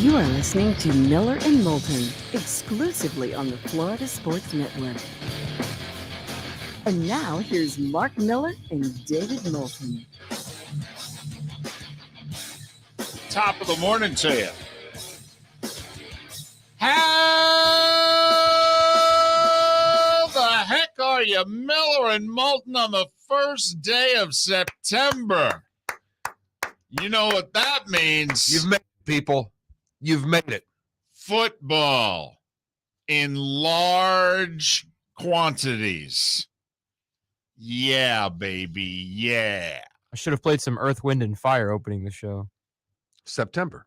You are listening to Miller and Moulton, exclusively on the Florida Sports Network. And now, here's Mark Miller and David Moulton. Top of the morning to you. How the heck are you, Miller and Moulton, on the first day of September? You know what that means. You've made it, people. You've made it. Football in large quantities. Yeah, baby. Yeah. I should have played some Earth, Wind, and Fire opening the show. September.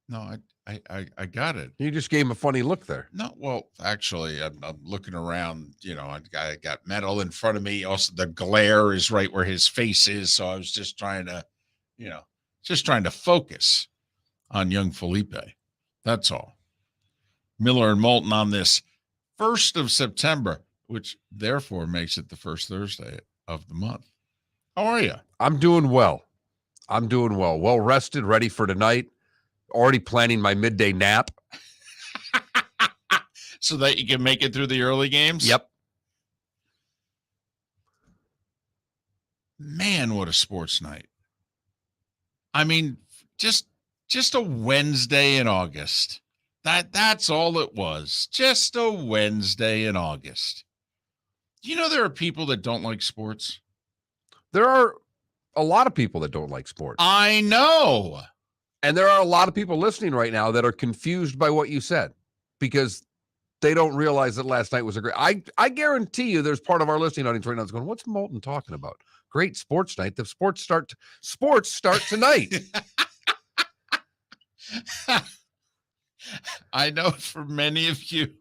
No, I got it. You just gave him a funny look there. No, well, actually, I'm looking around. You know, I got metal in front of me. Also, the glare is right where his face is. So I was just trying to, focus on young Felipe. That's all. Miller and Moulton on this 1st of September, which therefore makes it the first Thursday of the month. How are you? I'm doing well. Well rested, ready for tonight. Already planning my midday nap. So that you can make it through the early games? Yep. Man, what a sports night. I mean, just a Wednesday in August. That's all it was. Just a Wednesday in August. You know there are people that don't like sports? There are a lot of people that don't like sports. I know. And there are a lot of people listening right now that are confused by what you said because they don't realize that last night was a great. I guarantee you there's part of our listening audience right now that's going, what's Moulton talking about? Great sports night. The sports start tonight. I know for many of you,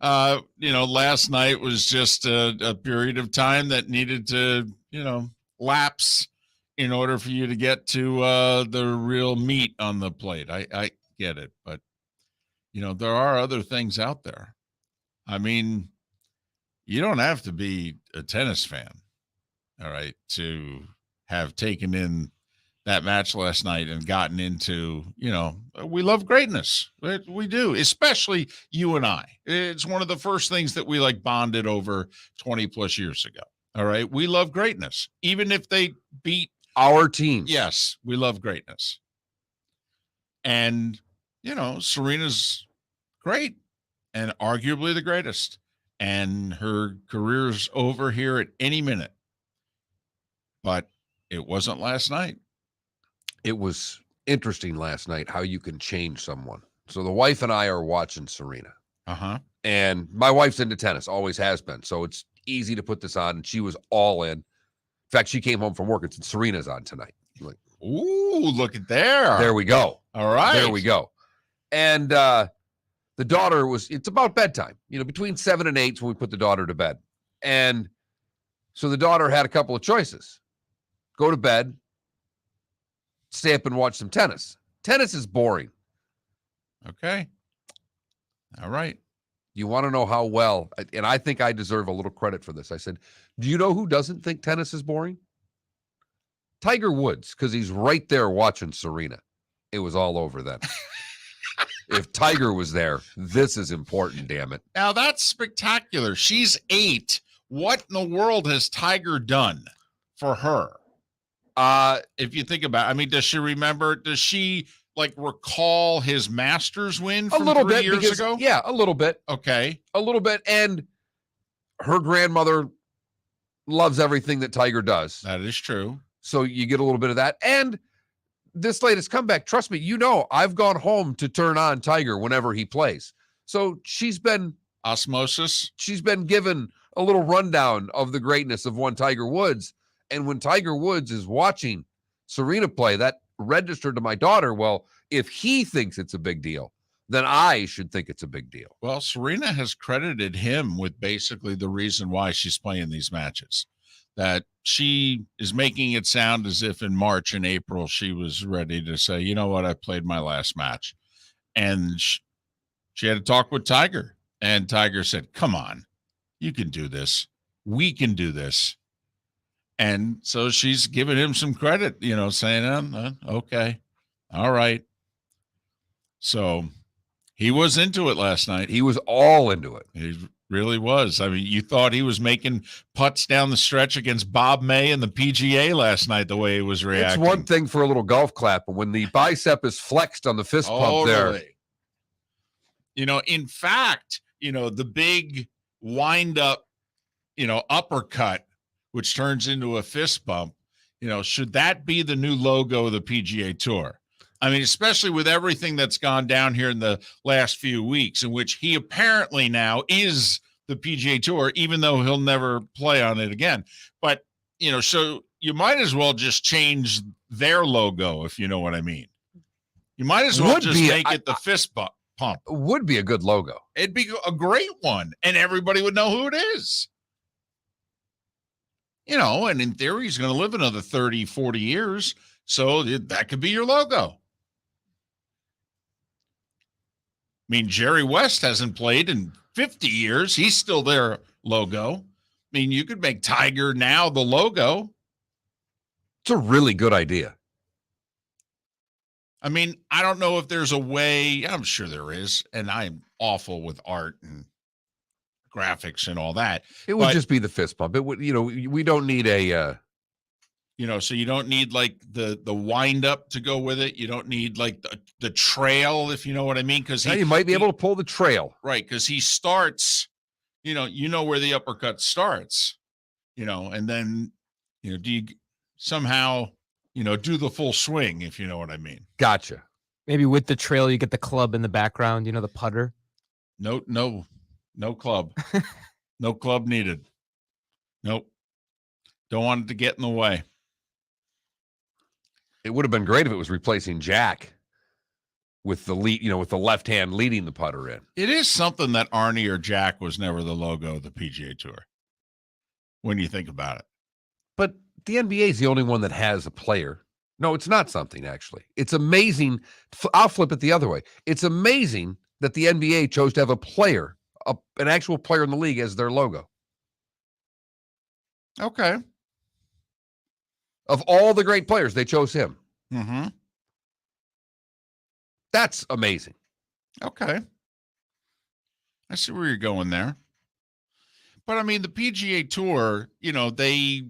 last night was just a period of time that needed to, lapse in order for you to get to the real meat on the plate. I get it. But, there are other things out there. I mean, you don't have to be a tennis fan, all right, to have taken in that match last night and gotten into, we love greatness. We do, especially you and I. It's one of the first things that we bonded over 20 plus years ago. All right. We love greatness, even if they beat our team. Yes, we love greatness. And, Serena's great and arguably the greatest. And her career's over here at any minute. But it wasn't last night. It was interesting last night how you can change someone. So the wife and I are watching Serena. Uh-huh. And my wife's into tennis, always has been. So it's easy to put this on. And she was all in. In fact, she came home from work and said, Serena's on tonight. I'm like, ooh, look at there. There we go. All right. There we go. And the daughter it's about bedtime, between 7 and 8 when we put the daughter to bed. And so the daughter had a couple of choices. Go to bed, stay up and watch some tennis. Tennis is boring. Okay. All right. You want to know how well, and I think I deserve a little credit for this. I said, do you know who doesn't think tennis is boring? Tiger Woods, because he's right there watching Serena. It was all over then. If Tiger was there, this is important, damn it. Now, that's spectacular. She's 8. What in the world has Tiger done for her? If you think about it, I mean, does she remember? Does she recall his Masters win from 3 years ago? Yeah, a little bit. Okay. A little bit. And her grandmother loves everything that Tiger does. That is true. So you get a little bit of that. And this latest comeback, trust me, I've gone home to turn on Tiger whenever he plays. So she's been osmosis. She's been given a little rundown of the greatness of one Tiger Woods. And when Tiger Woods is watching Serena play, that registered to my daughter, well, if he thinks it's a big deal, then I should think it's a big deal. Well, Serena has credited him with basically the reason why she's playing these matches, that she is making it sound as if in March and April she was ready to say, you know what, I played my last match. And she had to talk with Tiger. And Tiger said, come on, you can do this. We can do this. And so she's giving him some credit, saying, okay, all right. So he was into it last night. He was all into it. He really was. I mean, you thought he was making putts down the stretch against Bob May and the PGA last night, the way he was reacting. It's one thing for a little golf clap, but when the bicep is flexed on the fist pump there. Totally. In fact, the big wind up, uppercut, which turns into a fist bump, should that be the new logo of the PGA Tour? I mean, especially with everything that's gone down here in the last few weeks, in which he apparently now is the PGA Tour, even though he'll never play on it again. But, so you might as well just change their logo, if you know what I mean. You might as well make it the fist pump. Would be a good logo. It'd be a great one, and everybody would know who it is. And in theory, he's going to live another 30, 40 years, so that could be your logo. I mean, Jerry West hasn't played in 50 years. He's still their logo. I mean, you could make Tiger now the logo. It's a really good idea. I mean, I don't know if there's a way. I'm sure there is, and I'm awful with art and graphics and all that. It would just be the fist pump. It would, we don't need a... so you don't need like the wind up to go with it. You don't need like the trail, if you know what I mean. Because you might be able to pull the trail. Right. Because he starts, where the uppercut starts, and then, do you somehow, do the full swing, if you know what I mean. Gotcha. Maybe with the trail, you get the club in the background, the putter. No club. No club needed. Nope. Don't want it to get in the way. It would have been great if it was replacing Jack with the lead, with the left hand leading the putter in. It is something that Arnie or Jack was never the logo of the PGA Tour, when you think about it. But the NBA is the only one that has a player. No, it's not something, actually. It's amazing. I'll flip it the other way. It's amazing that the NBA chose to have a player, an actual player in the league as their logo. Okay. Of all the great players, they chose him. Mm-hmm. That's amazing. Okay. I see where you're going there. But I mean, the PGA Tour, they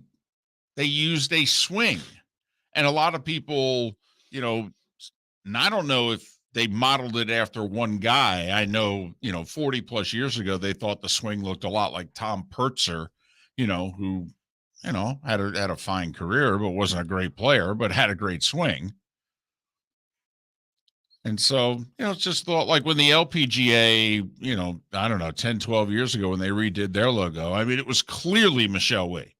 used a swing. And a lot of people, and I don't know if they modeled it after one guy. I know, 40 plus years ago, they thought the swing looked a lot like Tom Pertzer, who had a fine career, but wasn't a great player, but had a great swing. And so, it's just thought like when the LPGA, I don't know, 10, 12 years ago when they redid their logo, I mean, it was clearly Michelle Wee.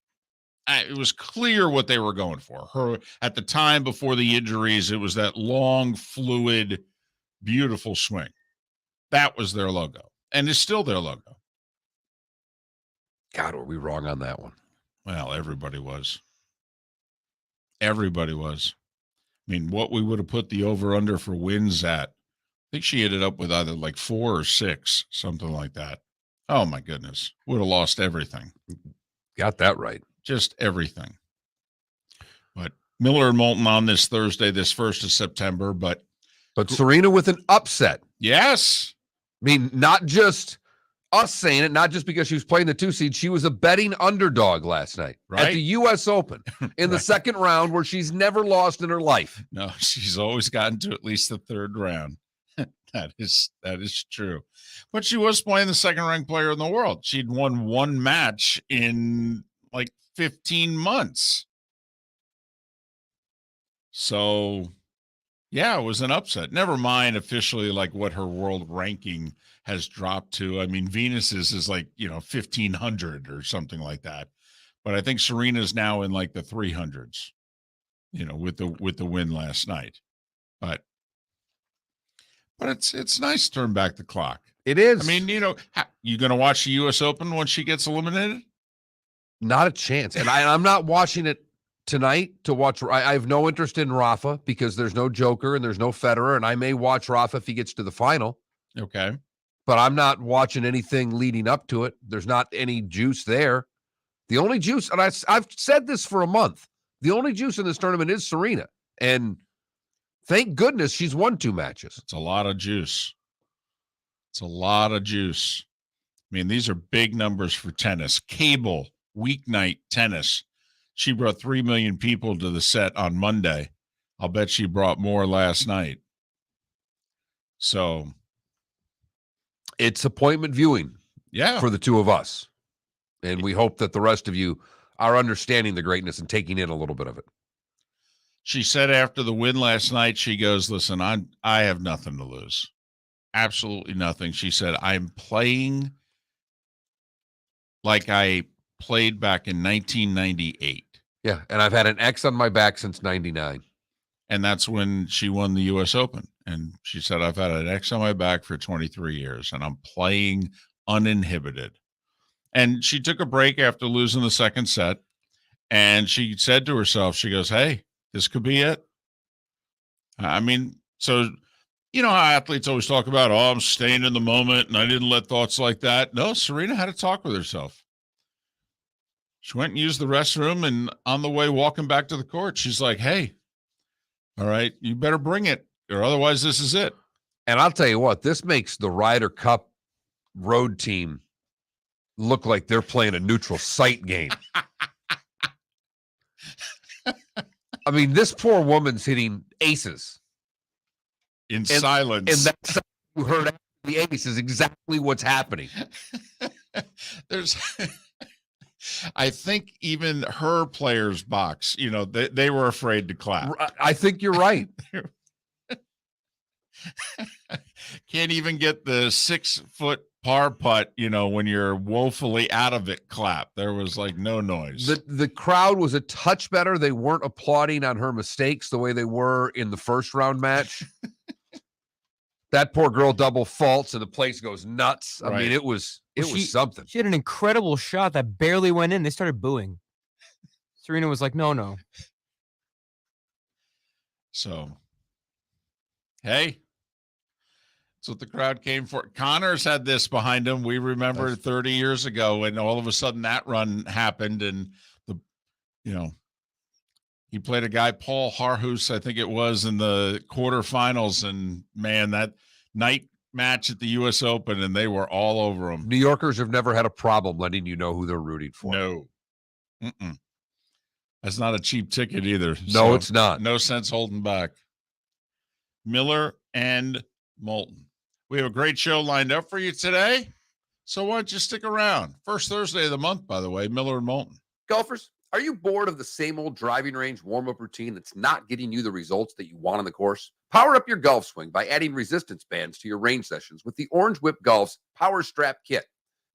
It was clear what they were going for. Her at the time before the injuries, it was that long, fluid, beautiful swing. That was their logo, and it's still their logo. God, were we wrong on that one? Well, everybody was. Everybody was. I mean, what we would have put the over-under for wins at, I think she ended up with either like 4 or 6, something like that. Oh, my goodness. Would have lost everything. Got that right. Just everything. But Miller and Moulton on this Thursday, this 1st of September. But Serena with an upset. Yes. I mean, not just us saying it, not just because she was playing the 2 seed. She was a betting underdog last night at the U.S. Open in the second round, where she's never lost in her life. No, she's always gotten to at least the third round. That is true. But she was playing the second-ranked player in the world. She'd won one match in like 15 months. So, yeah, it was an upset. Never mind officially like what her world ranking has dropped to. I mean, Venus's is like, 1,500 or something like that. But I think Serena's now in like the 300s, with the win last night. But it's nice to turn back the clock. It is. I mean, you going to watch the U.S. Open when she gets eliminated? Not a chance. And I'm not watching it tonight to watch. I have no interest in Rafa because there's no Joker and there's no Federer, and I may watch Rafa if he gets to the final. Okay. But I'm not watching anything leading up to it. There's not any juice there. The only juice, and I've said this for a month, the only juice in this tournament is Serena. And Thank goodness she's won 2 matches. It's a lot of juice. It's a lot of juice. I mean, these are big numbers for tennis. Cable, weeknight tennis. She brought 3 million people to the set on Monday. I'll bet she brought more last night. So it's appointment viewing for the 2 of us. And we hope that the rest of you are understanding the greatness and taking in a little bit of it. She said after the win last night, she goes, listen, I have nothing to lose. Absolutely nothing. She said, I'm playing like I played back in 1998. Yeah, and I've had an X on my back since 99. And that's when she won the U.S. Open. And she said, I've had an X on my back for 23 years, and I'm playing uninhibited. And she took a break after losing the second set. And she said to herself, she goes, hey, this could be it. I mean, so, you know how athletes always talk about, oh, I'm staying in the moment and I didn't let thoughts like that. No, Serena had to talk with herself. She went and used the restroom, and on the way walking back to the court, she's like, hey, all right, you better bring it, or otherwise this is it. And I'll tell you what, this makes the Ryder Cup road team look like they're playing a neutral site game. I mean, this poor woman's hitting aces. In silence. And that's you heard after the ace is exactly what's happening. There's... I think even her players' box, you know, they were afraid to clap. I think you're right. Can't even get the 6-foot par putt, you know, when you're woefully out of it, clap. There was like no noise. The crowd was a touch better. They weren't applauding on her mistakes the way they were in the first round match. That poor girl double faults and the place goes nuts. I mean, it was something. She had an incredible shot that barely went in. They started booing. Serena was like, no. So, hey, that's what the crowd came for. Connors had this behind him. We remember 30 years ago, and all of a sudden that run happened, and he played a guy, Paul Harhus, I think it was, in the quarterfinals, and man, that night match at the U.S. Open, and they were all over him. New Yorkers have never had a problem letting you know who they're rooting for. No. That's not a cheap ticket either. No, it's not. No sense holding back. Miller and Moulton. We have a great show lined up for you today, so why don't you stick around? First Thursday of the month, by the way, Miller and Moulton. Golfers, are you bored of the same old driving range warm-up routine that's not getting you the results that you want on the course? Power up your golf swing by adding resistance bands to your range sessions with the Orange Whip Golf's Power Strap Kit.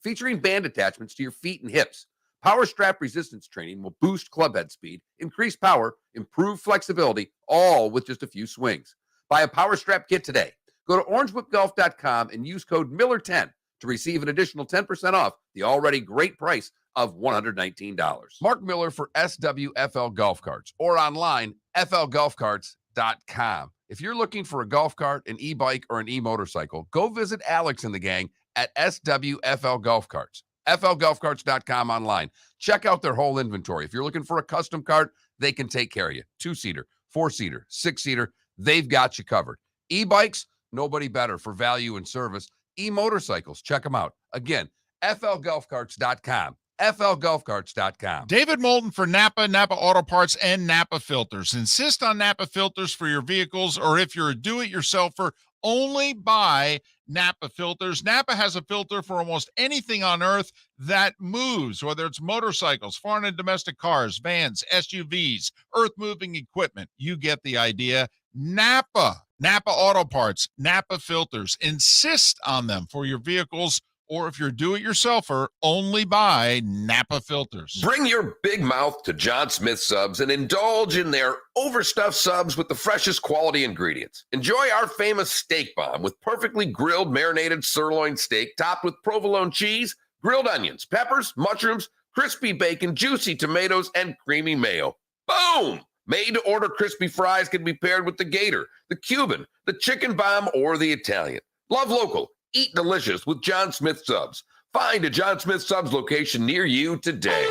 Featuring band attachments to your feet and hips, Power Strap resistance training will boost club head speed, increase power, improve flexibility, all with just a few swings. Buy a Power Strap Kit today. Go to orangewhipgolf.com and use code Miller10 to receive an additional 10% off the already great price of $119. Mark Miller for SWFL Golf Carts or online, flgolfcarts.com. If you're looking for a golf cart, an e-bike, or an e-motorcycle, go visit Alex and the gang at SWFL Golf Carts. flgolfcarts.com online. Check out their whole inventory. If you're looking for a custom cart, they can take care of you. 2-seater, 4-seater, 6-seater, they've got you covered. E-bikes, nobody better for value and service. E-motorcycles, check them out. Again, flgolfcarts.com. flgolfcarts.com. David Moulton for Napa, Napa Auto Parts, and Napa Filters. Insist on Napa filters for your vehicles, or if you're a do-it-yourselfer, only buy Napa filters. Napa has a filter for almost anything on earth that moves, whether it's motorcycles, foreign and domestic cars, vans, SUVs, earth-moving equipment. You get the idea. Napa Auto Parts, Napa filters. Insist on them for your vehicles, or if you're do-it-yourselfer, only buy Napa filters. Bring your big mouth to John Smith Subs and indulge in their overstuffed subs with the freshest quality ingredients. Enjoy our famous steak bomb with perfectly grilled marinated sirloin steak topped with provolone cheese, grilled onions, peppers, mushrooms, crispy bacon, juicy tomatoes, and creamy mayo. Boom! Made-to-order crispy fries can be paired with the Gator, the Cuban, the chicken bomb, or the Italian. Love local. Eat delicious with John Smith Subs. Find a John Smith Subs location near you today.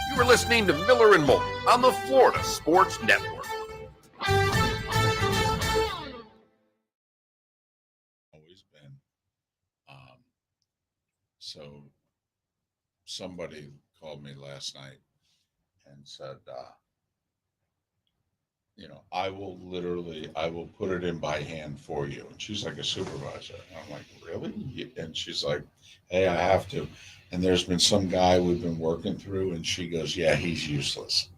You are listening to Miller and Moulton on the Florida Sports Network. Always been. So somebody called me last night and said, I will put it in by hand for you. And she's like a supervisor. And I'm like, really? And she's like, hey, I have to. And there's been some guy we've been working through, and she goes, yeah, he's useless.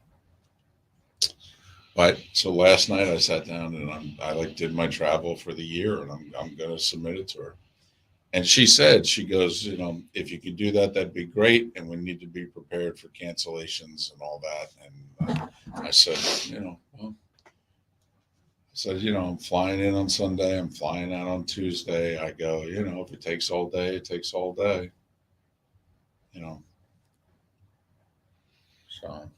But so last night I sat down and I did my travel for the year, and I'm going to submit it to her. And she goes, if you could do that, that'd be great. And we need to be prepared for cancellations and all that. And I said, I'm flying in on Sunday. I'm flying out on Tuesday. I go, if it takes all day, it takes all day. So.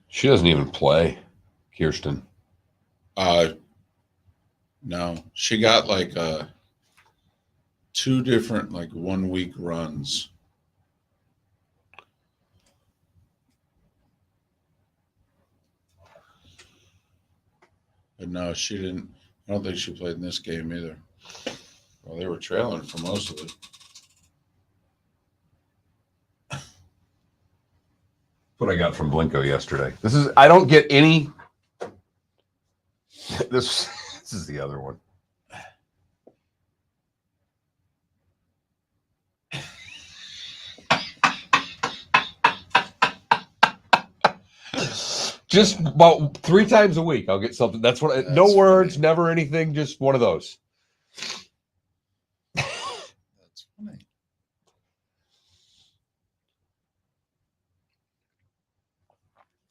She doesn't even play, Kirsten. No, she got like 2 different 1 week runs. But no, she didn't. I don't think she played in this game either. Well, they were trailing for most of it. What I got from Blinko yesterday. I don't get any. This is the other one. Just about 3 times a week, I'll get something. That's what. No words, funny. Never anything. Just one of those. That's funny.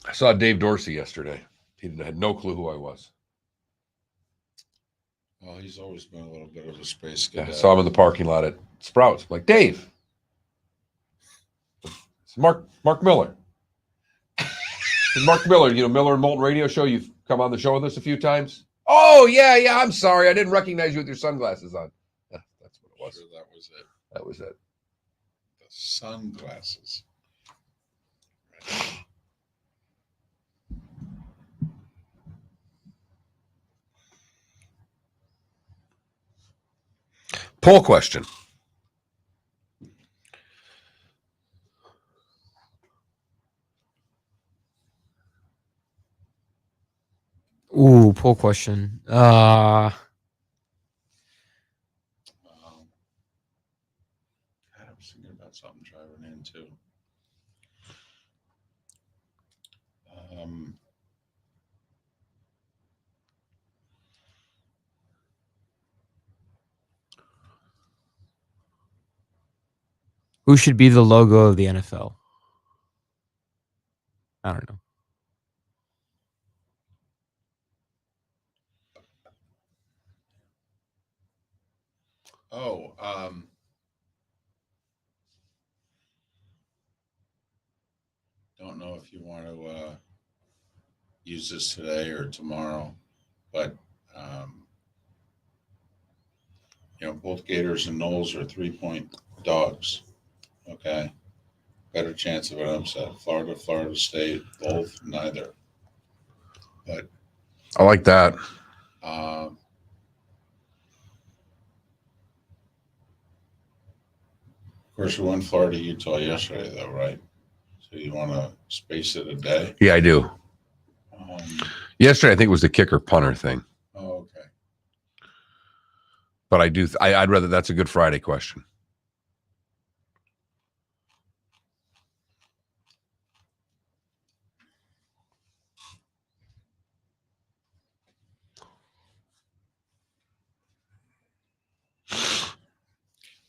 I saw Dave Dorsey yesterday. He had no clue who I was. Well, he's always been a little bit of a space cadet. I saw him in the parking lot at Sprouts. I'm like, Dave. It's Mark Miller. Mark Miller, Miller and Moulton radio show. You've come on the show with us a few times. Oh, yeah. I'm sorry. I didn't recognize you with your sunglasses on. Yeah, that's what it was. Sure, that was it. That was it. The sunglasses. Poll question. Ooh, poll question. God, I was thinking about something driving in too. Who should be the logo of the NFL? I don't know. Oh, don't know if you want to use this today or tomorrow, but both Gators and Knowles are 3-point dogs. Okay, better chance of an upset. Florida State, both, neither. But I like that. Of course, we won Florida, Utah yesterday, though, right? So you want to space it a day? Yeah, I do. Yesterday, I think it was the kicker punter thing. Oh, okay. But I'd rather. That's a Good Friday question.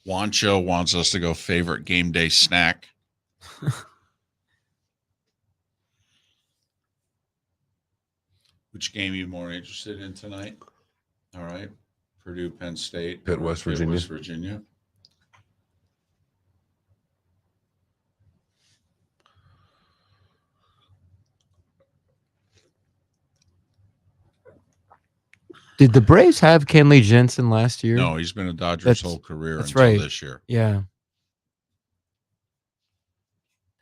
Wancho wants us to go favorite game day snack. Which game are you more interested in tonight? All right. Purdue, Penn State. Pitt, West Virginia. West Virginia. Did the Braves have Kenley Jensen last year? No, he's been a Dodger's whole career that's until right. this year. Yeah.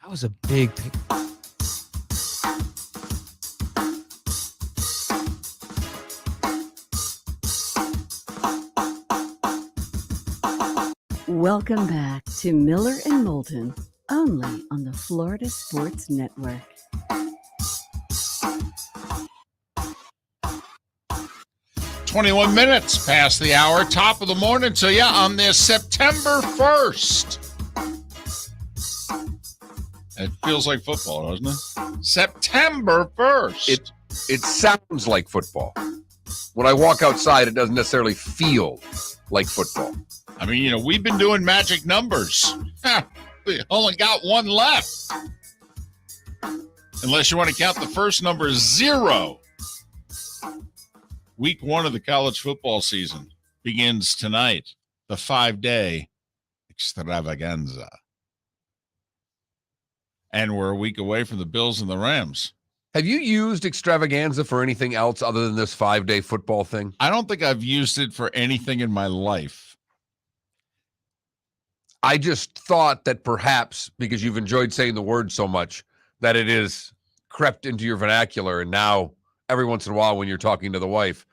That was a big pick. Welcome back to Miller and Moulton, only on the Florida Sports Network. "21 minutes past the hour, top of the morning to you on this September 1st. It feels like football, doesn't it? September 1st. It sounds like football. When I walk outside, it doesn't necessarily feel like football. I mean, we've been doing magic numbers. We only got one left. Unless you want to count the first number, 0. Week 1 of the college football season begins tonight. The 5-day extravaganza. And we're a week away from the Bills and the Rams. Have you used extravaganza for anything else other than this 5-day football thing? I don't think I've used it for anything in my life. I just thought that perhaps because you've enjoyed saying the word so much that it is crept into your vernacular. And now every once in a while when you're talking to the wife,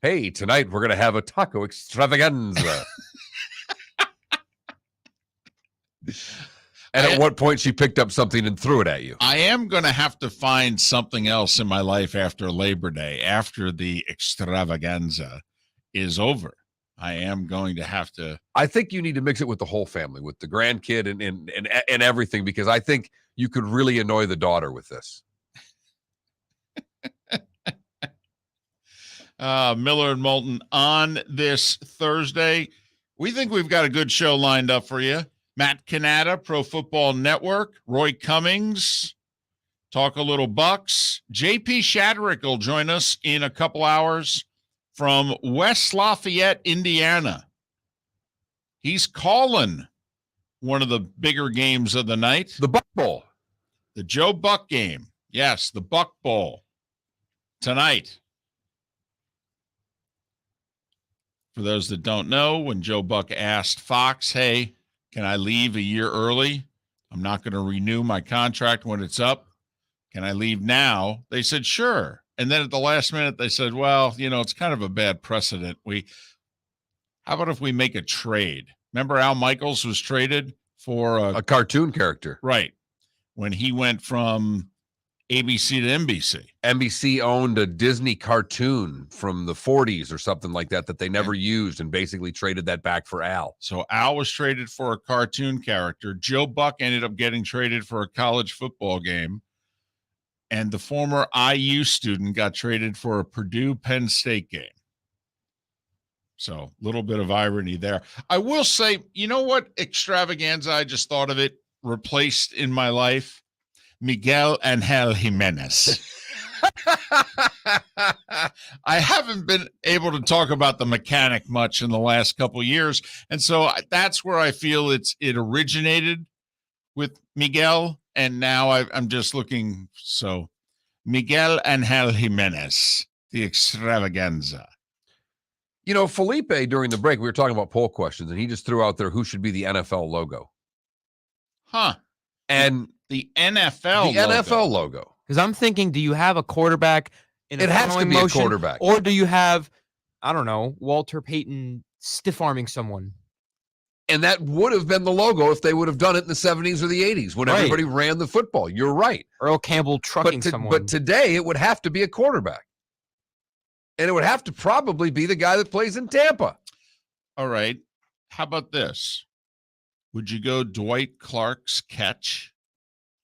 hey, tonight we're going to have a taco extravaganza. And at what point she picked up something and threw it at you. I am going to have to find something else in my life after Labor Day, after the extravaganza is over. I am going to have to. I think you need to mix it with the whole family, with the grandkid and everything, because I think you could really annoy the daughter with this. Miller and Moulton on this Thursday. We think we've got a good show lined up for you. Matt Cannatta, Pro Football Network. Roy Cummings, talk a little Bucs. JP Shadrick will join us in a couple hours from West Lafayette, Indiana. He's calling one of the bigger games of the night. The Buck Bowl. The Joe Buck game. Yes, the Buck Bowl tonight. For those that don't know, when Joe Buck asked Fox, hey, can I leave a year early? I'm not going to renew my contract when it's up. Can I leave now? They said, sure. And then at the last minute, they said, well, it's kind of a bad precedent. How about if we make a trade? Remember Al Michaels was traded for a cartoon character. Right. When he went from ABC to NBC. NBC owned a Disney cartoon from the 40s or something like that they never used and basically traded that back for Al. So Al was traded for a cartoon character. Joe Buck ended up getting traded for a college football game. And the former IU student got traded for a Purdue-Penn State game. So a little bit of irony there. I will say, you know what extravaganza, I just thought of it, replaced in my life? Miguel Angel Jimenez. I haven't been able to talk about the mechanic much in the last couple of years. And so that's where I feel it originated with Miguel. And now I'm just looking. So Miguel Angel Jimenez, the extravaganza. Felipe, during the break, we were talking about poll questions, and he just threw out there who should be the NFL logo. Huh. And the NFL NFL logo. Because I'm thinking, do you have a quarterback in a it has to be motion, a quarterback. or do you have, I don't know, Walter Payton stiff-arming someone? And that would have been the logo if they would have done it in the 70s or the 80s when everybody ran the football. You're right. Earl Campbell trucking someone. But today it would have to be a quarterback. And it would have to probably be the guy that plays in Tampa. All right. How about this? Would you go Dwight Clark's catch?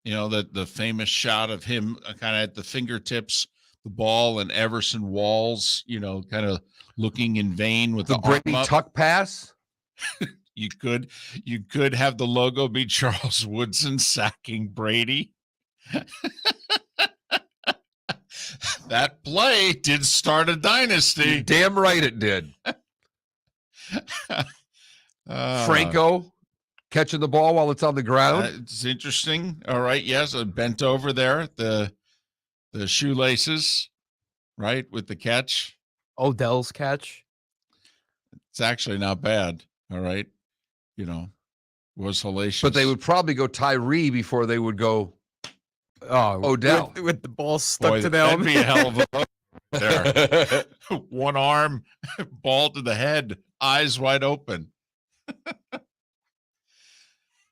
The famous shot of him kind of at the fingertips, the ball, and Everson Walls, kind of looking in vain with the Brady Tuck pass. You could have the logo be Charles Woodson sacking Brady. That play did start a dynasty. You're damn right it did. Franco catching the ball while it's on the ground. It's interesting. All right. Yes. Bent over there. The shoelaces, right, with the catch. Odell's catch. It's actually not bad. All right. was hellacious. But they would probably go Tyree before they would go Oh, Odell. with the ball stuck Boy, to the that'd helmet. be a hell of a look there. One arm, ball to the head, eyes wide open.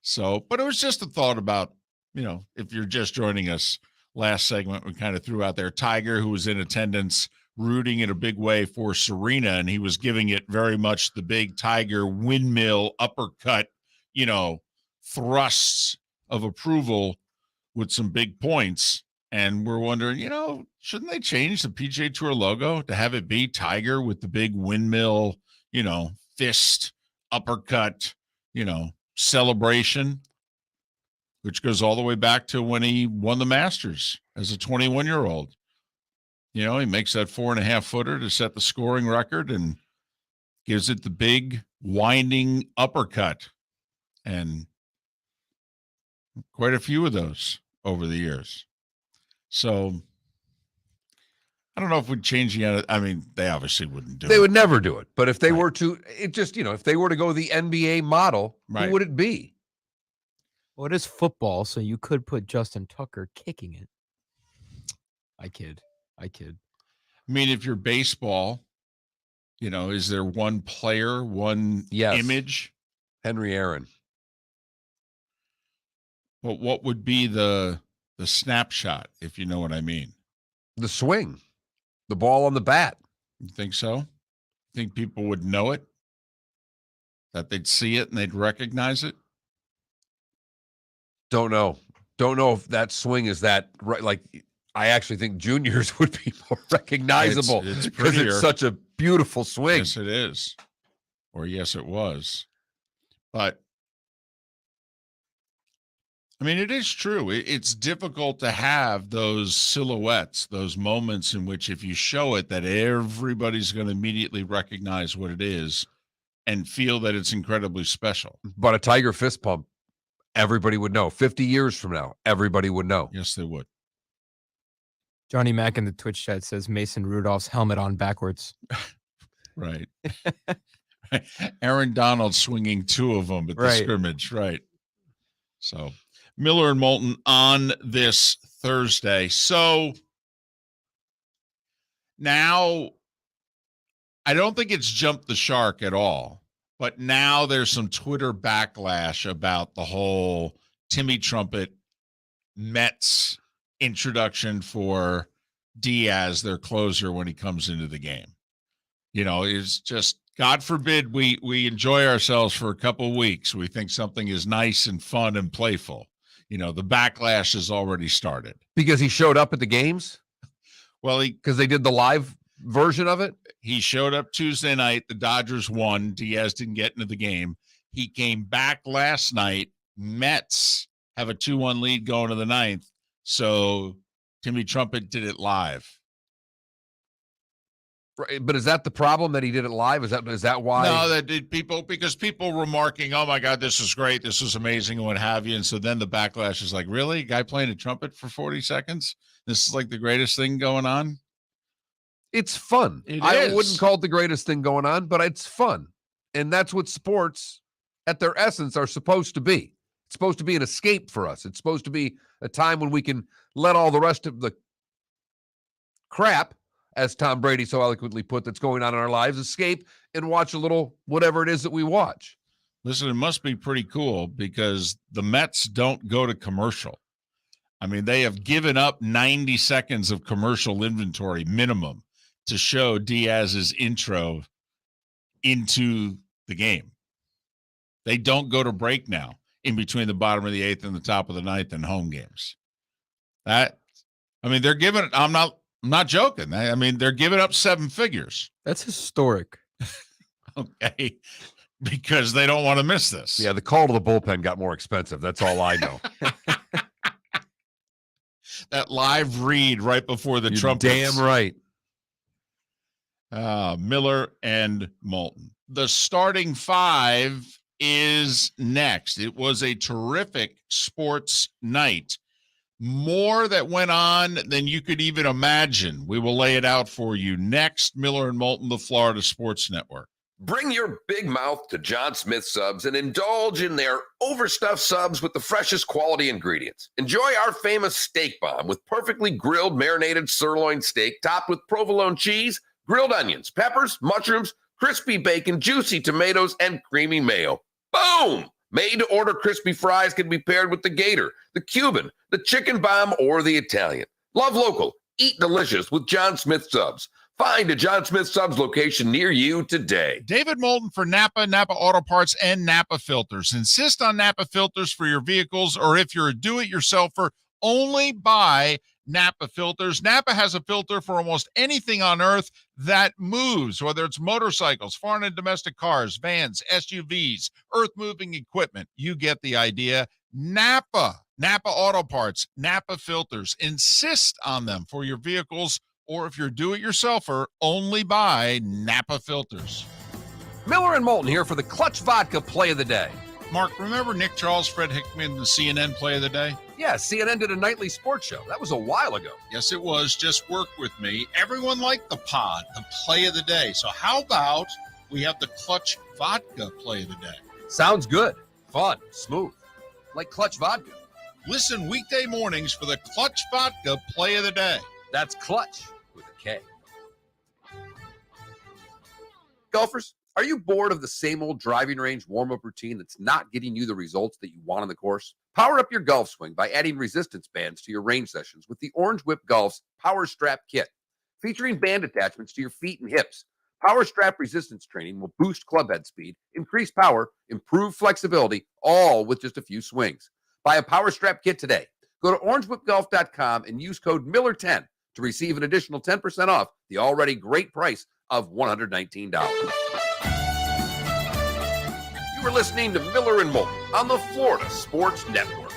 So, but it was just a thought about, if you're just joining us, last segment we kind of threw out there Tiger, who was in attendance, rooting in a big way for Serena, and he was giving it very much the big Tiger windmill uppercut, thrusts of approval with some big points. And we're wondering, shouldn't they change the PGA Tour logo to have it be Tiger with the big windmill, fist uppercut, celebration, which goes all the way back to when he won the Masters as a 21-year-old. He makes that 4.5 footer to set the scoring record and gives it the big winding uppercut. And quite a few of those over the years. So I don't know if we'd change the, they obviously wouldn't do it. They would never do it. But if they Right. were to, it just, if they were to go the NBA model, Right. who would it be? Well, it is football, so you could put Justin Tucker kicking it. I kid. If you're baseball, is there one player, one Yes. image? Henry Aaron. But what would be the snapshot, if you know what I mean? The swing. The ball on the bat. You think so? Think people would know it? That they'd see it and they'd recognize it? Don't know if that swing is that right. Like, I actually think juniors would be more recognizable It's because prettier. it's such a beautiful swing. Yes, it is. Or yes, it was. But it is true. It's difficult to have those silhouettes, those moments in which if you show it, that everybody's going to immediately recognize what it is and feel that it's incredibly special. But a Tiger fist pump, everybody would know. 50 years from now, everybody would know. Yes, they would. Johnny Mack in the Twitch chat says Mason Rudolph's helmet on backwards. Right. Aaron Donald swinging 2 of them at the Right. scrimmage. Right. So Miller and Moulton on this Thursday. So now I don't think it's jumped the shark at all, but now there's some Twitter backlash about the whole Timmy Trumpet Mets introduction for Diaz, their closer, when he comes into the game. It's just, God forbid we enjoy ourselves for a couple of weeks. We think something is nice and fun and playful. The backlash has already started. Because he showed up at the games? Well, Because they did the live version of it? he showed up Tuesday night. The Dodgers won. Diaz didn't get into the game. He came back last night. Mets have a 2-1 lead going to the 9th. So Timmy Trumpet did it live. Right. But is that the problem, that he did it live? Is that why? No, because people were remarking, oh my God, this is great, this is amazing, and what have you. And so then the backlash is like, really? Guy playing a trumpet for 40 seconds? This is like the greatest thing going on? It's fun. It I is. wouldn't call it the greatest thing going on, but it's fun. And that's what sports at their essence are supposed to be. It's supposed to be an escape for us. It's supposed to be a time when we can let all the rest of the crap, as Tom Brady so eloquently put, that's going on in our lives, escape and watch a little whatever it is that we watch. Listen, it must be pretty cool because the Mets don't go to commercial. They have given up 90 seconds of commercial inventory minimum to show Diaz's intro into the game. They don't go to break now in between the bottom of the 8th and the top of the 9th in home games. They're giving it. I'm not joking. They're giving up 7 figures. That's historic. Okay. Because they don't want to miss this. Yeah, the call to the bullpen got more expensive. That's all I know. That live read right before the You're trumpets. damn right. Miller and Moulton. The starting 5 is next. It was a terrific sports night. More that went on than you could even imagine. We will lay it out for you next. Miller and Moulton, the Florida Sports Network. Bring your big mouth to John Smith Subs and indulge in their overstuffed subs with the freshest quality ingredients. Enjoy our famous steak bomb with perfectly grilled marinated sirloin steak topped with provolone cheese, grilled onions, peppers, mushrooms, crispy bacon, juicy tomatoes, and creamy mayo. Boom! Made-to-order crispy fries can be paired with the Gator, the Cuban, the Chicken Bomb, or the Italian. Love local. Eat delicious with John Smith Subs. Find a John Smith Subs location near you today. David Moulton for Napa, Napa Auto Parts, and Napa Filters. Insist on Napa filters for your vehicles, or if you're a do-it-yourselfer, only buy Napa filters. Napa has a filter for almost anything on earth that moves, whether it's motorcycles, foreign and domestic cars, vans, SUVs, earth-moving equipment. You get the idea. Napa Auto Parts, Napa filters. Insist on them for your vehicles, or if you're do-it-yourselfer, only buy Napa filters. Miller and Moulton here for the Clutch Vodka Play of the Day. Mark, remember Nick Charles, Fred Hickman, the CNN Play of the Day? Yeah, CNN did a nightly sports show. That was a while ago. Yes, it was. Just work with me. Everyone liked the pod, the Play of the Day. So how about we have the Clutch Vodka Play of the Day? Sounds good. Fun. Smooth. Like Clutch Vodka. Listen weekday mornings for the Clutch Vodka Play of the Day. That's Clutch with a K. Golfers, are you bored of the same old driving range warm-up routine that's not getting you the results that you want on the course? Power up your golf swing by adding resistance bands to your range sessions with the Orange Whip Golf's Power Strap Kit. Featuring band attachments to your feet and hips, Power Strap resistance training will boost club head speed, increase power, improve flexibility, all with just a few swings. Buy a Power Strap Kit today. Go to orangewhipgolf.com and use code Miller10 to receive an additional 10% off the already great price of $119. You were listening to Miller and Moulton on the Florida Sports Network.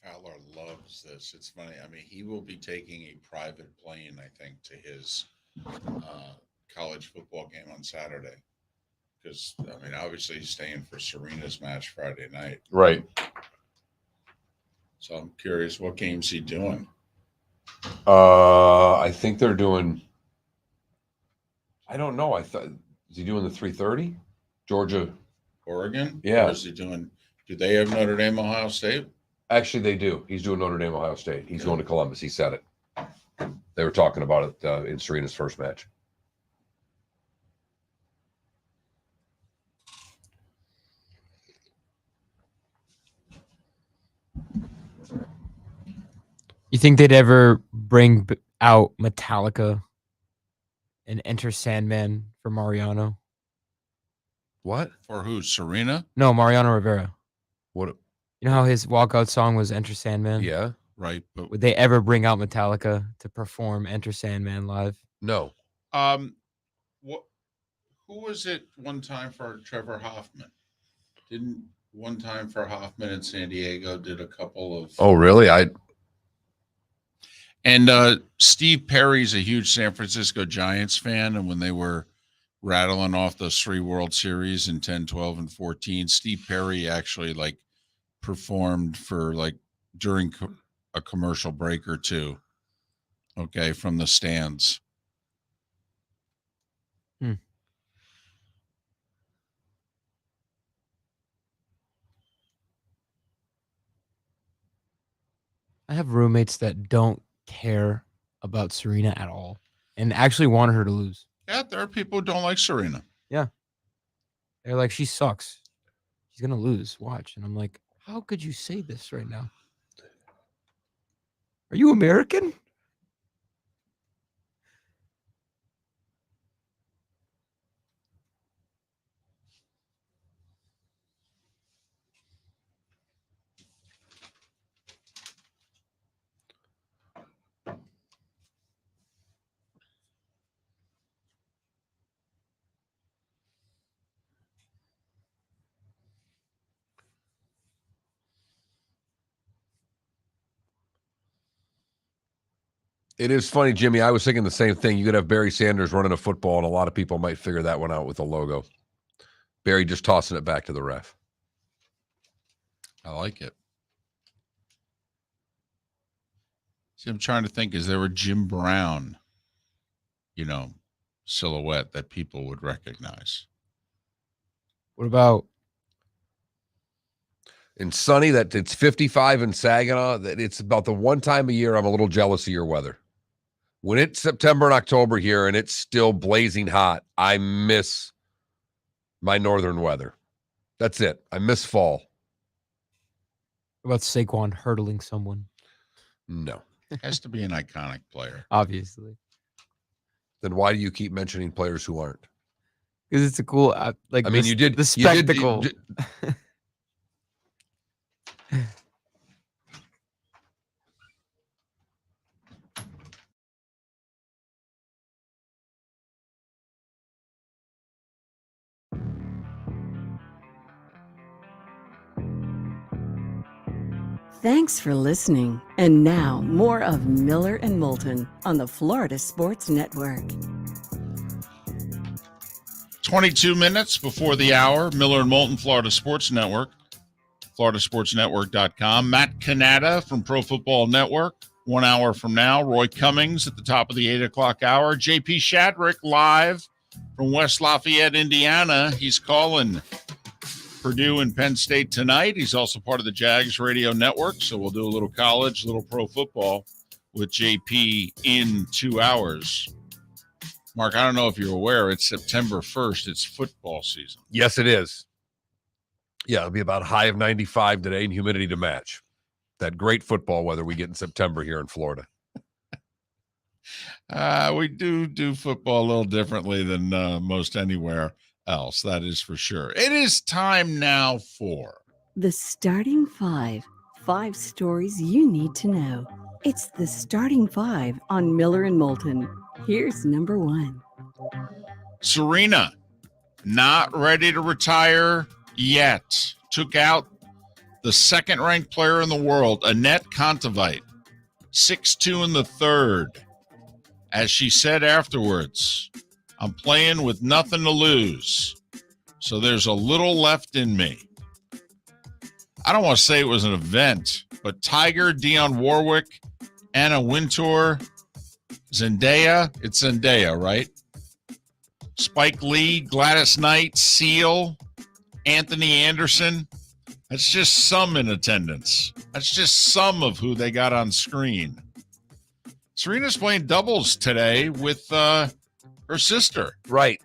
Fowler loves this. It's funny. I mean, he will be taking a private plane, I think, to his college football game on Saturday. Because, I mean, obviously he's staying for Serena's match Friday night. Right. So I'm curious, what game's he doing? I think they're doing. I don't know. I thought, is he doing the 3:30? Georgia. Oregon? Yeah. Or is he doing, do they have Notre Dame, Ohio State? Actually, they do. He's doing Notre Dame, Ohio State. He's going to Columbus. He said it. They were talking about it in Serena's first match. You think they'd ever bring out Metallica and Enter Sandman for Mariano? What? For who? Serena? No, Mariano Rivera. What? You know how his walkout song was Enter Sandman? Yeah. Right. But Would they ever bring out Metallica to perform Enter Sandman live? No. what? Who was it one time for Trevor Hoffman? Didn't one time for Hoffman in San Diego did a couple of. Oh, really? And Steve Perry's a huge San Francisco Giants fan. And when they were rattling off those 3 World Series in 10, 12, and 14, Steve Perry actually like performed for like during a commercial break or two. Okay, from the stands. I have roommates that don't care about Serena at all and actually want her to lose. Yeah, there are people who don't like Serena. They're like, she sucks. She's going to lose. Watch. And I'm like, how could you say this right now? Are you American? It is funny, Jimmy. I was thinking the same thing. You could have Barry Sanders running a football, and a lot of people might figure that one out with a logo. Barry just tossing it back to the ref. I like it. See, I'm trying to think, is there a Jim Brown, silhouette that people would recognize? What about And sunny, that it's 55 in Saginaw. That it's about the one time a year I'm a little jealous of your weather. When it's September and October here and it's still blazing hot, I miss my northern weather. That's it. I miss fall. Saquon hurdling someone? No. It has to be an iconic player. Obviously. Then why do you keep mentioning players who aren't? Because it's a cool, You did the spectacle. Thanks for listening. And now, more of Miller and Moulton on the Florida Sports Network. 22 minutes before the hour, Miller and Moulton, Florida Sports Network, floridasportsnetwork.com. Matt Cannatta from Pro Football Network. 1 hour from now, Roy Cummings at the top of the 8 o'clock hour. JP Shadrick live from West Lafayette, Indiana. He's calling Purdue and Penn State tonight. He's also part of the Jags radio network, so we'll do a little college, little pro football with JP in 2 hours. Mark, I don't know if you're aware, it's September 1st. It's football season. Yes, it is. Yeah, it'll be about a high of 95 today and humidity to match. That great football weather we get in September here in Florida. We do football a little differently than most anywhere else. That is for sure. It is time now for The Starting Five. 5 stories you need to know. It's the Starting Five on Miller and Moulton. Here's number 1. Serena. Not ready to retire yet. Took out the second-ranked player in the world, Annette Kontaveit, 6-2 in the third. As she said afterwards, I'm playing with nothing to lose, so there's a little left in me. I don't want to say it was an event, but Tiger, Dionne Warwick, Anna Wintour, Zendaya, it's Zendaya, right? Spike Lee, Gladys Knight, Seal, Anthony Anderson. That's just some in attendance. That's just some of who they got on screen. Serena's playing doubles today with her sister. Right.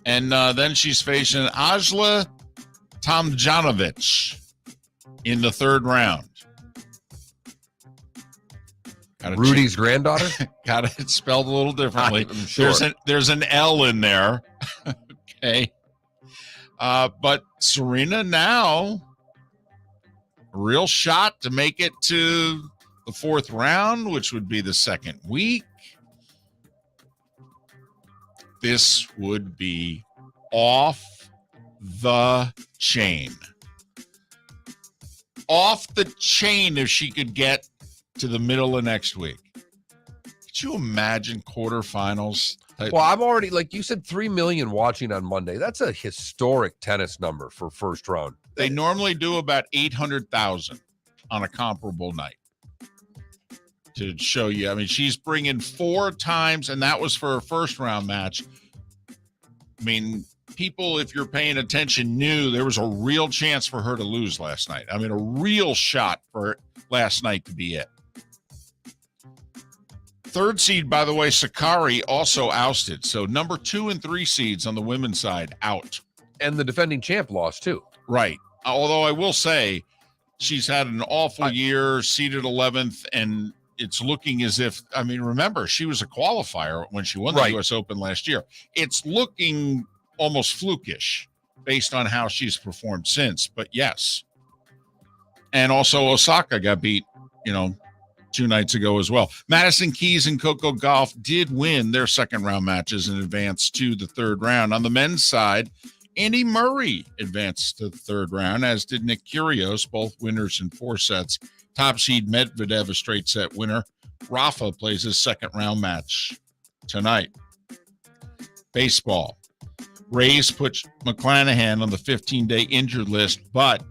And then she's facing Ajla Tomljanovic in the third round. Rudy's granddaughter? Got it spelled a little differently. I'm sure. There's an L in there. Okay. But Serena now, a real shot to make it to the fourth round, which would be the second week. This would be off the chain. Off the chain if she could get to the middle of next week. Could you imagine quarterfinals? Well, I'm already, like you said, 3 million watching on Monday. That's a historic tennis number for first round. They normally do about 800,000. on a comparable night. To show you, I mean, she's bringing 4 times, and that was for her first round match. I mean, people, if you're paying attention, knew there was a real chance for her to lose last night. I mean, a real shot for last night to be it. 3rd seed, by the way, Sakari also ousted. So number 2 and 3 seeds on the women's side out. And the defending champ lost too. Right. Although I will say she's had an awful year, seeded 11th, and it's looking as if, I mean, remember, she was a qualifier when she won the U.S. Open last year. It's looking almost flukish based on how she's performed since, but yes. And also Osaka got beat, 2 nights ago as well. Madison Keys and Coco Gauff did win their second round matches and advanced to the 3rd round. On the men's side, Andy Murray advanced to the 3rd round, as did Nick Kyrgios, both winners in 4 sets. Top seed Medvedev, a straight set winner. Rafa plays his second round match tonight. Baseball. Rays put McClanahan on the 15-day injured list, but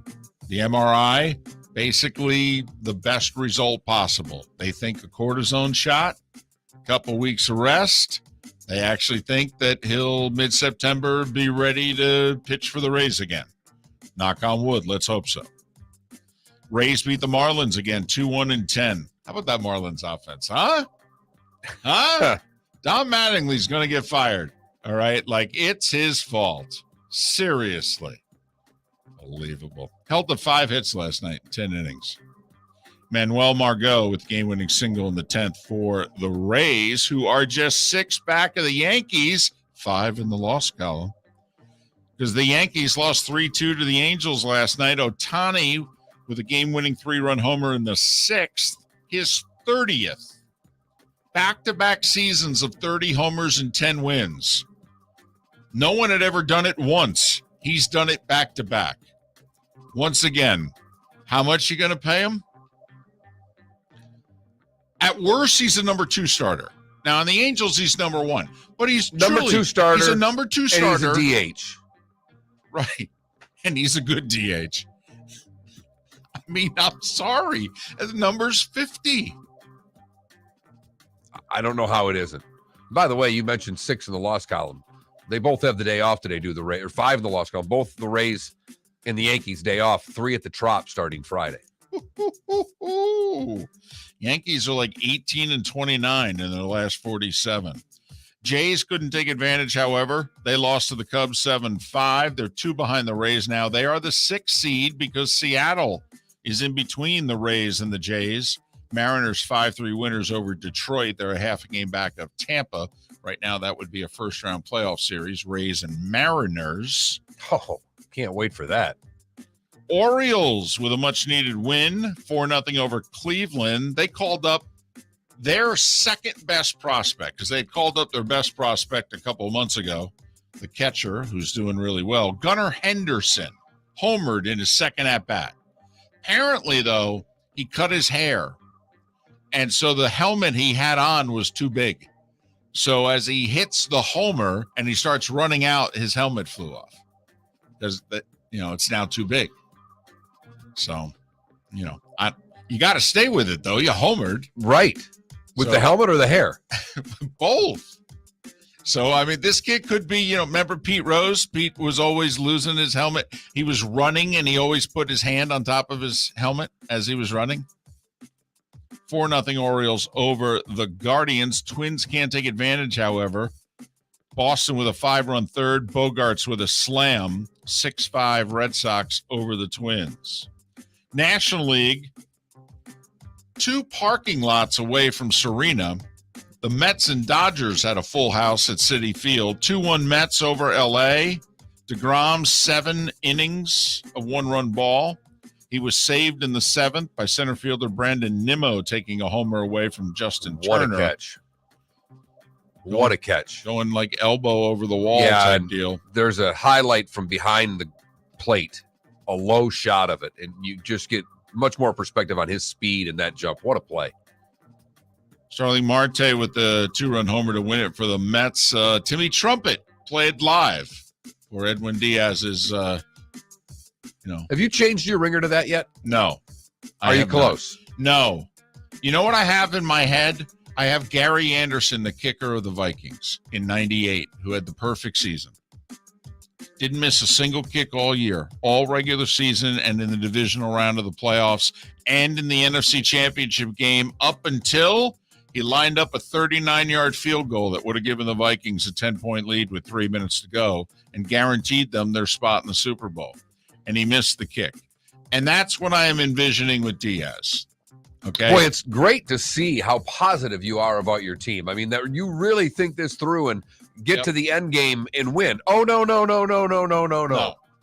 the MRI, basically the best result possible. They think a cortisone shot, a couple weeks of rest. They actually think that he'll mid-September be ready to pitch for the Rays again. Knock on wood. Let's hope so. Rays beat the Marlins again, 2-1-10. How about that Marlins offense, huh? Don Mattingly's going to get fired, all right? Like, it's his fault. Seriously. Unbelievable. Held to 5 hits last night, 10 innings. Manuel Margot with game-winning single in the 10th for the Rays, who are just 6 back of the Yankees, 5 in the loss column. Because the Yankees lost 3-2 to the Angels last night. Ohtani with a game-winning 3-run homer in the 6th, his 30th. Back-to-back seasons of 30 homers and 10 wins. No one had ever done it once. He's done it back-to-back. Once again, how much you going to pay him? At worst, he's a number 2 starter. Now, on the Angels, he's number 1. But he's number 2 starter. He's a number 2 starter. And he's a DH. Right. And he's a good DH. I mean, I'm sorry. The number's 50. I don't know how it isn't. By the way, you mentioned 6 in the loss column. They both have the day off today, do the Rays, or 5 in the loss column. Both the Rays and the Yankees day off, 3 at the Trop starting Friday. Yankees are like 18-29 in their last 47. Jays couldn't take advantage, however. They lost to the Cubs 7-5. They're 2 behind the Rays now. They are the 6th seed because Seattle is in between the Rays and the Jays. Mariners 5-3 winners over Detroit. They're a half a game back of Tampa. Right now, that would be a first-round playoff series, Rays and Mariners. Oh, can't wait for that. Orioles with a much-needed win, 4-0 over Cleveland. They called up their second-best prospect because they had called up their best prospect a couple of months ago, the catcher, who's doing really well. Gunnar Henderson homered in his second at-bat. Apparently, though, he cut his hair, and so the helmet he had on was too big. So as he hits the homer and he starts running out, his helmet flew off. Because it's now too big. So, you got to stay with it, though. You homered. Right. With the helmet or the hair? Both. So, I mean, this kid could be, remember Pete Rose? Pete was always losing his helmet. He was running, and he always put his hand on top of his helmet as he was running. 4-0 Orioles over the Guardians. Twins can't take advantage, however. Boston with a 5-run third. Bogarts with a slam. 6-5 Red Sox over the Twins. National League, 2 parking lots away from Serena. The Mets and Dodgers had a full house at Citi Field. 2-1 Mets over L.A. DeGrom, 7 innings of 1-run ball. He was saved in the 7th by center fielder Brandon Nimmo taking a homer away from Justin Turner. What a catch. What a catch. Going like elbow over the wall type deal. There's a highlight from behind the plate, a low shot of it, and you just get much more perspective on his speed and that jump. What a play. Starling Marte with the 2-run homer to win it for the Mets. Timmy Trumpet played live for Edwin Diaz's, Have you changed your ringer to that yet? No. Are you close? No. You know what I have in my head? I have Gary Anderson, the kicker of the Vikings in 98, who had the perfect season. Didn't miss a single kick all year, all regular season and in the divisional round of the playoffs and in the NFC Championship game up until he lined up a 39-yard field goal that would have given the Vikings a 10-point lead with 3 minutes to go and guaranteed them their spot in the Super Bowl. And he missed the kick. And that's what I am envisioning with Diaz. Okay. Boy, it's great to see how positive you are about your team. I mean, that you really think this through and get to the end game and win. Oh, no.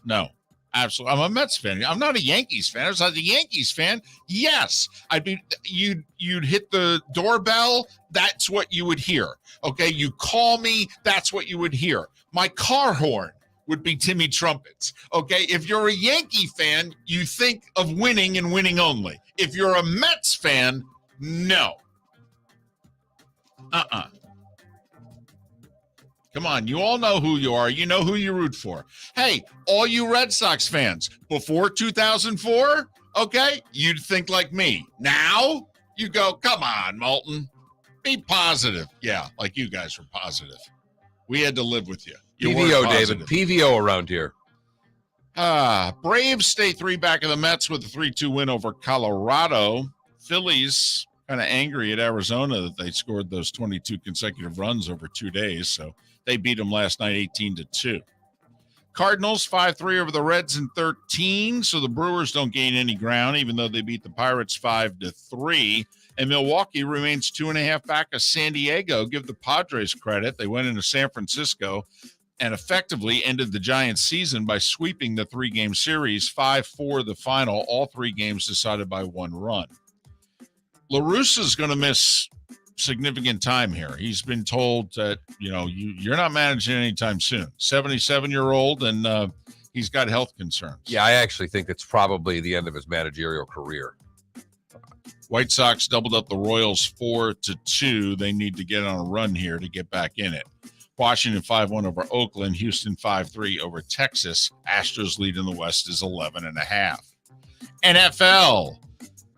No, absolutely. I'm a Mets fan. I'm not a Yankees fan. If I was a Yankees fan, yes, I'd be. You'd hit the doorbell. That's what you would hear. Okay, you call me. That's what you would hear. My car horn would be Timmy Trumpets. Okay, if you're a Yankee fan, you think of winning and winning only. If you're a Mets fan, no. Come on, you all know who you are. You know who you root for. Hey, all you Red Sox fans, before 2004, okay, you'd think like me. Now, you go, come on, Moulton. Be positive. Yeah, like you guys were positive. We had to live with you. PVO, David. PVO around here. Braves stay 3 back of the Mets with a 3-2 win over Colorado. Phillies kind of angry at Arizona that they scored those 22 consecutive runs over 2 days. So they beat them last night 18-2. Cardinals 5-3 over the Reds in 13. So the Brewers don't gain any ground, even though they beat the Pirates 5-3. And Milwaukee remains 2.5 back of San Diego. Give the Padres credit. They went into San Francisco and effectively ended the Giants' season by sweeping the 3-game series, 5-4 the final, all 3 games decided by 1 run. La Russa's going to miss significant time here. He's been told that, you're not managing anytime soon. 77-year-old, and he's got health concerns. Yeah, I actually think it's probably the end of his managerial career. White Sox doubled up the Royals 4-2. They need to get on a run here to get back in it. Washington 5-1 over Oakland. Houston 5-3 over Texas. Astros lead in the West is 11.5. NFL.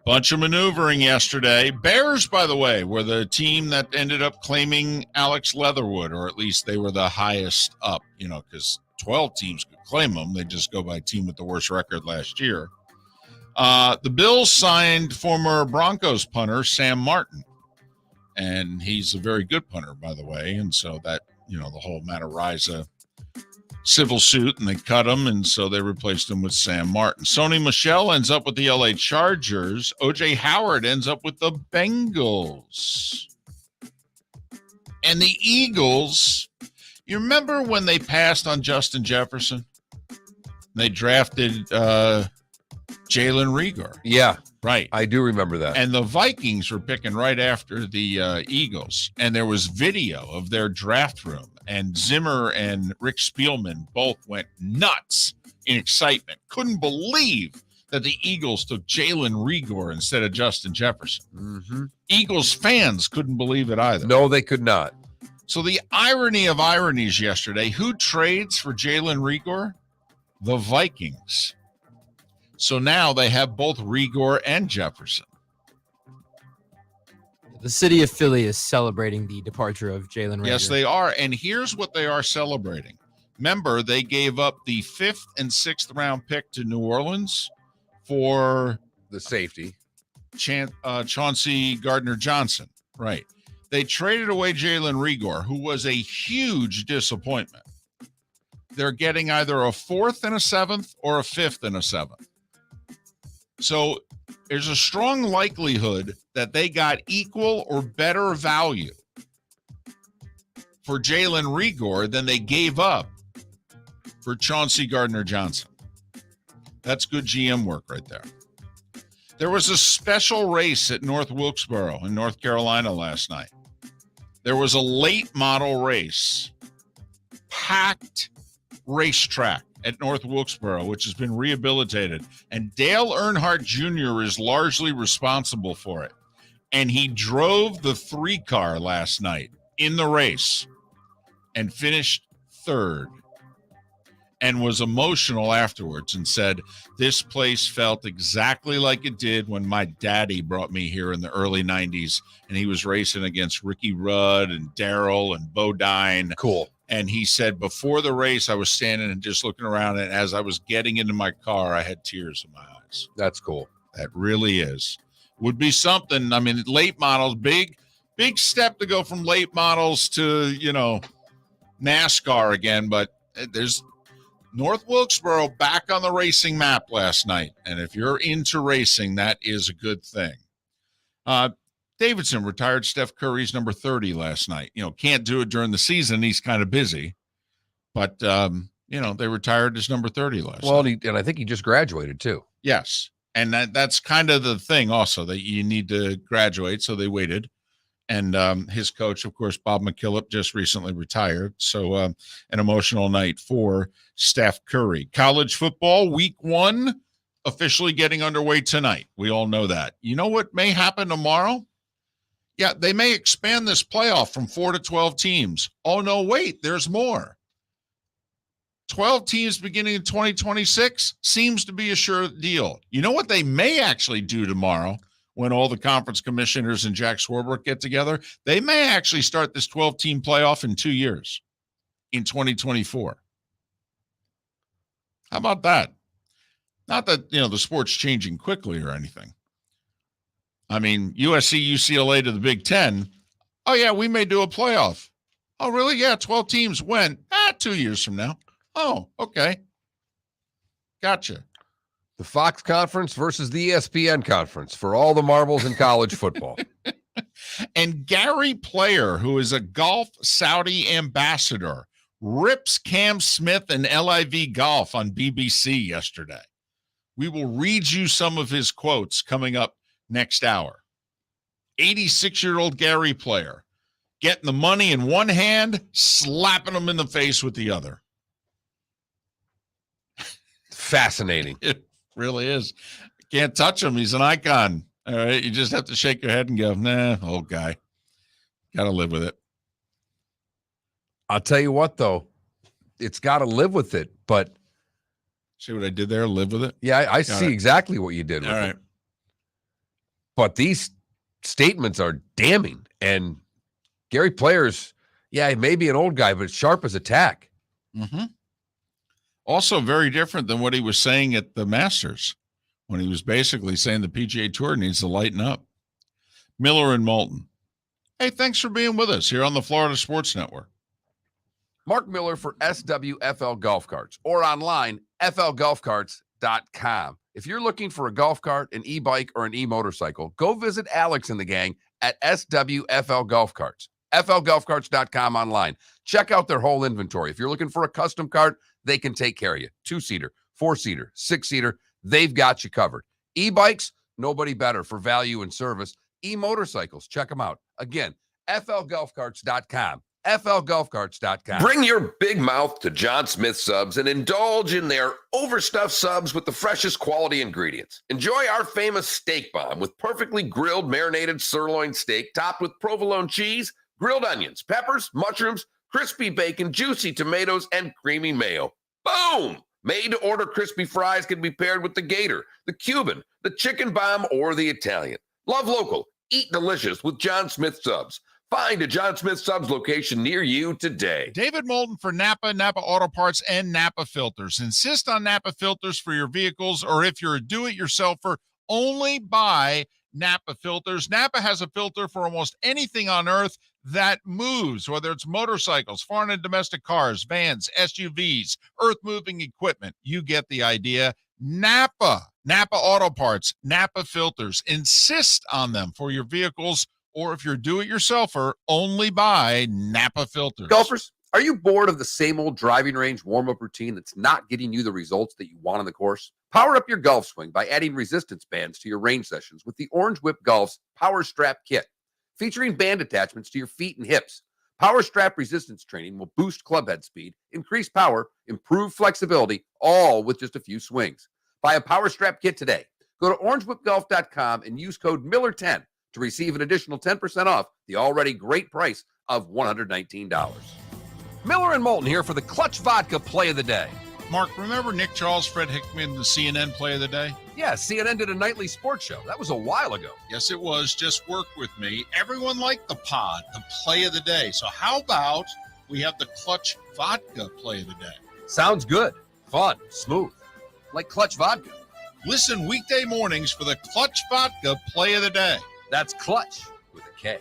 Bunch of maneuvering yesterday. Bears, by the way, were the team that ended up claiming Alex Leatherwood, or at least they were the highest up, because 12 teams could claim them. They just go by team with the worst record last year. The Bills signed former Broncos punter Sam Martin, and he's a very good punter, by the way, and so that, the whole Matariza civil suit, and they cut him, and so they replaced him with Sam Martin. Sony Michel ends up with the LA Chargers. O.J. Howard ends up with the Bengals. And the Eagles, you remember when they passed on Justin Jefferson? They drafted Jalen Reagor. Yeah. Right. I do remember that. And the Vikings were picking right after the Eagles. And there was video of their draft room. And Zimmer and Rick Spielman both went nuts in excitement. Couldn't believe that the Eagles took Jalen Reagor instead of Justin Jefferson. Mm-hmm. Eagles fans couldn't believe it either. No, they could not. So the irony of ironies yesterday, who trades for Jalen Reagor? The Vikings. So now they have both Reagor and Jefferson. The city of Philly is celebrating the departure of Jalen Reagor. Yes, they are. And here's what they are celebrating. Remember, they gave up the 5th and 6th round pick to New Orleans for the safety. Chauncey Gardner-Johnson. Right. They traded away Jalen Reagor, who was a huge disappointment. They're getting either a 4th and a 7th or a 5th and a 7th. So there's a strong likelihood that they got equal or better value for Jalen Reagor than they gave up for Chauncey Gardner-Johnson. That's good GM work right there. There was a special race at North Wilkesboro in North Carolina last night. There was a late model race, packed racetrack at North Wilkesboro, which has been rehabilitated. And Dale Earnhardt Jr. is largely responsible for it. And he drove the 3-car last night in the race and finished 3rd. and was emotional afterwards and said, this place felt exactly like it did when my daddy brought me here in the early 90s, and he was racing against Ricky Rudd and Darrell and Bodine. Cool. And he said, before the race, I was standing and just looking around, and as I was getting into my car, I had tears in my eyes. That's cool. That really is. Would be something. I mean, late models, big step to go from late models to, NASCAR again, but there's North Wilkesboro back on the racing map last night. And if you're into racing, that is a good thing. Davidson retired Steph Curry's number 30 last night. Can't do it during the season. He's kind of busy. But, they retired his number 30 last night. And I think he just graduated too. Yes. And that's kind of the thing also, that you need to graduate. So they waited. And his coach, of course, Bob McKillop, just recently retired. So an emotional night for Steph Curry. College football, week 1, officially getting underway tonight. We all know that. You know what may happen tomorrow? Yeah, they may expand this playoff from 4 to 12 teams. Oh, no, wait, there's more. 12 teams beginning in 2026 seems to be a sure deal. You know what they may actually do tomorrow? When all the conference commissioners and Jack Swarbrick get together, they may actually start this 12-team playoff in 2 years, in 2024. How about that? Not that, the sport's changing quickly or anything. I mean, USC, UCLA to the Big Ten. Oh, yeah, we may do a playoff. Oh, really? Yeah, 12 teams. When? 2 years from now. Oh, okay. Gotcha. The Fox Conference versus the ESPN Conference for all the marbles in college football. And Gary Player, who is a Golf Saudi ambassador, rips Cam Smith and LIV Golf on BBC yesterday. We will read you some of his quotes coming up next hour. 86-year-old Gary Player, getting the money in one hand, slapping them in the face with the other. Fascinating. It really is. Can't touch him. He's an icon. All right. You just have to shake your head and go, nah, old guy. Got to live with it. I'll tell you what, though. It's got to live with it. But see what I did there? Live with it? Yeah, I see exactly what you did with it. But these statements are damning. And Gary Player's, he may be an old guy, but sharp as a tack. Mm-hmm. Also very different than what he was saying at the Masters, when he was basically saying the PGA Tour needs to lighten up. Miller and Moulton. Hey, thanks for being with us here on the Florida Sports Network. Mark Miller for SWFL Golf Carts, or online, flgolfcarts.com. If you're looking for a golf cart, an e-bike, or an e-motorcycle, go visit Alex and the gang at SWFL Golf Carts. flgolfcarts.com online. Check out their whole inventory. If you're looking for a custom cart, they can take care of you. 2-seater, 4-seater, 6-seater, they've got you covered. E-bikes, nobody better for value and service. E-motorcycles, check them out. Again, flgolfcarts.com. flgolfcarts.com. Bring your big mouth to John Smith Subs and indulge in their overstuffed subs with the freshest quality ingredients. Enjoy our famous steak bomb with perfectly grilled marinated sirloin steak topped with provolone cheese, grilled onions, peppers, mushrooms, crispy bacon, juicy tomatoes, and creamy mayo. Boom! Made-to-order crispy fries can be paired with the Gator, the Cuban, the Chicken Bomb, or the Italian. Love local. Eat delicious with John Smith Subs. Find a John Smith Subs location near you today. David Moulton for Napa Auto Parts, and Napa Filters. Insist on Napa Filters for your vehicles, or if you're a do-it-yourselfer, only buy Napa Filters. Napa has a filter for almost anything on earth that moves, whether it's motorcycles, foreign and domestic cars, vans, SUVs, earth-moving equipment. You get the idea. Napa Auto Parts, Napa Filters. Insist on them for your vehicles, or if you're a do-it-yourselfer, only buy Napa Filters. Golfers, are you bored of the same old driving range warm-up routine that's not getting you the results that you want on the course? Power up your golf swing by adding resistance bands to your range sessions with the Orange Whip Golf's Power Strap Kit. Featuring band attachments to your feet and hips, Power Strap resistance training will boost club head speed, increase power, improve flexibility, all with just a few swings. Buy a Power Strap Kit today. Go to orangewhipgolf.com and use code Miller10 to receive an additional 10% off the already great price of $119. Miller and Moulton here for the Clutch Vodka Play of the Day. Mark, remember Nick Charles, Fred Hickman, the CNN play of the day? Yeah, CNN did a nightly sports show. That was a while ago. Yes, it was. Just work with me. Everyone liked the pod, the play of the day. So how about we have the Clutch Vodka play of the day? Sounds good. Fun. Smooth. Like Clutch Vodka. Listen weekday mornings for the Clutch Vodka play of the day. That's Clutch with a K.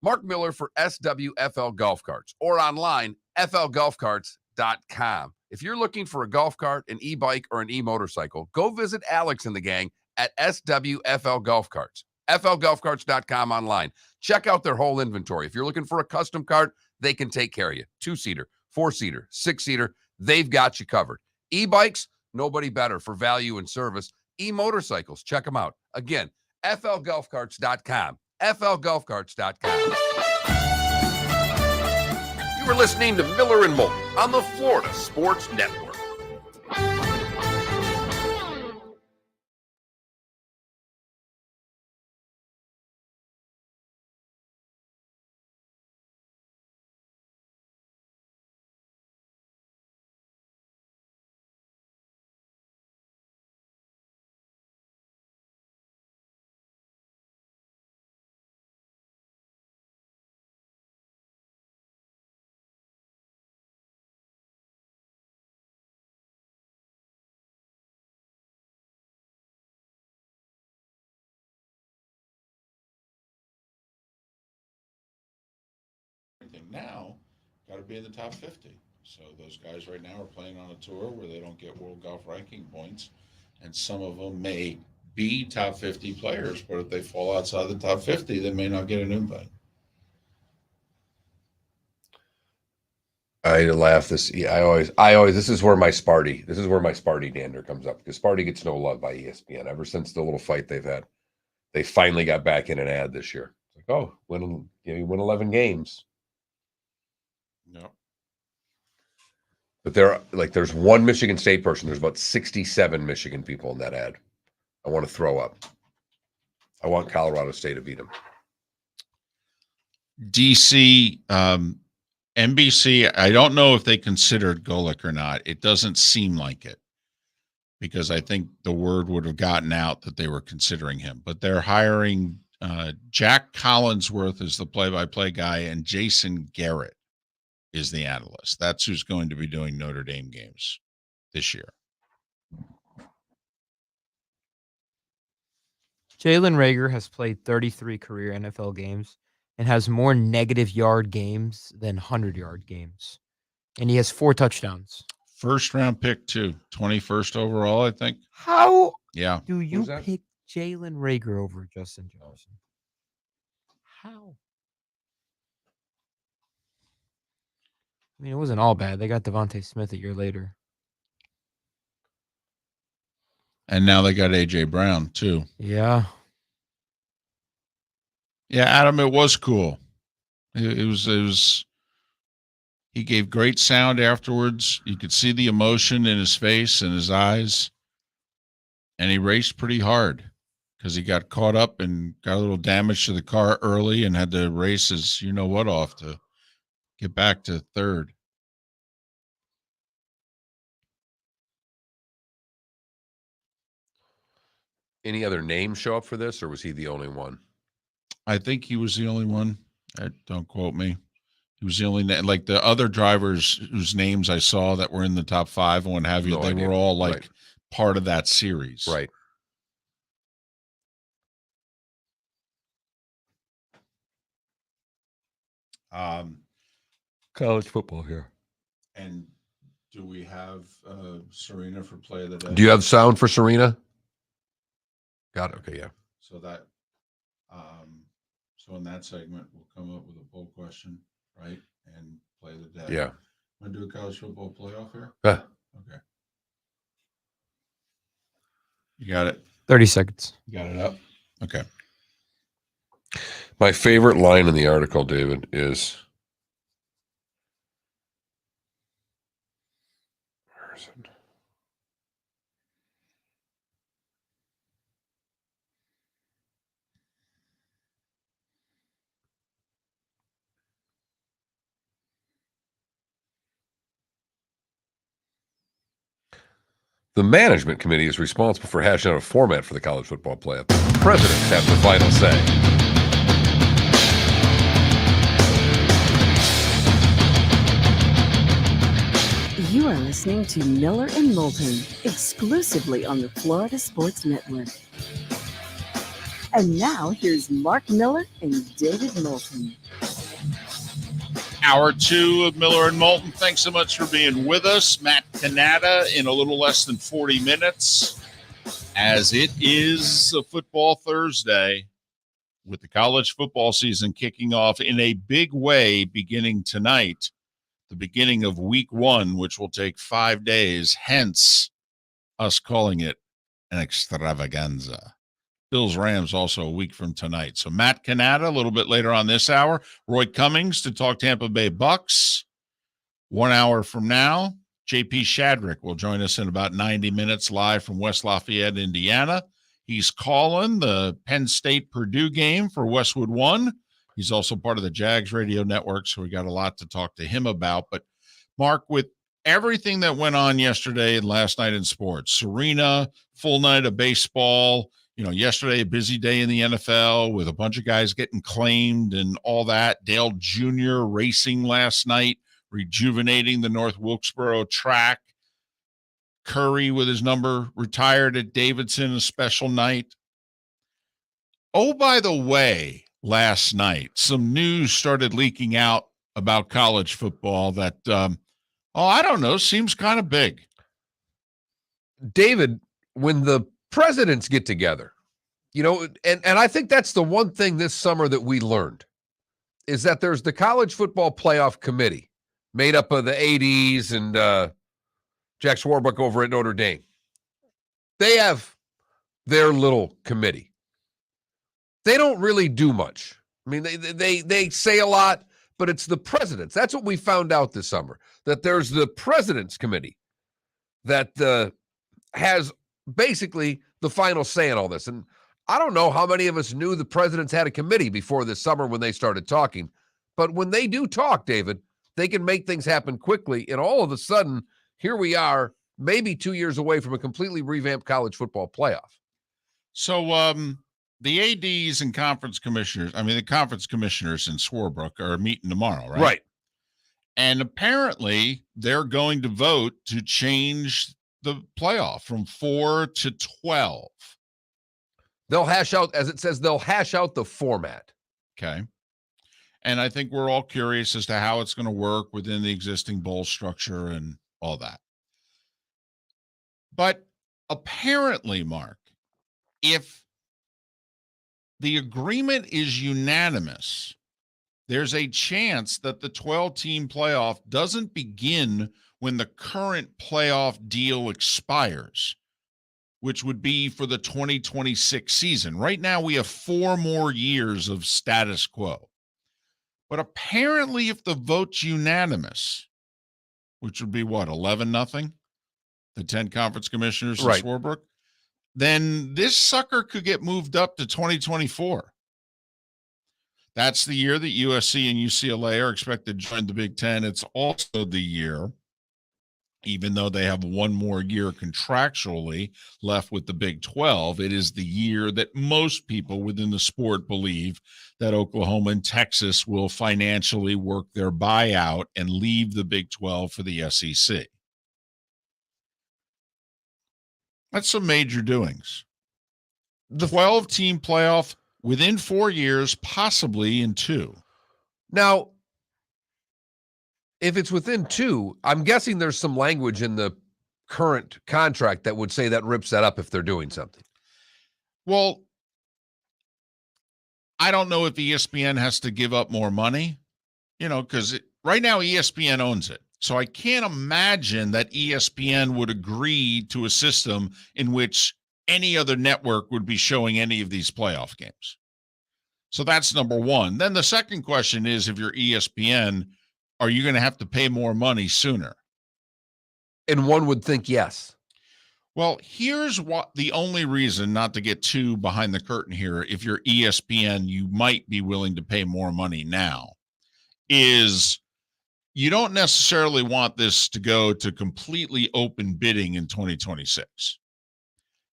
Mark Miller for SWFL Golf Carts or online, flgolfcarts.com. If you're looking for a golf cart, an e-bike, or an e-motorcycle, go visit Alex and the gang at SWFL Golf Carts. flgolfcarts.com online. Check out their whole inventory. If you're looking for a custom cart, they can take care of you. 2-seater, 4-seater, 6-seater, they've got you covered. E-bikes, nobody better for value and service. E-motorcycles, check them out. Again, flgolfcarts.com. flgolfcarts.com. You were listening to Miller and Moulton on the Florida Sports Network. Now, got to be in the top 50. So those guys right now are playing on a tour where they don't get world golf ranking points, and some of them may be top 50 players, but if they fall outside the top 50, they may not get an invite. I laugh this. Yeah, I always. This is where my Sparty dander comes up, because Sparty gets no love by ESPN ever since the little fight they've had. They finally got back in an ad this year. It's like, oh, you win 11 games. No. But there's one Michigan State person. There's about 67 Michigan people in that ad. I want to throw up. I want Colorado State to beat them. DC, NBC, I don't know if they considered Golick or not. It doesn't seem like it, because I think the word would have gotten out that they were considering him. But they're hiring Jack Collinsworth as the play-by-play guy, and Jason Garrett is the analyst. That's who's going to be doing Notre Dame games this year. Jalen Reagor has played 33 career NFL games and has more negative yard games than 100-yard games. And he has 4 touchdowns. First round pick too, 21st overall, I think. How Yeah. do you Who's that? pick Jalen Reagor over Justin Jefferson? How? I mean, it wasn't all bad. They got Devontae Smith a year later. And now they got AJ Brown too. Yeah. Yeah, Adam, it was cool. It was he gave great sound afterwards. You could see the emotion in his face and his eyes. And he raced pretty hard because he got caught up and got a little damage to the car early and had to race his you-know-what off to get back to third. Any other names show up for this, or was he the only one? I think he was the only one. Don't quote me. He was the only, like the other drivers whose names I saw that were in the top 5 and what have you, No they idea. were all like Right. part of that series. Right. College football here. And do we have Serena for play of the day? Do you have sound for Serena? Got it. Okay, yeah. So that, so in that segment, we'll come up with a poll question, right? And play of the day. Yeah. Want to do a college football playoff here? Yeah. Okay. You got it. 30 seconds. You got it up. Okay. My favorite line in the article, David, is where is it? The management committee is responsible for hashing out a format for the college football playoff. The presidents have the final say. You are listening to Miller and Moulton, exclusively on the Florida Sports Network. And now here's Mark Miller and David Moulton. Hour 2 of Miller and Moulton. Thanks so much for being with us. Matt Cannatta in a little less than 40 minutes, as it is a football Thursday with the college football season kicking off in a big way beginning tonight, the beginning of week 1, which will take 5 days, hence us calling it an extravaganza. Bills-Rams also a week from tonight. So Matt Cannatta a little bit later on this hour. Roy Cummings to talk Tampa Bay Bucs. 1 hour from now, JP Shadrick will join us in about 90 minutes live from West Lafayette, Indiana. He's calling the Penn State-Purdue game for Westwood One. He's also part of the Jags radio network, so we got a lot to talk to him about. But, Mark, with everything that went on yesterday and last night in sports, Serena, full night of baseball, yesterday, a busy day in the NFL with a bunch of guys getting claimed and all that. Dale Jr. racing last night, rejuvenating the North Wilkesboro track. Curry with his number retired at Davidson, a special night. Oh, by the way, last night, some news started leaking out about college football that, I don't know, seems kind of big. David, when the presidents get together, and I think that's the one thing this summer that we learned is that there's the college football playoff committee made up of the ADs and Jack Swarbrick over at Notre Dame. They have their little committee. They don't really do much. I mean, they say a lot, but it's the presidents. That's what we found out this summer, that there's the president's committee that has basically the final say in all this. And I don't know how many of us knew the presidents had a committee before this summer when they started talking. But when they do talk, David, they can make things happen quickly. And all of a sudden, here we are, maybe 2 years away from a completely revamped college football playoff. So the ADs and the conference commissioners in Swarbrick are meeting tomorrow, right? Right. And apparently they're going to vote to change the playoff from 4 to 12. They'll hash out, as it says, the format. Okay. And I think we're all curious as to how it's going to work within the existing bowl structure and all that. But apparently, Mark, if the agreement is unanimous, there's a chance that the 12-team playoff doesn't begin when the current playoff deal expires, which would be for the 2026 season. Right now, we have 4 more years of status quo. But apparently, if the vote's unanimous, which would be what, 11-0, the 10 conference commissioners in Right. Swarbrick, then this sucker could get moved up to 2024. That's the year that USC and UCLA are expected to join the Big Ten. It's also the year, even though they have 1 more year contractually left with the Big 12, it is the year that most people within the sport believe that Oklahoma and Texas will financially work their buyout and leave the Big 12 for the SEC. That's some major doings. The 12-team playoff within 4 years, possibly in 2. Now, if it's within 2, I'm guessing there's some language in the current contract that would say that rips that up if they're doing something. Well, I don't know if ESPN has to give up more money, because right now ESPN owns it. So I can't imagine that ESPN would agree to a system in which any other network would be showing any of these playoff games. So that's number one. Then the second question is, if you're ESPN, are you going to have to pay more money sooner? And one would think yes. Well, here's what the only reason, not to get too behind the curtain here, if you're ESPN, you might be willing to pay more money now, is you don't necessarily want this to go to completely open bidding in 2026.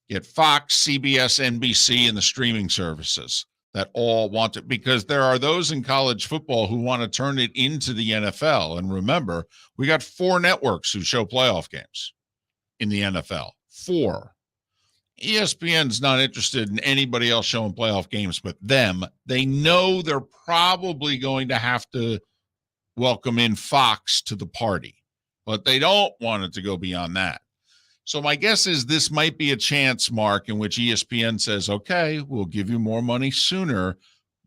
Get Fox, CBS, NBC, and the streaming services that all want it, because there are those in college football who want to turn it into the NFL. And remember, we got 4 networks who show playoff games in the NFL. 4. ESPN's not interested in anybody else showing playoff games but them. They know they're probably going to have to welcome in Fox to the party, but they don't want it to go beyond that. So my guess is this might be a chance, Mark, in which ESPN says, okay, we'll give you more money sooner,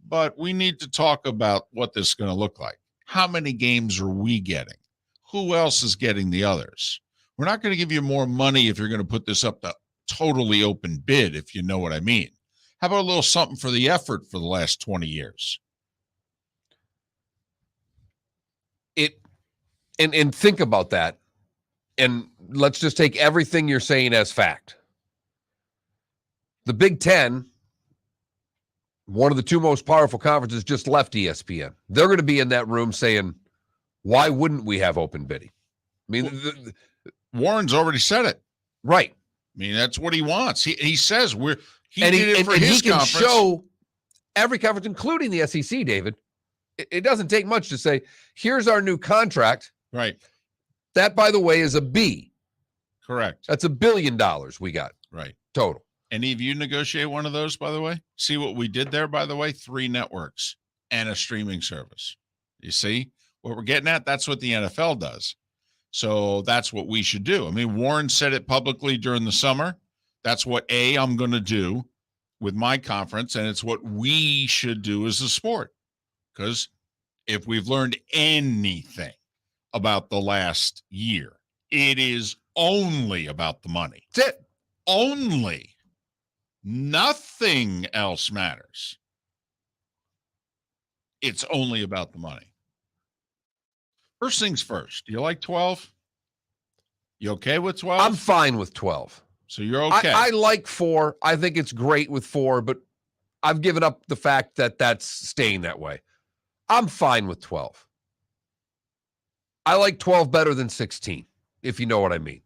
but we need to talk about what this is going to look like. How many games are we getting? Who else is getting the others? We're not going to give you more money if you're going to put this up to totally open bid, if you know what I mean. How about a little something for the effort for the last 20 years? And think about that. And let's just take everything you're saying as fact. The Big Ten, one of the 2 most powerful conferences, just left ESPN. They're going to be in that room saying, why wouldn't we have open bidding? I mean, Warren's already said it. right. I mean, that's what he wants. He says he And did it for his he can conference. show every conference, including the SEC, David. It doesn't take much to say, here's our new contract. Right. That, by the way, is a B. Correct. That's $1 billion we got Right. total. Any of you negotiate one of those, by the way? See what we did there, by the way? 3 networks and a streaming service. You see what we're getting at? That's what the NFL does. So that's what we should do. I mean, Warren said it publicly during the summer. That's what I'm going to do with my conference, and it's what we should do as a sport. Because if we've learned anything about the last year, it is only about the money. That's it. Only. Nothing else matters. It's only about the money. First things first. Do you like 12? You okay with 12? I'm fine with 12. So you're okay. I like 4. I think it's great with 4, but I've given up the fact that that's staying that way. I'm fine with 12. I like 12 better than 16, if you know what I mean.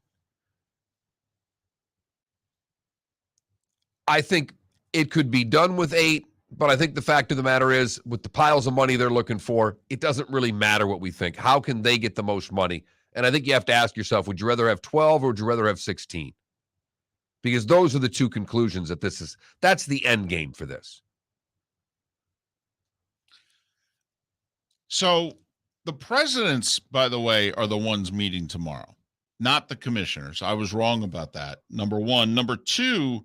I think it could be done with 8, but I think the fact of the matter is, with the piles of money they're looking for, it doesn't really matter what we think. How can they get the most money? And I think you have to ask yourself, would you rather have 12 or would you rather have 16? Because those are the 2 conclusions that's the end game for this. So the presidents, by the way, are the ones meeting tomorrow, not the commissioners. I was wrong about that. Number 1. Number 2,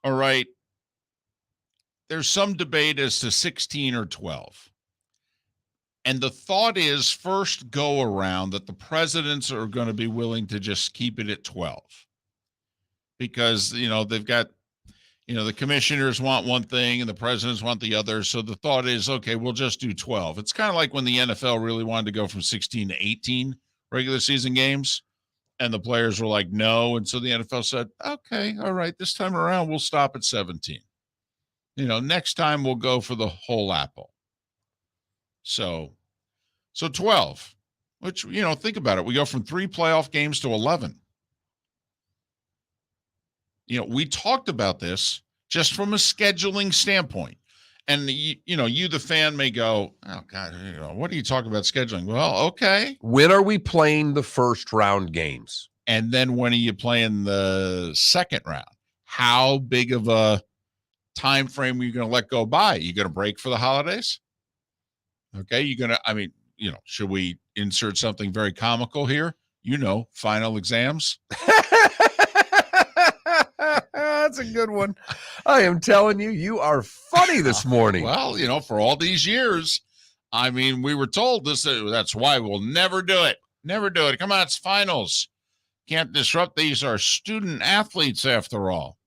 all right, there's some debate as to 16 or 12. And the thought is, first go around, that the presidents are going to be willing to just keep it at 12. Because, they've got, the commissioners want one thing and the presidents want the other. So the thought is, okay, we'll just do 12. It's kind of like when the NFL really wanted to go from 16 to 18 regular season games. And the players were like, no. And so the NFL said, okay, all right, this time around, we'll stop at 17. Next time we'll go for the whole apple. So 12, which, think about it. We go from 3 playoff games to 11. We talked about this just from a scheduling standpoint. And, you, the fan, may go, oh, God, what are you talking about scheduling? Well, okay. When are we playing the first round games? And then when are you playing the second round? How big of a time frame are you going to let go by? Are you going to break for the holidays? Okay. Should we insert something very comical here? Final exams. That's a good one. I am telling you, you are funny this morning. Well, for all these years, we were told this. That's why we'll never do it. Never do it. Come on, it's finals. Can't disrupt. These are student athletes, after all.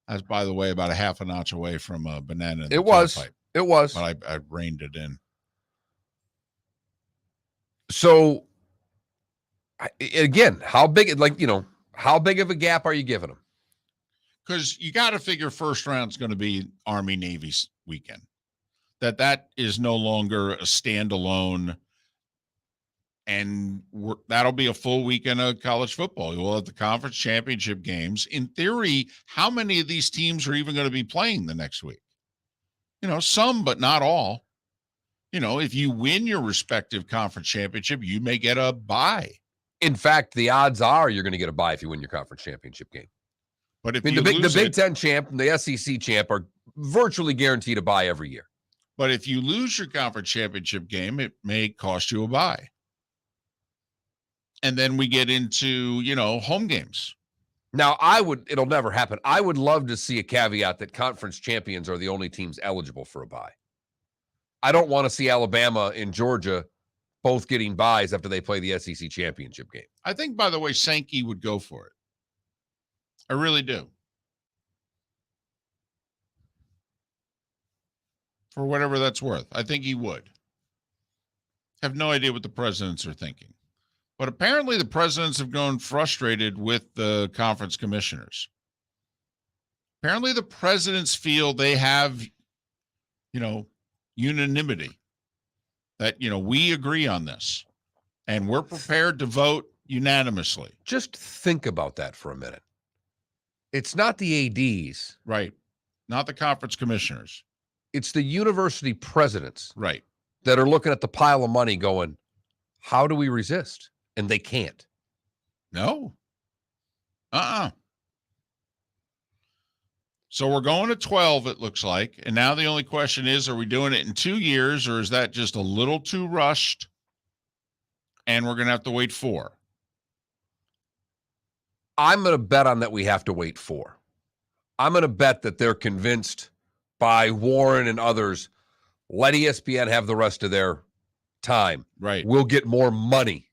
That's, by the way, about a half a notch away from a banana. It was. It was. But I reined it in. So, again, how big of a gap are you giving them? Because you got to figure first round is going to be Army-Navy's weekend. That is no longer a standalone And that'll be a full weekend of college football. We'll have the conference championship games. In theory, how many of these teams are even going to be playing the next week? Some, but not all. If you win your respective conference championship, you may get a bye. In fact, the odds are you're going to get a bye if you win your conference championship game. But if the Big Ten champ and the SEC champ are virtually guaranteed a bye every year. But if you lose your conference championship game, it may cost you a bye. And then we get into, home games. Now, it'll never happen. I would love to see a caveat that conference champions are the only teams eligible for a bye. I don't want to see Alabama and Georgia both getting byes after they play the SEC championship game. I think, by the way, Sankey would go for it. I really do. For whatever that's worth. I think he would. Have no idea what the presidents are thinking. But apparently the presidents have grown frustrated with the conference commissioners. Apparently the presidents feel they have, unanimity. That, we agree on this. And we're prepared to vote unanimously. Just think about that for a minute. It's not the ADs. Right. Not the conference commissioners. It's the university presidents. Right. That are looking at the pile of money going, how do we resist? And they can't. No. So we're going to 12, it looks like. And now the only question is, are we doing it in 2 years, or is that just a little too rushed? And we're going to have to wait 4. I'm going to bet on that we have to wait 4. I'm going to bet that they're convinced by Warren and others, let ESPN have the rest of their time. Right. We'll get more money.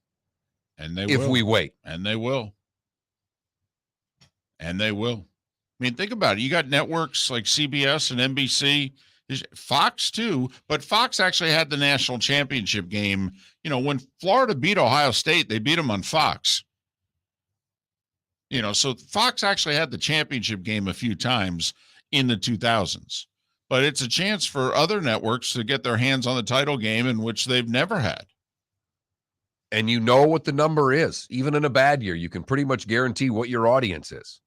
And they if will. we wait. And they will. And they will. I mean, think about it. You got networks like CBS and NBC, Fox too, but Fox actually had the national championship game. When Florida beat Ohio State, they beat them on Fox. So Fox actually had the championship game a few times in the 2000s. But it's a chance for other networks to get their hands on the title game, in which they've never had. And you know what the number is. Even in a bad year, you can pretty much guarantee what your audience is.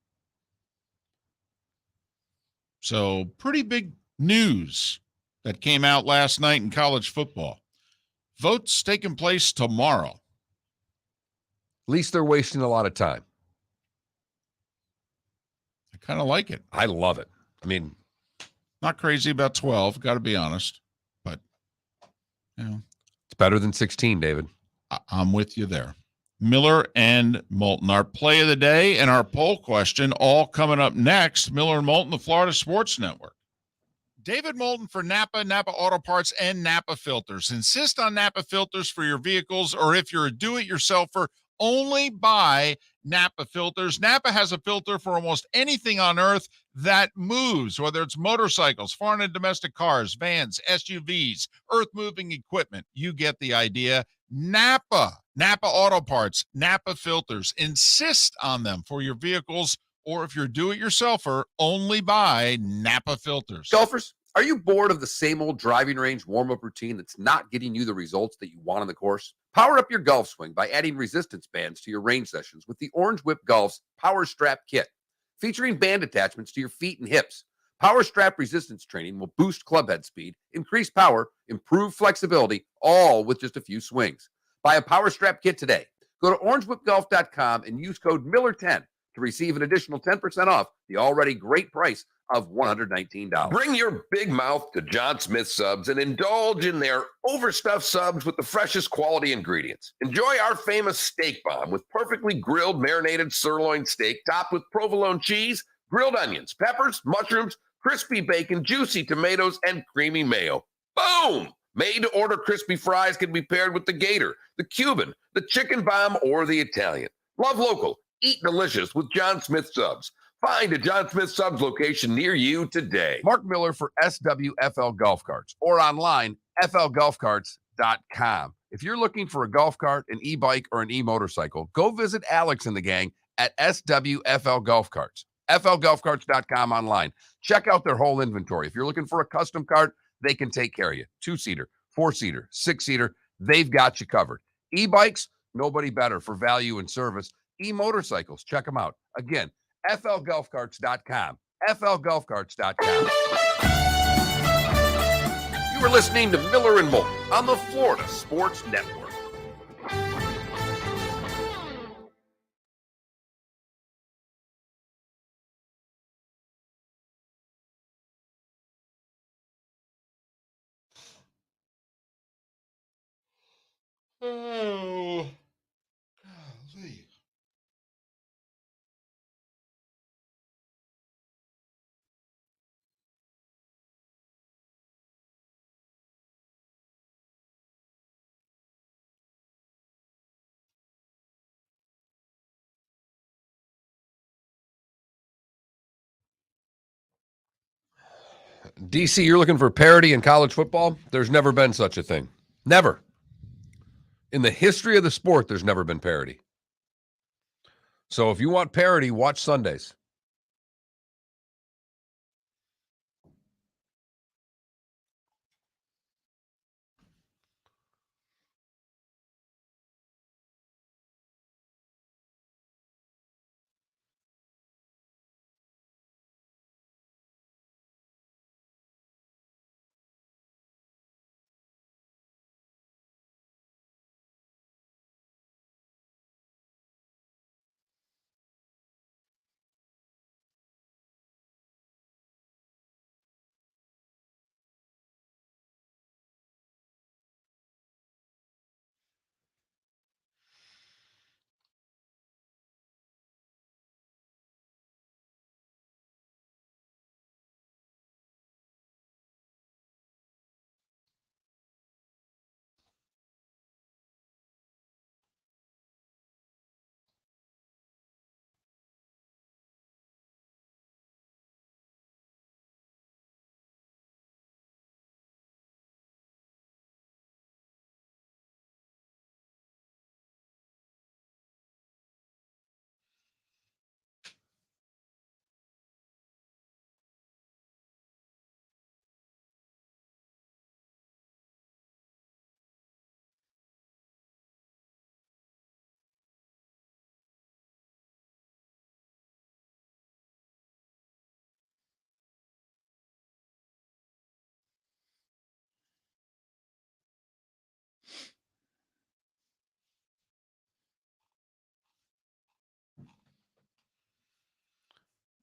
So pretty big news that came out last night in college football. Votes taking place tomorrow. At least they're wasting a lot of time. I kind of like it. I love it. I mean, not crazy about 12, got to be honest. But, it's better than 16, David. I'm with you there. Miller and Moulton, our play of the day and our poll question, all coming up next. Miller and Moulton, the Florida Sports Network. David Moulton for Napa, Napa Auto Parts, and Napa Filters. Insist on Napa Filters for your vehicles, or if you're a do-it-yourselfer, only buy Napa Filters. Napa has a filter for almost anything on earth that moves, whether it's motorcycles, foreign and domestic cars, vans, SUVs, earth-moving equipment. You get the idea. Napa Auto Parts, Napa Filters. Insist on them for your vehicles, or if you're a do-it-yourselfer, only buy Napa Filters. Golfers, are you bored of the same old driving range warm-up routine that's not getting you the results that you want on the course? Power up your golf swing by adding resistance bands to your range sessions with the Orange Whip Golf's Power Strap Kit. Featuring band attachments to your feet and hips, Power Strap resistance training will boost clubhead speed, increase power, improve flexibility, all with just a few swings. Buy a Power Strap Kit today. Go to orangewhipgolf.com and use code Miller10 to receive an additional 10% off the already great price of $119. Bring your big mouth to John Smith Subs and indulge in their overstuffed subs with the freshest quality ingredients. Enjoy our famous steak bomb with perfectly grilled marinated sirloin steak topped with provolone cheese, grilled onions, peppers, mushrooms, crispy bacon, juicy tomatoes, and creamy mayo. Boom! Made-to-order crispy fries can be paired with the Gator, the Cuban, the Chicken Bomb, or the Italian. Love local. Eat delicious with John Smith Subs. Find a John Smith Subs location near you today. Mark Miller for SWFL Golf Carts, or online, flgolfcarts.com. If you're looking for a golf cart, an e-bike, or an e-motorcycle, go visit Alex and the gang at SWFL Golf Carts. flgolfcarts.com online. Check out their whole inventory. If you're looking for a custom cart, they can take care of you. 2-seater, 4-seater, 6-seater, they've got you covered. E-bikes, nobody better for value and service. E-motorcycles, check them out. Again, flgolfcarts.com. flgolfcarts.com. You are listening to Miller and Moulton on the Florida Sports Network. Oh, golly. DC, you're looking for parity in college football? There's never been such a thing. Never. In the history of the sport, there's never been parity. So if you want parity, watch Sundays.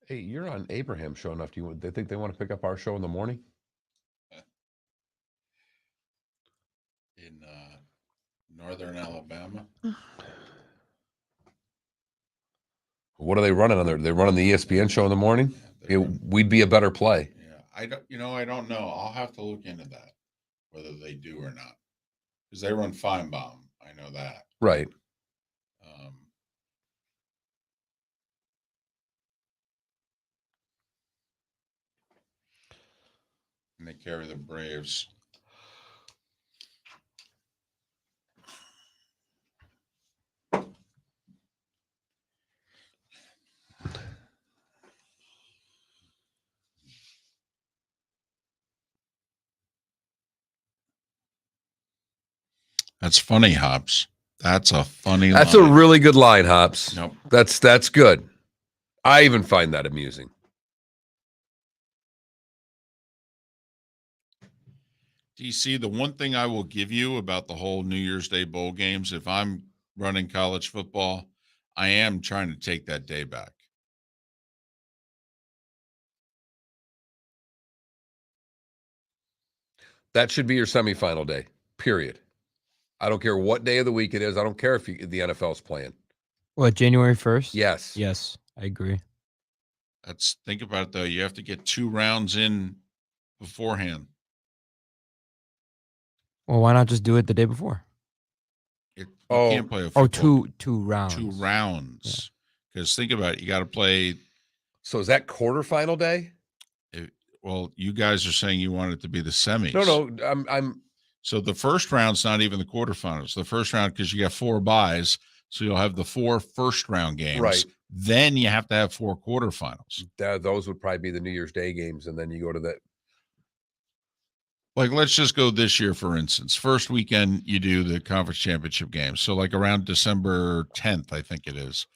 Hey, you're on Abraham show enough. They think they want to pick up our show in the morning? In northern Alabama. What are they running on there? They're running the ESPN show in the morning? Yeah, We'd be a better play. yeah, I don't know. I'll have to look into that, whether they do or not, because they run Feinbaum. I know that. Right. And they carry the Braves. That's funny, Hops. That's a funny That's line. a really good line, Hops. Nope. That's good. I even find that amusing. DC, the one thing I will give you about the whole New Year's Day bowl games, if I'm running college football, I am trying to take that day back. That should be your semifinal day, period. I don't care what day of the week it is. I don't care if the NFL's playing. What, January 1st? Yes. Yes, I agree. Think about it, though. You have to get 2 rounds in beforehand. Well, why not just do it the day before? You can't play a football. Two rounds. 2 rounds. Because think about it. You got to play. So is that quarterfinal day? Well, you guys are saying you want it to be the semis. No. I'm. So the first round's not even the quarterfinals. The first round, because you got 4 byes, so you'll have the 4 first-round games. Right. Then you have to have 4 quarterfinals. Those would probably be the New Year's Day games, and then you go to that. Like, let's just go this year, for instance. First weekend, you do the conference championship games. So, like, around December 10th, I think it is,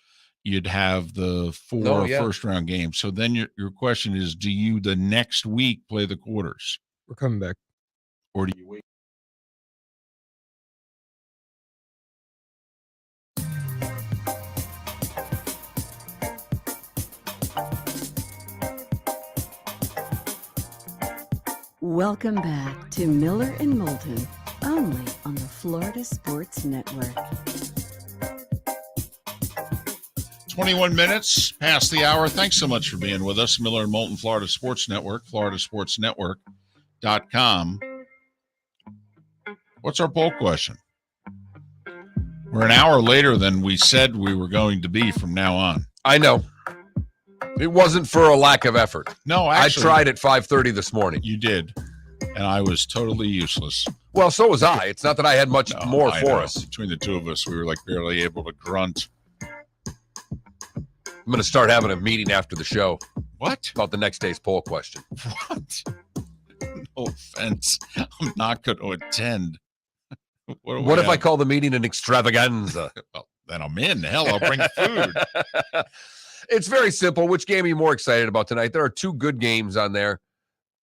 you'd have the four first-round games. So then your question is, do you the next week play the quarters? We're coming back. Or do you wait? Welcome back to Miller and Moulton, only on the Florida Sports Network. 21 minutes past the hour. Thanks so much for being with us. Miller and Moulton, Florida Sports Network, floridasportsnetwork.com. What's our poll question? We're an hour later than we said we were going to be from now on. I know. It wasn't for a lack of effort. No, actually, I tried at 5:30 this morning. You did, and I was totally useless. Well, so was I. It's not that I had much more for us. Between the two of us, we were like barely able to grunt. I'm going to start having a meeting after the show. What? About the next day's poll question. What? No offense. I'm not going to attend. What if I call the meeting an extravaganza? Well, then I'm in. Hell, I'll bring food. It's very simple. Which game are you more excited about tonight? There are two good games on there.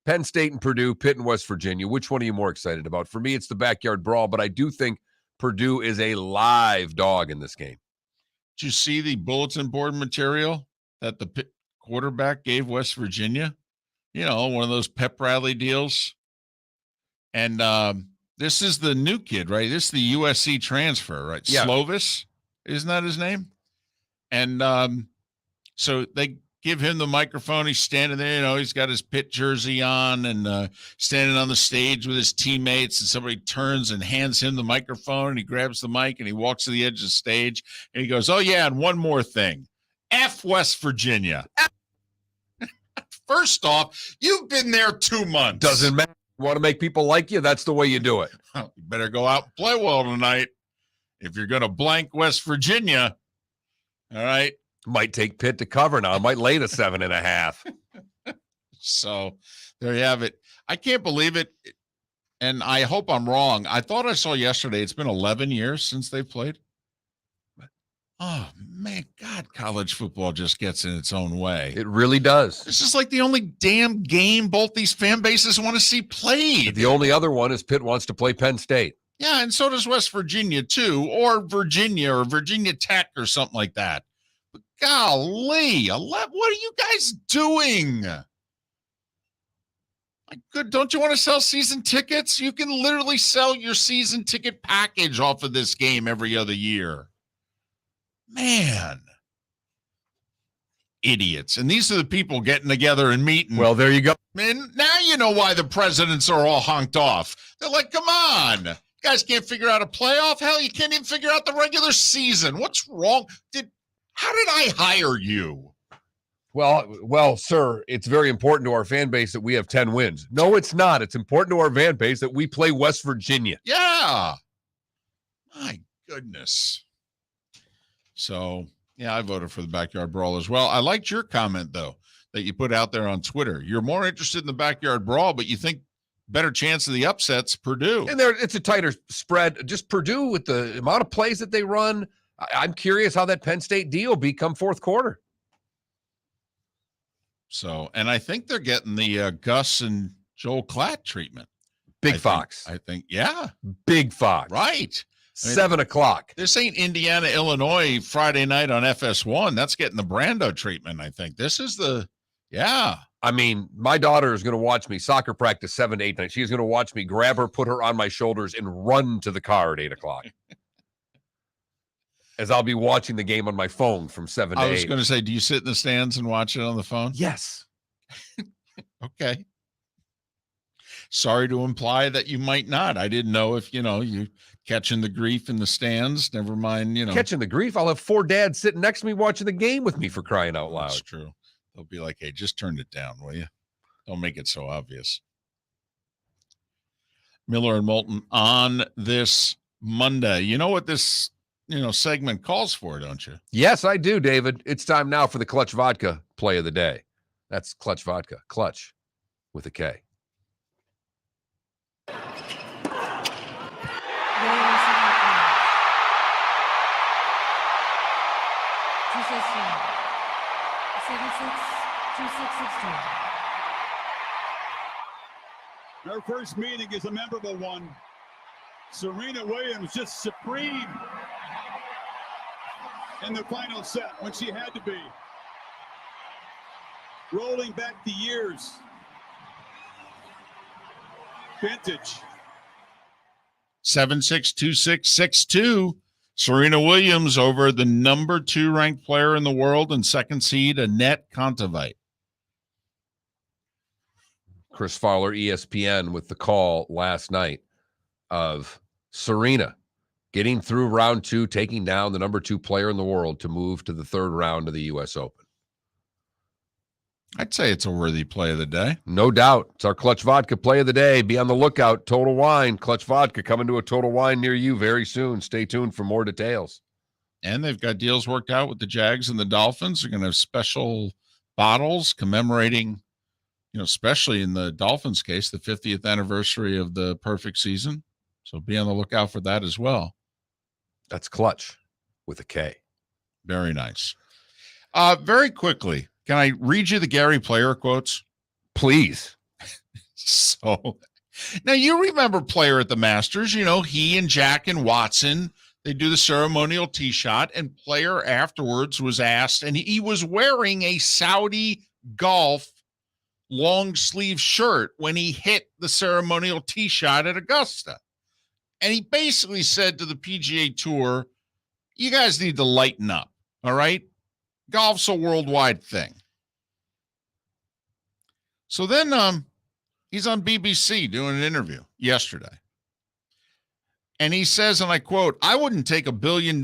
Penn State and Purdue, Pitt and West Virginia. Which one are you more excited about? For me, it's the backyard brawl, but I do think Purdue is a live dog in this game. Did you see the bulletin board material that the Pitt quarterback gave West Virginia? You know, one of those pep rally deals. And this is the new kid, right? This is the USC transfer, right? Yeah. Slovis, isn't that his name? And so they give him the microphone. He's standing there, you know, he's got his Pitt jersey on and standing on the stage with his teammates. And somebody turns and hands him the microphone, and he grabs the mic and he walks to the edge of the stage and he goes, "Oh yeah, and one more thing. F West Virginia." First off, you've been there 2 months. Doesn't matter. You want to make people like you? That's the way you do it. You better go out and play well tonight if you're going to blank West Virginia. All right. Might take Pitt to cover now. I might lay the 7.5. So there you have it. I can't believe it. And I hope I'm wrong. I thought I saw yesterday it's been 11 years since they played. Oh, man, God, college football just gets in its own way. It really does. This is like the only damn game both these fan bases want to see played. The only other one is Pitt wants to play Penn State. Yeah, and so does West Virginia, too, or Virginia Tech or something like that. But golly, what are you guys doing? My good, don't you want to sell season tickets? You can literally sell your season ticket package off of this game every other year. Man, idiots. And these are the people getting together and meeting. Well, there you go. Man, now you know why the presidents are all honked off. They're like, come on. You guys can't figure out a playoff? Hell, you can't even figure out the regular season. What's wrong? How did I hire you? Well, sir, it's very important to our fan base that we have 10 wins. No, it's not. It's important to our fan base that we play West Virginia. Yeah. My goodness. So, yeah, I voted for the backyard brawl as well. I liked your comment, though, that you put out there on Twitter. You're more interested in the backyard brawl, but you think better chance of the upsets, Purdue. And it's a tighter spread. Just Purdue with the amount of plays that they run. I'm curious how that Penn State deal be come fourth quarter. So, and I think they're getting the Gus and Joel Klatt treatment. Big Fox. I think, yeah. Big Fox. Right. 7 o'clock. This ain't Indiana, Illinois Friday night on FS1. That's getting the Brando treatment, I think. This is yeah. I mean, my daughter is going to watch me soccer practice 7 to 8 nights. She's going to watch me grab her, put her on my shoulders, and run to the car at 8 o'clock. As I'll be watching the game on my phone from 7 to 8. I was going to say, do you sit in the stands and watch it on the phone? Yes. Okay. Sorry to imply that you might not. I didn't know if, you catching the grief in the stands. Never mind, Catching the grief? I'll have 4 dads sitting next to me watching the game with me, for crying out loud. That's true. They'll be like, hey, just turn it down, will you? Don't make it so obvious. Miller and Moulton on this Monday. You know what this, segment calls for, don't you? Yes, I do, David. It's time now for the Clutch Vodka play of the day. That's Clutch Vodka. Clutch with a K. Her first meeting is a memorable one. Serena Williams just supreme in the final set when she had to be. Rolling back the years. Vintage. 7-6, 2-6, 6-2. Serena Williams over the number 2 ranked player in the world and second seed, Annette Kontaveit. Chris Fowler, ESPN, with the call last night of Serena getting through round 2, taking down the number 2 player in the world to move to the 3rd round of the U.S. Open. I'd say it's a worthy play of the day. No doubt. It's our Clutch Vodka play of the day. Be on the lookout. Total Wine, Clutch Vodka coming to a Total Wine near you very soon. Stay tuned for more details. And they've got deals worked out with the Jags and the Dolphins. They're going to have special bottles commemorating, especially in the Dolphins case, the 50th anniversary of the perfect season. So be on the lookout for that as well. That's Clutch with a K. Very nice. Very quickly, can I read you the Gary Player quotes? Please. So now you remember Player at the Masters, he and Jack and Watson, they do the ceremonial tee shot, and Player afterwards was asked, and he was wearing a Saudi golf long sleeve shirt when he hit the ceremonial tee shot at Augusta. And he basically said to the PGA Tour, you guys need to lighten up. All right. Golf's a worldwide thing. So then he's on BBC doing an interview yesterday. And he says, and I quote, I wouldn't take $1 billion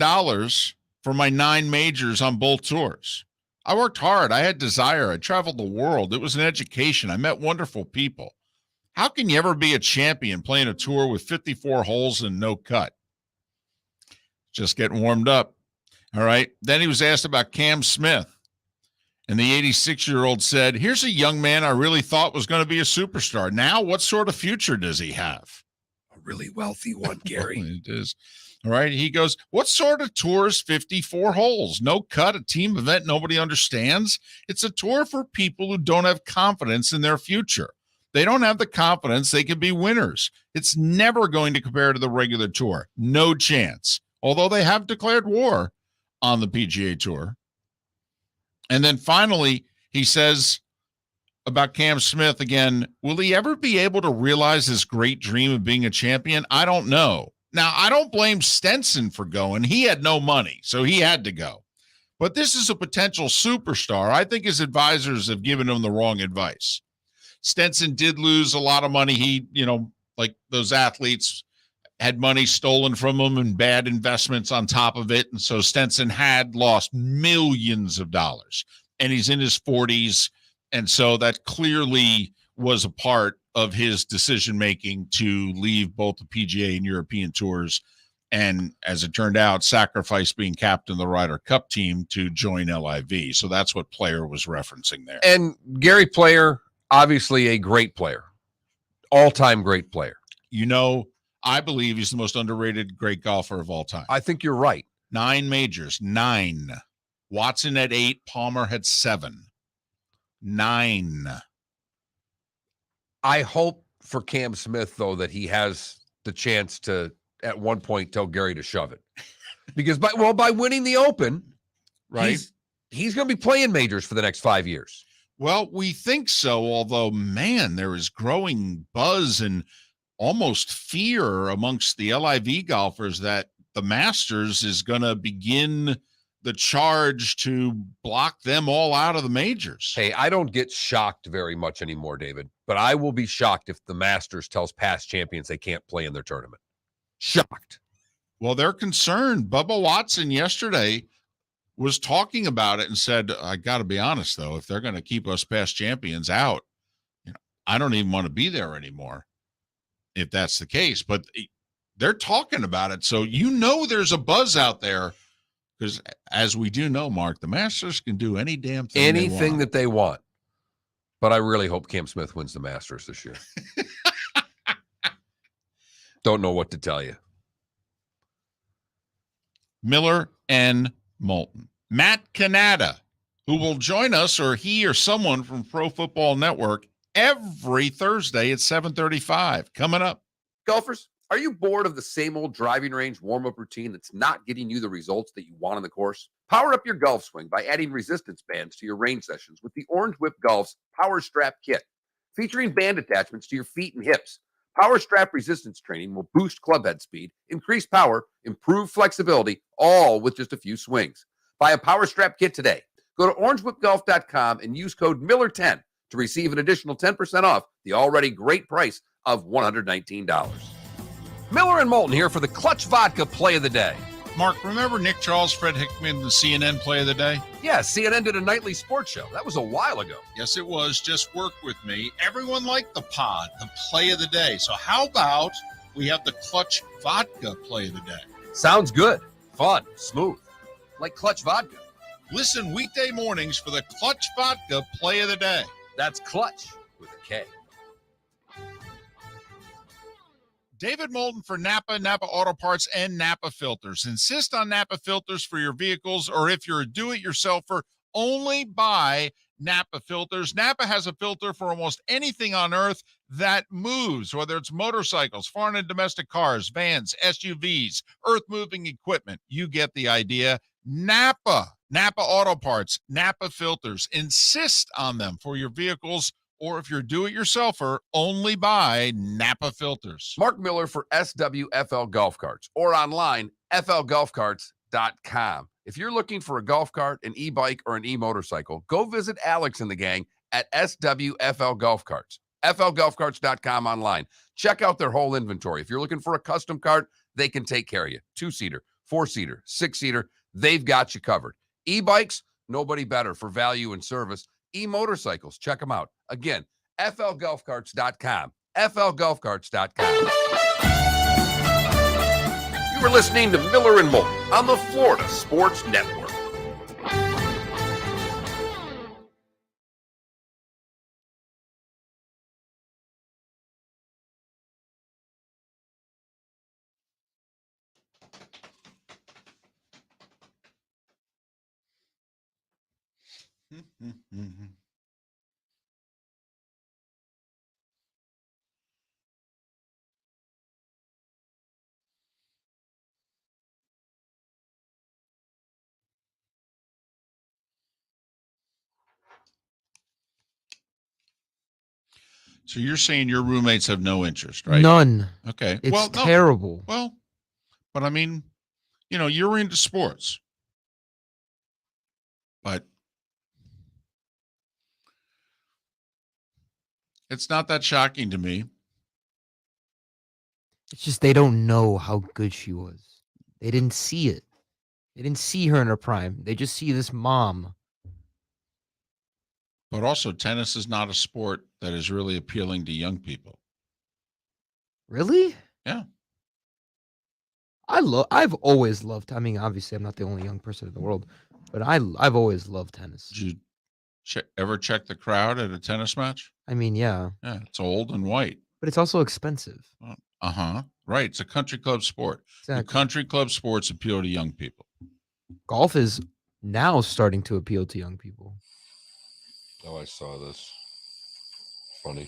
for my 9 majors on both tours. I worked hard. I had desire. I traveled the world. It was an education. I met wonderful people. How can you ever be a champion playing a tour with 54 holes and no cut? Just getting warmed up. All right. Then he was asked about Cam Smith. And the 86-year-old said, here's a young man I really thought was going to be a superstar. Now, what sort of future does he have? A really wealthy one, Gary. It is. All right. He goes, what sort of tour is 54 holes? No cut, a team event nobody understands. It's a tour for people who don't have confidence in their future. They don't have the confidence they can be winners. It's never going to compare to the regular tour. No chance. Although they have declared war on the PGA Tour. And then finally, he says about Cam Smith again, will he ever be able to realize his great dream of being a champion? I don't know. Now, I don't blame Stenson for going. He had no money, so he had to go. But this is a potential superstar. I think his advisors have given him the wrong advice. Stenson did lose a lot of money. He, like those athletes had money stolen from him and bad investments on top of it. And so Stenson had lost millions of dollars, and he's in his 40s. And so that clearly was a part of his decision-making to leave both the PGA and European tours. And as it turned out, sacrifice being captain of the Ryder Cup team to join LIV. So that's what Player was referencing there. And Gary Player, obviously a great player, all-time great player. I believe he's the most underrated great golfer of all time. I think you're right. 9 majors, 9. Watson had 8, Palmer had 7. 9. I hope for Cam Smith, though, that he has the chance to, at one point, tell Gary to shove it. Because by winning the Open, right, he's going to be playing majors for the next 5 years. Well, we think so, although, man, there is growing buzz and almost fear amongst the LIV golfers that the Masters is going to begin the charge to block them all out of the majors. Hey, I don't get shocked very much anymore, David, but I will be shocked if the Masters tells past champions they can't play in their tournament. Shocked. Well, they're concerned. Bubba Watson yesterday was talking about it and said, I got to be honest, though, if they're going to keep us past champions out, I don't even want to be there anymore if that's the case. But they're talking about it. So there's a buzz out there because, as we do know, Mark, the Masters can do any damn thing anything that they want. But I really hope Cam Smith wins the Masters this year. Don't know what to tell you. Miller and Moulton. Matt Cannatta, who will join us, or he or someone from Pro Football Network, every Thursday at 7:35. Coming up. Golfers, are you bored of the same old driving range warm-up routine that's not getting you the results that you want on the course? Power up your golf swing by adding resistance bands to your range sessions with the Orange Whip Golf's Power Strap Kit. Featuring band attachments to your feet and hips, Power Strap resistance training will boost club head speed, increase power, improve flexibility, all with just a few swings. Buy a Power Strap Kit today. Go to orangewhipgolf.com and use code Miller10 to receive an additional 10% off the already great price of $119. Miller and Moulton here for the Clutch Vodka Play of the Day. Mark, remember Nick Charles, Fred Hickman, the CNN Play of the Day? Yeah, CNN did a nightly sports show. That was a while ago. Yes, it was. Just work with me. Everyone liked the pod, the Play of the Day. So how about we have the Clutch Vodka Play of the Day? Sounds good. Fun. Smooth. Like Clutch Vodka. Listen weekday mornings for the Clutch Vodka Play of the Day. That's Clutch with a K. David Moulton for Napa, Napa Auto Parts, and Napa Filters. Insist on Napa Filters for your vehicles, or if you're a do-it-yourselfer, only buy Napa Filters. Napa has a filter for almost anything on earth that moves, whether it's motorcycles, foreign and domestic cars, vans, SUVs, earth-moving equipment. You get the idea. Napa Auto Parts, Napa Filters. Insist on them for your vehicles, or if you're a do-it-yourselfer, only buy Napa Filters. Mark Miller for SWFL Golf Carts, or online, flgolfcarts.com. If you're looking for a golf cart, an e-bike, or an e-motorcycle, go visit Alex and the gang at SWFL Golf Carts. flgolfcarts.com online. Check out their whole inventory. If you're looking for a custom cart, they can take care of you. 2-seater, 4-seater, 6-seater, they've got you covered. E-bikes, nobody better for value and service. E-motorcycles, check them out. Again, flgolfcarts.com. flgolfcarts.com. You were listening to Miller and Moulton on the Florida Sports Network. So you're saying your roommates have no interest, right? None. Okay. It's no. terrible. Well, but I mean, you're into sports. But it's not that shocking to me. It's just they don't know how good she was. They didn't see it. They didn't see her in her prime. They just see this mom. But also, tennis is not a sport that is really appealing to young people. Really? Yeah. I've always loved. I mean, obviously, I'm not the only young person in the world, but I've always loved tennis. Did you ever check the crowd at a tennis match? I mean, yeah. Yeah, it's old and white. But it's also expensive. Right. It's a country club sport. Exactly. The country club sports appeal to young people. Golf is now starting to appeal to young people. Oh, I saw this. Funny.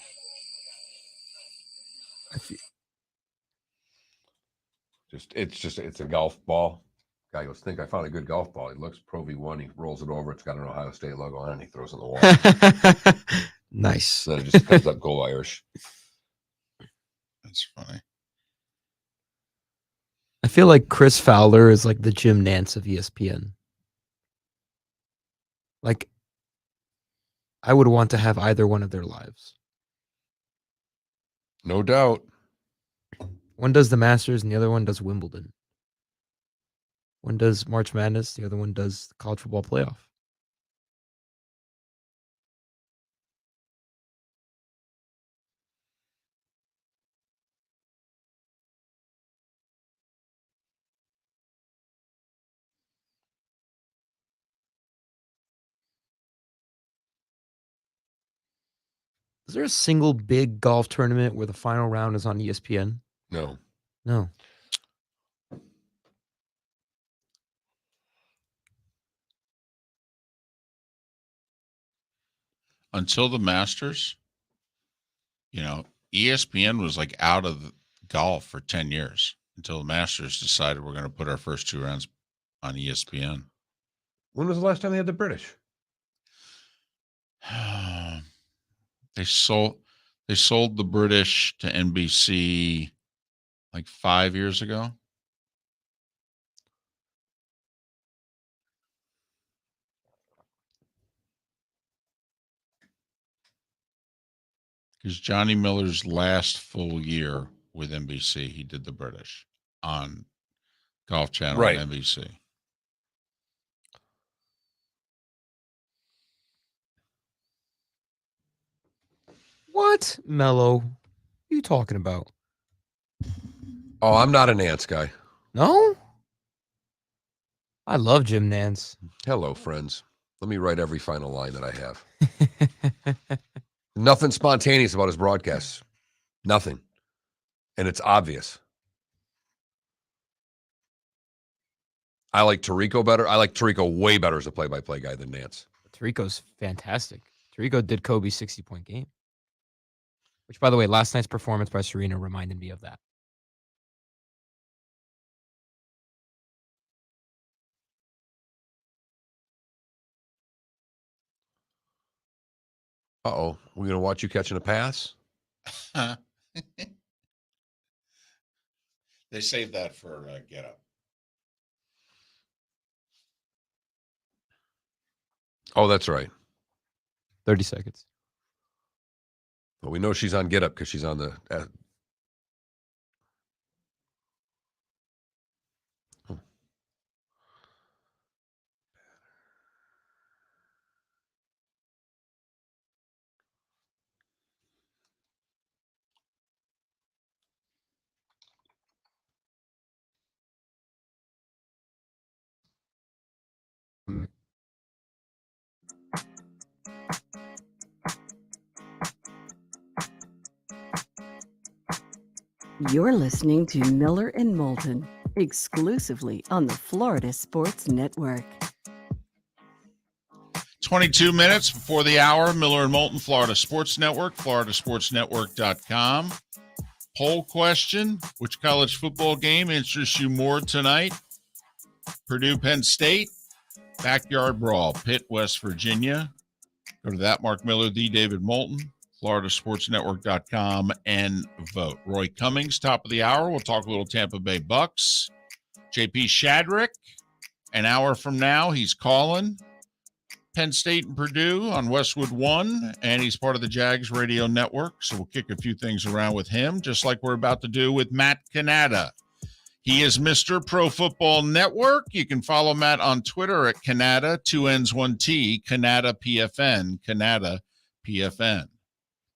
It's a golf ball. Guy goes, think I found a good golf ball. He looks Pro V1. He rolls it over. It's got an Ohio State logo on it. And he throws it in the wall. Nice. Then it just comes up Go Irish. That's funny. I feel like Chris Fowler is like the Jim Nance of ESPN. Like, I would want to have either one of their lives. No doubt. One does the Masters and the other one does Wimbledon. One does March Madness, the other one does the college football playoff. Is there a single big golf tournament where the final round is on ESPN? No. No. Until the Masters, ESPN was like out of golf for 10 years until the Masters decided we're going to put our first 2 rounds on ESPN. When was the last time they had the British? They sold the British to NBC like 5 years ago. Because Johnny Miller's last full year with NBC, he did the British on Golf Channel Right. on NBC. What? Mello? What are you talking about? Oh, I'm not an Nance guy. No? I love Jim Nance. Hello, friends. Let me write every final line that I have. Nothing spontaneous about his broadcasts. Nothing. And it's obvious. I like Tirico better. I like Tirico way better as a play-by-play guy than Nance. Tirico's fantastic. Tirico did Kobe's 60-point game. Which, by the way, last night's performance by Serena reminded me of that. Uh-oh. We're going to watch you catching a pass? They saved that for Get Up. Oh, that's right. 30 seconds. But we know she's on Get Up because she's on the... You're listening to Miller and Moulton, exclusively on the Florida Sports Network. 22 minutes before the hour, Miller and Moulton, Florida Sports Network, floridasportsnetwork.com. Poll question: which college football game interests you more tonight? Purdue, Penn State, backyard brawl, Pitt, West Virginia. Go to that, Mark Miller, the David Moulton, floridasportsnetwork.com, and vote. Roy Cummings, top of the hour. We'll talk a little Tampa Bay Bucs. JP Shadrick, an hour from now, he's calling Penn State and Purdue on Westwood One, and he's part of the Jags radio network. So we'll kick a few things around with him, just like we're about to do with Matt Cannatta. He is Mr. Pro Football Network. You can follow Matt on Twitter at Cannatta, 2 N's, 1 T, Cannatta PFN, Cannatta PFN.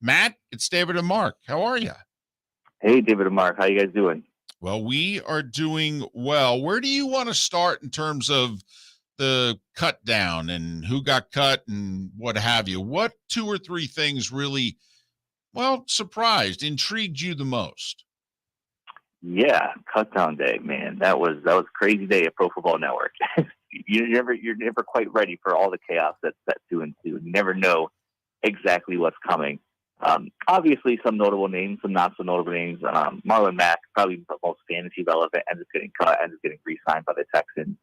Matt, it's David and Mark. How are you? Hey, David and Mark. How you guys doing? Well, we are doing well. Where do you want to start in terms of the cut down and who got cut and what have you? What 2 or 3 things really, surprised, intrigued you the most? Yeah, cut down day, man. That was a crazy day at Pro Football Network. you're never quite ready for all the chaos that's set to ensue. You never know exactly what's coming. Obviously, some notable names, some not so notable names. Marlon Mack, probably the most fantasy relevant, ends up getting cut, ends up getting re-signed by the Texans.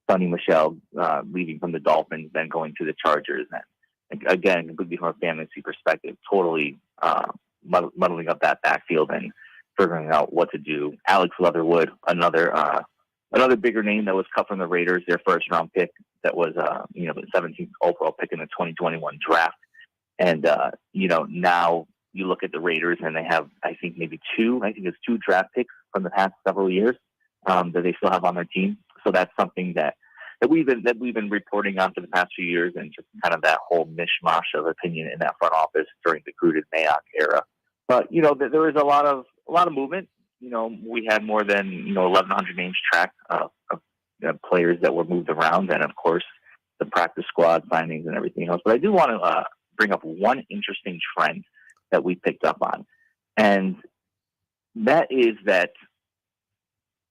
Sonny Michel leaving from the Dolphins, then going to the Chargers. And again, completely from a fantasy perspective, totally muddling up that backfield and figuring out what to do. Alex Leatherwood, another bigger name that was cut from the Raiders, their first round pick that was the 17th overall pick in the 2021 draft. And now you look at the Raiders and they have, I think it's 2 draft picks from the past several years that they still have on their team. So that's something that we've been reporting on for the past few years, and just kind of that whole mishmash of opinion in that front office during the Gruden Mayock era. But there was a lot of movement. We had more than 1,100 names tracked of players that were moved around, and of course the practice squad signings and everything else. But I do want to bring up one interesting trend that we picked up on, and that is that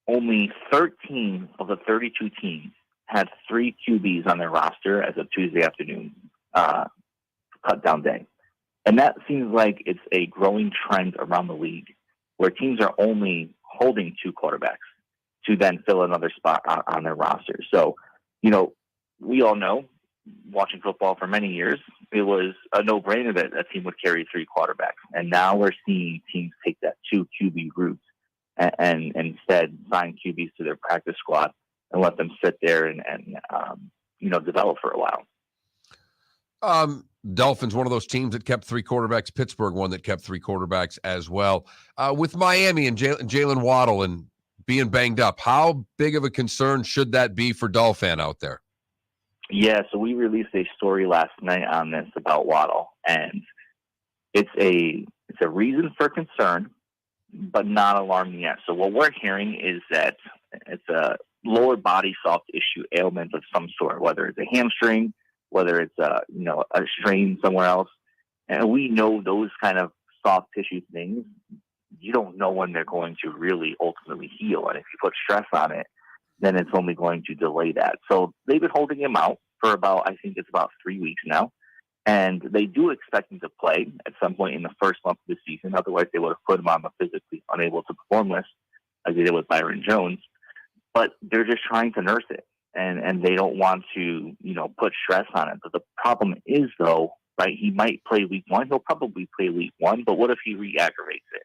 only 13 of the 32 teams had 3 QBs on their roster as of Tuesday afternoon cut down day. And that seems like it's a growing trend around the league where teams are only holding 2 quarterbacks to then fill another spot on their roster. So, we all know, watching football for many years, it was a no-brainer that a team would carry 3 quarterbacks. And now we're seeing teams take that 2 QB route and instead sign QBs to their practice squad and let them sit there and develop for a while. Dolphins, one of those teams that kept 3 quarterbacks. Pittsburgh, one that kept 3 quarterbacks as well. With Miami and Jalen Waddle and being banged up, how big of a concern should that be for Dolphin out there? Yeah, so we released a story last night on this about Waddle, and it's a reason for concern, but not alarming yet. So what we're hearing is that it's a lower body soft tissue ailment of some sort, whether it's a hamstring, whether it's a strain somewhere else. And we know those kind of soft tissue things, you don't know when they're going to really ultimately heal. And if you put stress on it, then it's only going to delay that. So they've been holding him out for about 3 weeks now. And they do expect him to play at some point in the first month of the season. Otherwise, they would have put him on the physically unable to perform list, as they did with Byron Jones. But they're just trying to nurse it. And they don't want to, put stress on it. But the problem is, though, right, he might play week 1. He'll probably play week 1. But what if he re-aggravates it?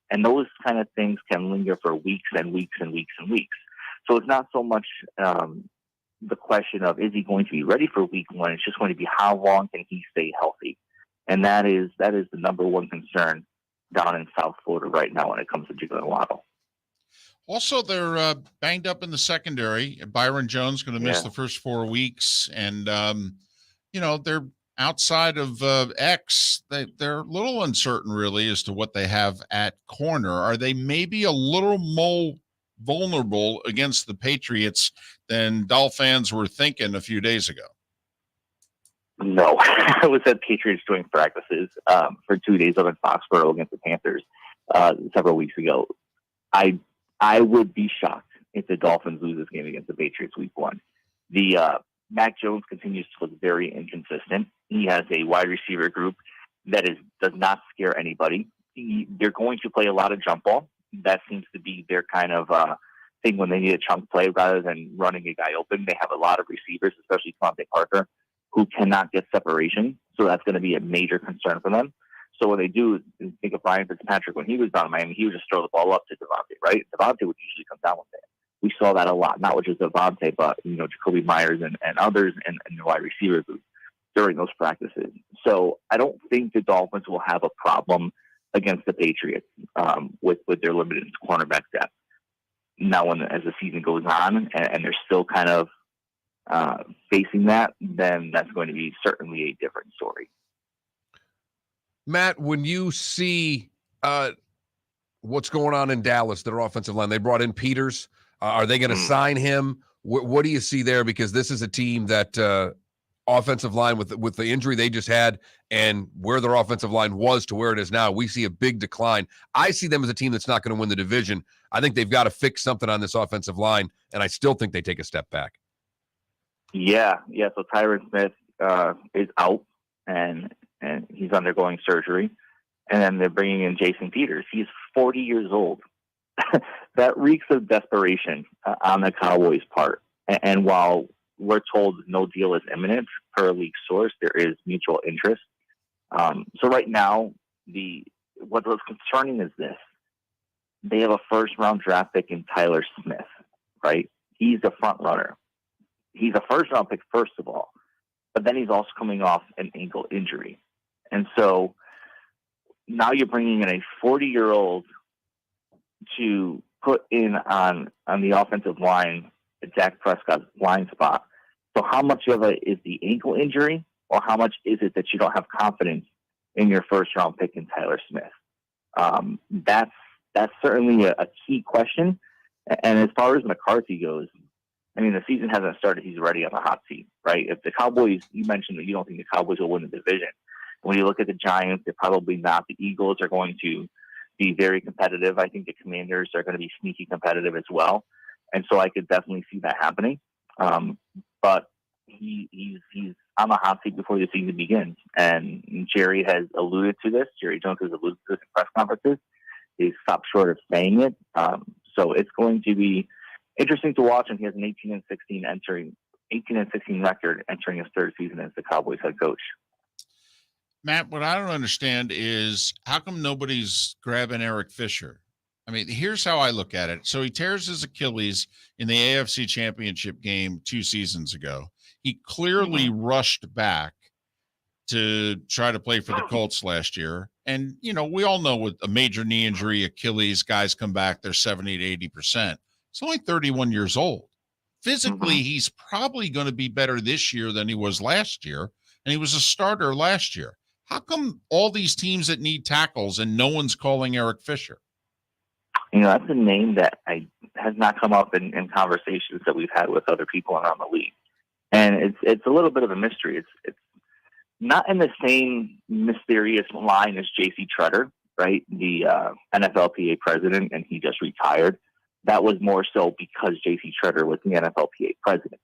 And those kind of things can linger for weeks and weeks and weeks and weeks. So it's not so much the question of, is he going to be ready for week 1? It's just going to be, how long can he stay healthy? And that is the number one concern down in South Florida right now when it comes to Jalen Waddle. Also, they're banged up in the secondary. Byron Jones going to miss the first 4 weeks. And, they're outside of X. They're a little uncertain, really, as to what they have at corner. Are they maybe a little more vulnerable against the Patriots than Dolphins were thinking a few days ago? No. I was at Patriots doing practices for 2 days up in Foxborough against the Panthers several weeks ago. I would be shocked if the Dolphins lose this game against the Patriots week 1. The Mac Jones continues to look very inconsistent. He has a wide receiver group that does not scare anybody. They're going to play a lot of jump ball. That seems to be their kind of thing when they need a chunk play rather than running a guy open. They have a lot of receivers, especially Devontae Parker, who cannot get separation. So that's going to be a major concern for them. So what they do is, think of Ryan Fitzpatrick when he was down in Miami, he would just throw the ball up to Devontae, right? Devontae would usually come down with it. We saw that a lot, not with just Devontae, but Jacoby Myers and others and the wide receiver group during those practices. So I don't think the Dolphins will have a problem against the Patriots with their limited cornerback depth. Now, as the season goes on and they're still kind of facing that, then that's going to be certainly a different story. Matt, when you see what's going on in Dallas, their offensive line, they brought in Peters. Are they going to sign him? What do you see there? Because this is a team that offensive line with the injury they just had and where their offensive line was to where it is now, we see a big decline. I see them as a team that's not going to win the division. I think they've got to fix something on this offensive line, and I still think they take a step back. Yeah. So Tyron Smith is out, and he's undergoing surgery. And then they're bringing in Jason Peters. He's 40 years old. That reeks of desperation on the Cowboys' part. And while we're told no deal is imminent, per a league source, there is mutual interest. So right now, what was concerning is this. They have a first-round draft pick in Tyler Smith, right? He's the front runner. He's a first-round pick, first of all. But then he's also coming off an ankle injury. And so now you're bringing in a 40-year-old to put in on the offensive line, Dak Prescott's blind spot. So how much of it is the ankle injury, or how much is it that you don't have confidence in your first-round pick in Tyler Smith? That's certainly a key question. And as far as McCarthy goes, I mean, the season hasn't started. He's already on the hot seat, right? If the Cowboys, you mentioned that you don't think the Cowboys will win the division. When you look at the Giants, they're probably not. The Eagles are going to be very competitive. I think the Commanders are going to be sneaky competitive as well. And so I could definitely see that happening. But he's on the hot seat before the season begins. And Jerry has alluded to this. Jerry Jones has alluded to this in press conferences. He's stopped short of saying it. So it's going to be interesting to watch. And he has an 18-16 record entering his third season as the Cowboys head coach. Matt, what I don't understand is how come nobody's grabbing Eric Fisher? I mean, here's how I look at it. So he tears his Achilles in the AFC Championship game 2 seasons ago. He clearly rushed back to try to play for the Colts last year. And, you know, we all know with a major knee injury, Achilles, guys come back, they're 70 to 80%. He's only 31 years old. Physically, he's probably going to be better this year than he was last year. And he was a starter last year. How come all these teams that need tackles and no one's calling Eric Fisher? You know, that's a name that has not come up in conversations that we've had with other people around the league. And it's a little bit of a mystery. It's not in the same mysterious line as J.C. Tretter, right? The NFLPA president, and he just retired. That was more so because J.C. Tretter was the NFLPA president.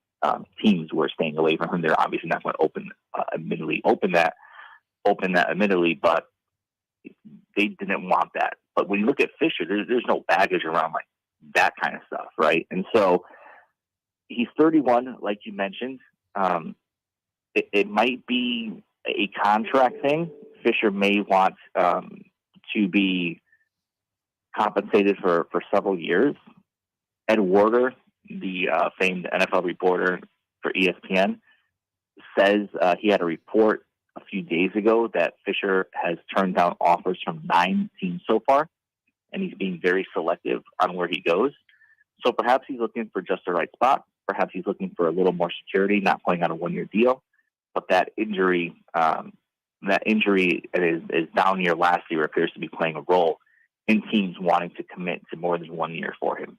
Teams were staying away from him. They're obviously not going to open that admittedly, but they didn't want that. But when you look at Fisher, there's no baggage around like that kind of stuff, right? And so he's 31, like you mentioned. It might be a contract thing. Fisher may want to be compensated for several years. Ed Werder, the famed NFL reporter for ESPN, says he had a report a few days ago that Fisher has turned down offers from 9 teams so far, and he's being very selective on where he goes. So perhaps he's looking for just the right spot. Perhaps he's looking for a little more security, not playing on a 1-year deal. But that injury is down year last year appears to be playing a role in teams wanting to commit to more than 1 year for him.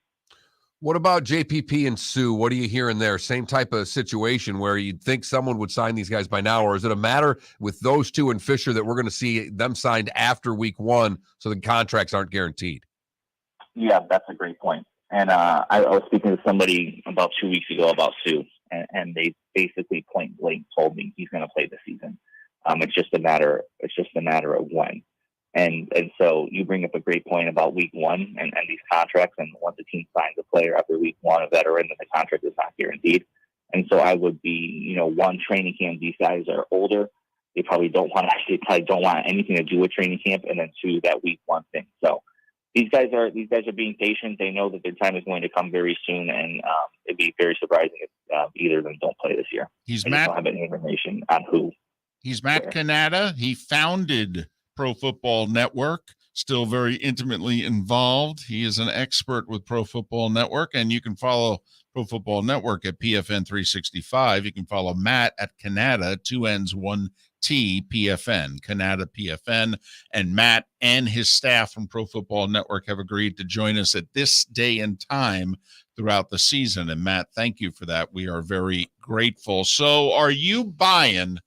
What about JPP and Sue? What are you hearing there? Same type of situation where you'd think someone would sign these guys by now, or is it a matter with those two and Fisher that we're going to see them signed after week 1 so the contracts aren't guaranteed? Yeah, that's a great point. And I was speaking to somebody about 2 weeks ago about Sue, and they basically point blank told me he's going to play the season. It's just a matter of when. And so you bring up a great point about week 1 and these contracts. And once the team signs a player after week 1, a veteran, then the contract is not guaranteed. And so I would be, one, training camp. These guys are older. They probably don't want anything to do with training camp. And then 2, that week 1 thing. So these guys are being patient. They know that their time is going to come very soon, and it'd be very surprising if either of them don't play this year. I don't have any information on who. He's Matt Cannatta. He founded Pro Football Network, still very intimately involved. He is an expert with Pro Football Network, and you can follow Pro Football Network at PFN 365. You can follow Matt at Cannatta, 2 N's, 1 T, PFN, Cannatta PFN. And Matt and his staff from Pro Football Network have agreed to join us at this day and time throughout the season. And Matt, thank you for that. We are very grateful. So are you buying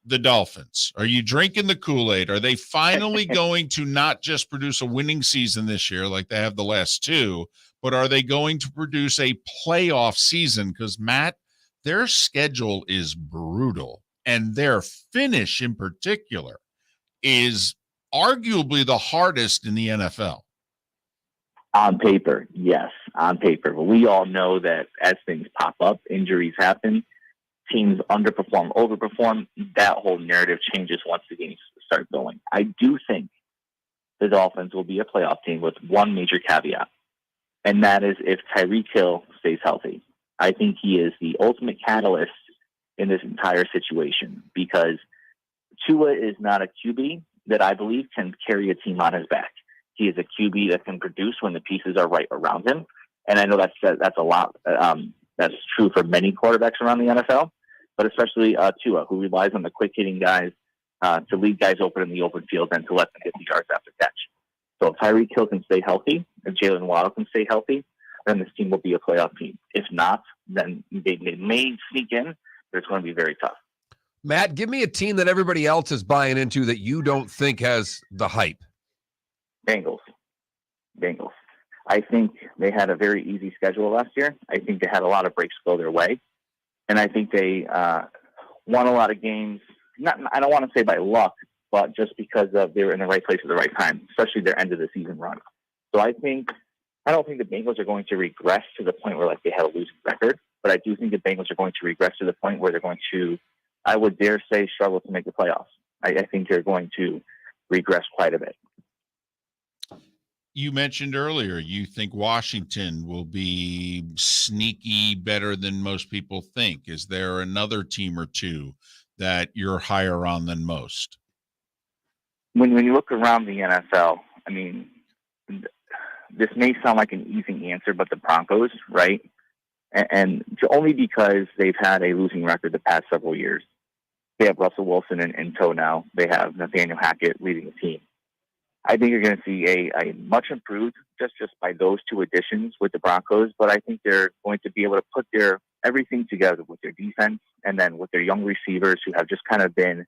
the Dolphins? Are you drinking the Kool-Aid? Are they finally going to not just produce a winning season this year like they have the last 2, but are they going to produce a playoff season? Because, Matt, their schedule is brutal, and their finish in particular is arguably the hardest in the NFL. On paper, yes, on paper. But we all know that as things pop up, injuries happen, teams underperform, overperform, that whole narrative changes once the games start going. I do think the Dolphins will be a playoff team with one major caveat, and that is if Tyreek Hill stays healthy. I think he is the ultimate catalyst in this entire situation because Tua is not a QB that I believe can carry a team on his back. He is a QB that can produce when the pieces are right around him. And I know that's a lot. That's true for many quarterbacks around the NFL, but especially Tua, who relies on the quick-hitting guys to lead guys open in the open field and to let them hit the yards after catch. So if Tyreek Hill can stay healthy, if Jalen Waddle can stay healthy, then this team will be a playoff team. If not, then they may sneak in, but it's going to be very tough. Matt, give me a team that everybody else is buying into that you don't think has the hype. Bengals. I think they had a very easy schedule last year. I think they had a lot of breaks go their way. And I think they won a lot of games. I don't want to say by luck, but just because they were in the right place at the right time, especially their end of the season run. So I don't think the Bengals are going to regress to the point where like they had a losing record, but I do think the Bengals are going to regress to the point where they're going to, I would dare say, struggle to make the playoffs. I think they're going to regress quite a bit. You mentioned earlier you think Washington will be sneaky better than most people think. Is there another team or two that you're higher on than most? When you look around the NFL, I mean, this may sound like an easy answer, but the Broncos, right? And only because they've had a losing record the past several years. They have Russell Wilson in tow now. They have Nathaniel Hackett leading the team. I think you're going to see a much improved just by those two additions with the Broncos, but I think they're going to be able to put their everything together with their defense and then with their young receivers who have just kind of been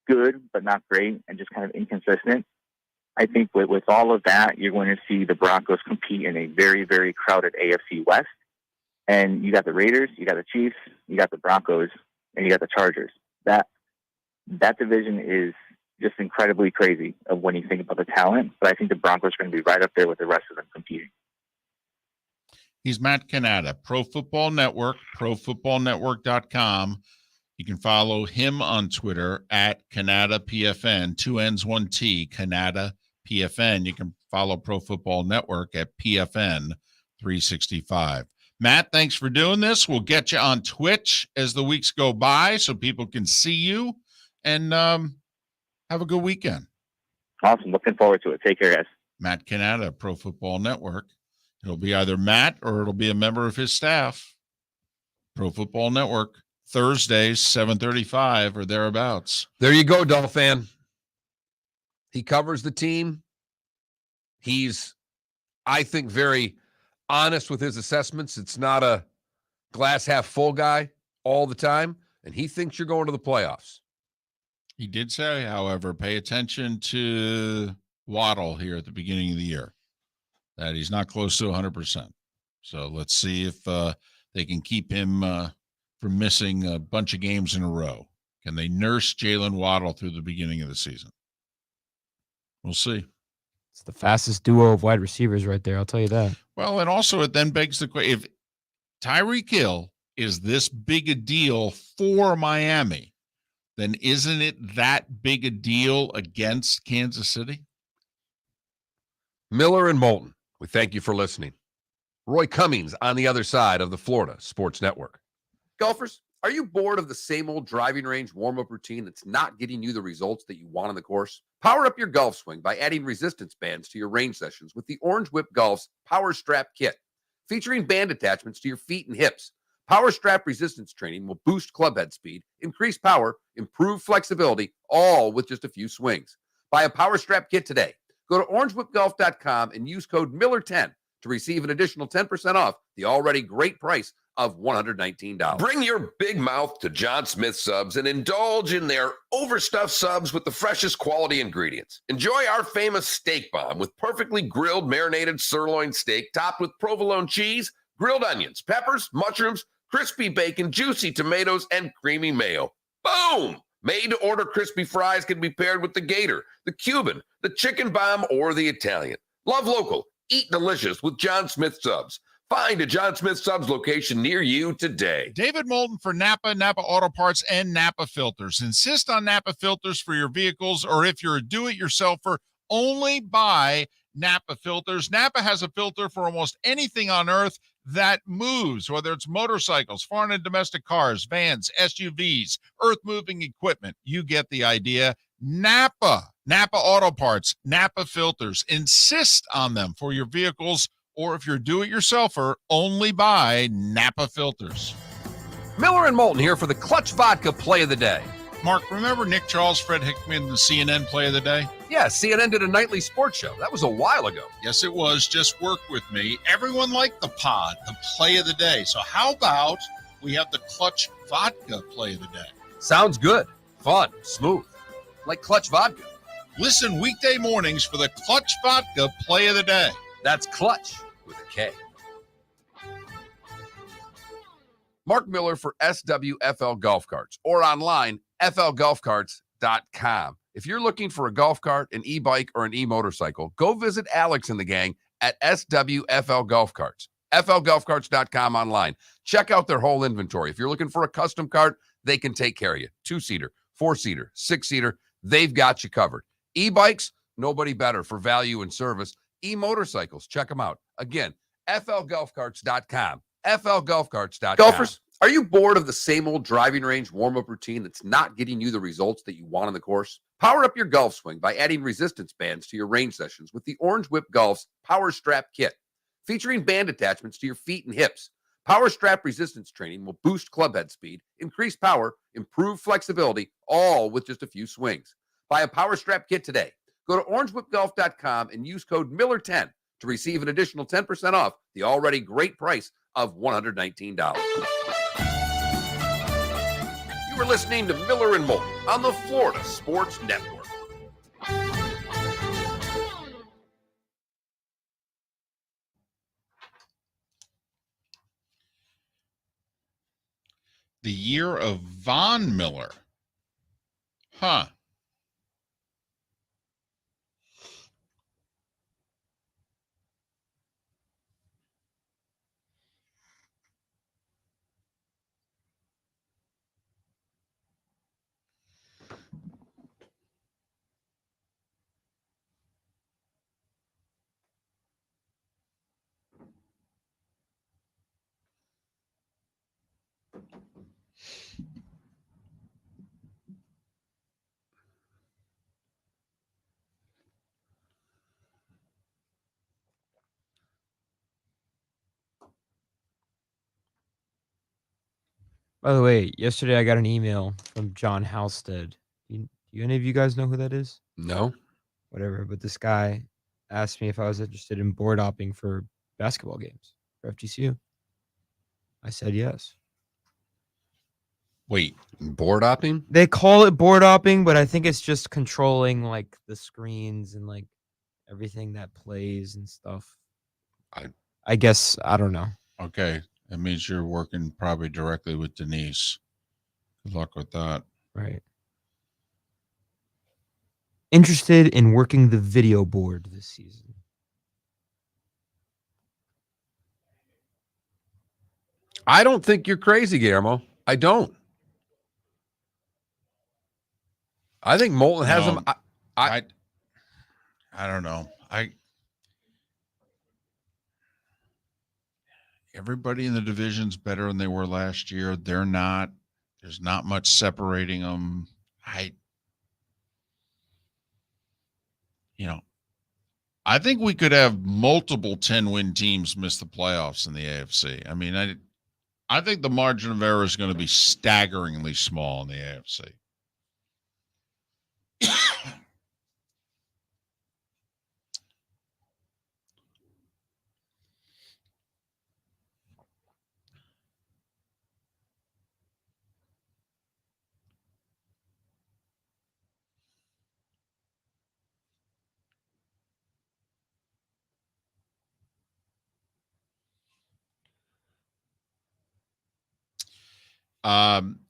good but not great and just kind of inconsistent. I think with all of that, you're going to see the Broncos compete in a very, very crowded AFC West. And you got the Raiders, you got the Chiefs, you got the Broncos, and you got the Chargers. That division is just incredibly crazy of when you think about the talent, but I think the Broncos are going to be right up there with the rest of them competing. He's Matt Cannatta, Pro Football Network, profootballnetwork.com. You can follow him on Twitter at CannattaPFN, 2 N's, 1 T, CannattaPFN. You can follow Pro Football Network at PFN 365. Matt, thanks for doing this. We'll get you on Twitch as the weeks go by so people can see you, and have a good weekend. Awesome. Looking forward to it. Take care, guys. Matt Cannatta, Pro Football Network. It'll be either Matt or it'll be a member of his staff. Pro Football Network, Thursdays, 7:35 or thereabouts. There you go, Dolphin. He covers the team. He's, I think, very honest with his assessments. It's not a glass half full guy all the time, and he thinks you're going to the playoffs. He did say, however, pay attention to Waddle here at the beginning of the year, that he's not close to 100%. So let's see if they can keep him from missing a bunch of games in a row. Can they nurse Jalen Waddle through the beginning of the season? We'll see. It's the fastest duo of wide receivers right there. I'll tell you that. Well, and also it then begs the question, if Tyreek Hill is this big a deal for Miami, then isn't it that big a deal against Kansas City? Miller and Moulton, we thank you for listening. Roy Cummings on the other side of the Florida Sports Network. Golfers, are you bored of the same old driving range warm-up routine that's not getting you the results that you want on the course? Power up your golf swing by adding resistance bands to your range sessions with the Orange Whip Golf's Power Strap Kit. Featuring band attachments to your feet and hips, Power Strap resistance training will boost club head speed, increase power, improve flexibility, all with just a few swings. Buy a Power Strap Kit today. Go to orangewhipgolf.com and use code Miller10 to receive an additional 10% off the already great price of $119. Bring your big mouth to John Smith Subs and indulge in their overstuffed subs with the freshest quality ingredients. Enjoy our famous steak bomb with perfectly grilled marinated sirloin steak topped with provolone cheese, grilled onions, peppers, mushrooms, crispy bacon, juicy tomatoes, and creamy mayo. Boom! Made-to-order crispy fries can be paired with the Gator, the Cuban, the Chicken Bomb, or the Italian. Love local. Eat delicious with John Smith Subs. Find a John Smith Subs location near you today. David Moulton for Napa, Napa Auto Parts, and Napa Filters. Insist on Napa filters for your vehicles, or if you're a do-it-yourselfer, only buy Napa filters. Napa has a filter for almost anything on earth that moves, whether it's motorcycles, foreign and domestic cars, vans, SUVs, earth-moving equipment. You get the idea. Napa Auto Parts, Napa filters. Insist on them for your vehicles, or if you're a do-it-yourselfer, only buy Napa filters. Miller and Moulton here for the Clutch Vodka Play of the Day. Mark, remember Nick Charles, Fred Hickman, the CNN Play of the Day? Yeah, CNN did a nightly sports show. That was a while ago. Yes, it was. Just work with me. Everyone liked the pod, the Play of the Day. So how about we have the Clutch Vodka Play of the Day? Sounds good. Fun. Smooth. Like Clutch Vodka. Listen weekday mornings for the Clutch Vodka Play of the Day. That's Clutch with a K. Mark Miller for SWFL Golf Carts, or online, flgolfcarts.com. If you're looking for a golf cart, an e-bike, or an e-motorcycle, go visit Alex and the gang at SWFL Golf Carts. flgolfcarts.com online. Check out their whole inventory. If you're looking for a custom cart, they can take care of you. 2-seater, 4-seater, 6-seater, they've got you covered. E-bikes, nobody better for value and service. E-motorcycles, check them out. Again, flgolfcarts.com. flgolfcarts.com. Golfers, are you bored of the same old driving range warm-up routine that's not getting you the results that you want on the course? Power up your golf swing by adding resistance bands to your range sessions with the Orange Whip Golf's Power Strap Kit. Featuring band attachments to your feet and hips, Power Strap resistance training will boost clubhead speed, increase power, improve flexibility, all with just a few swings. Buy a Power Strap Kit today. Go to orangewhipgolf.com and use code Miller10 to receive an additional 10% off the already great price of $119. You were listening to Miller and Moulton on the Florida Sports Network. The year of Von Miller. Huh. By the way, yesterday I got an email from John Halstead. Do any of you guys know who that is? No? Whatever, but this guy asked me if I was interested in board hopping for basketball games for FGCU. I said yes. Wait, Board hopping? They call it board hopping, but I think it's just controlling like the screens and like everything that plays and stuff. I guess I don't know. okay. That means you're working probably directly with Denise. Good luck with that. Right. Interested in working the video board this season. I don't think you're crazy, Guillermo. I don't. I think Moulton has No, him. I don't know. Everybody in the division's better than they were last year. They're not. There's not much separating them. I think we could have multiple 10-win teams miss the playoffs in the AFC. I mean, I think the margin of error is going to be staggeringly small in the AFC.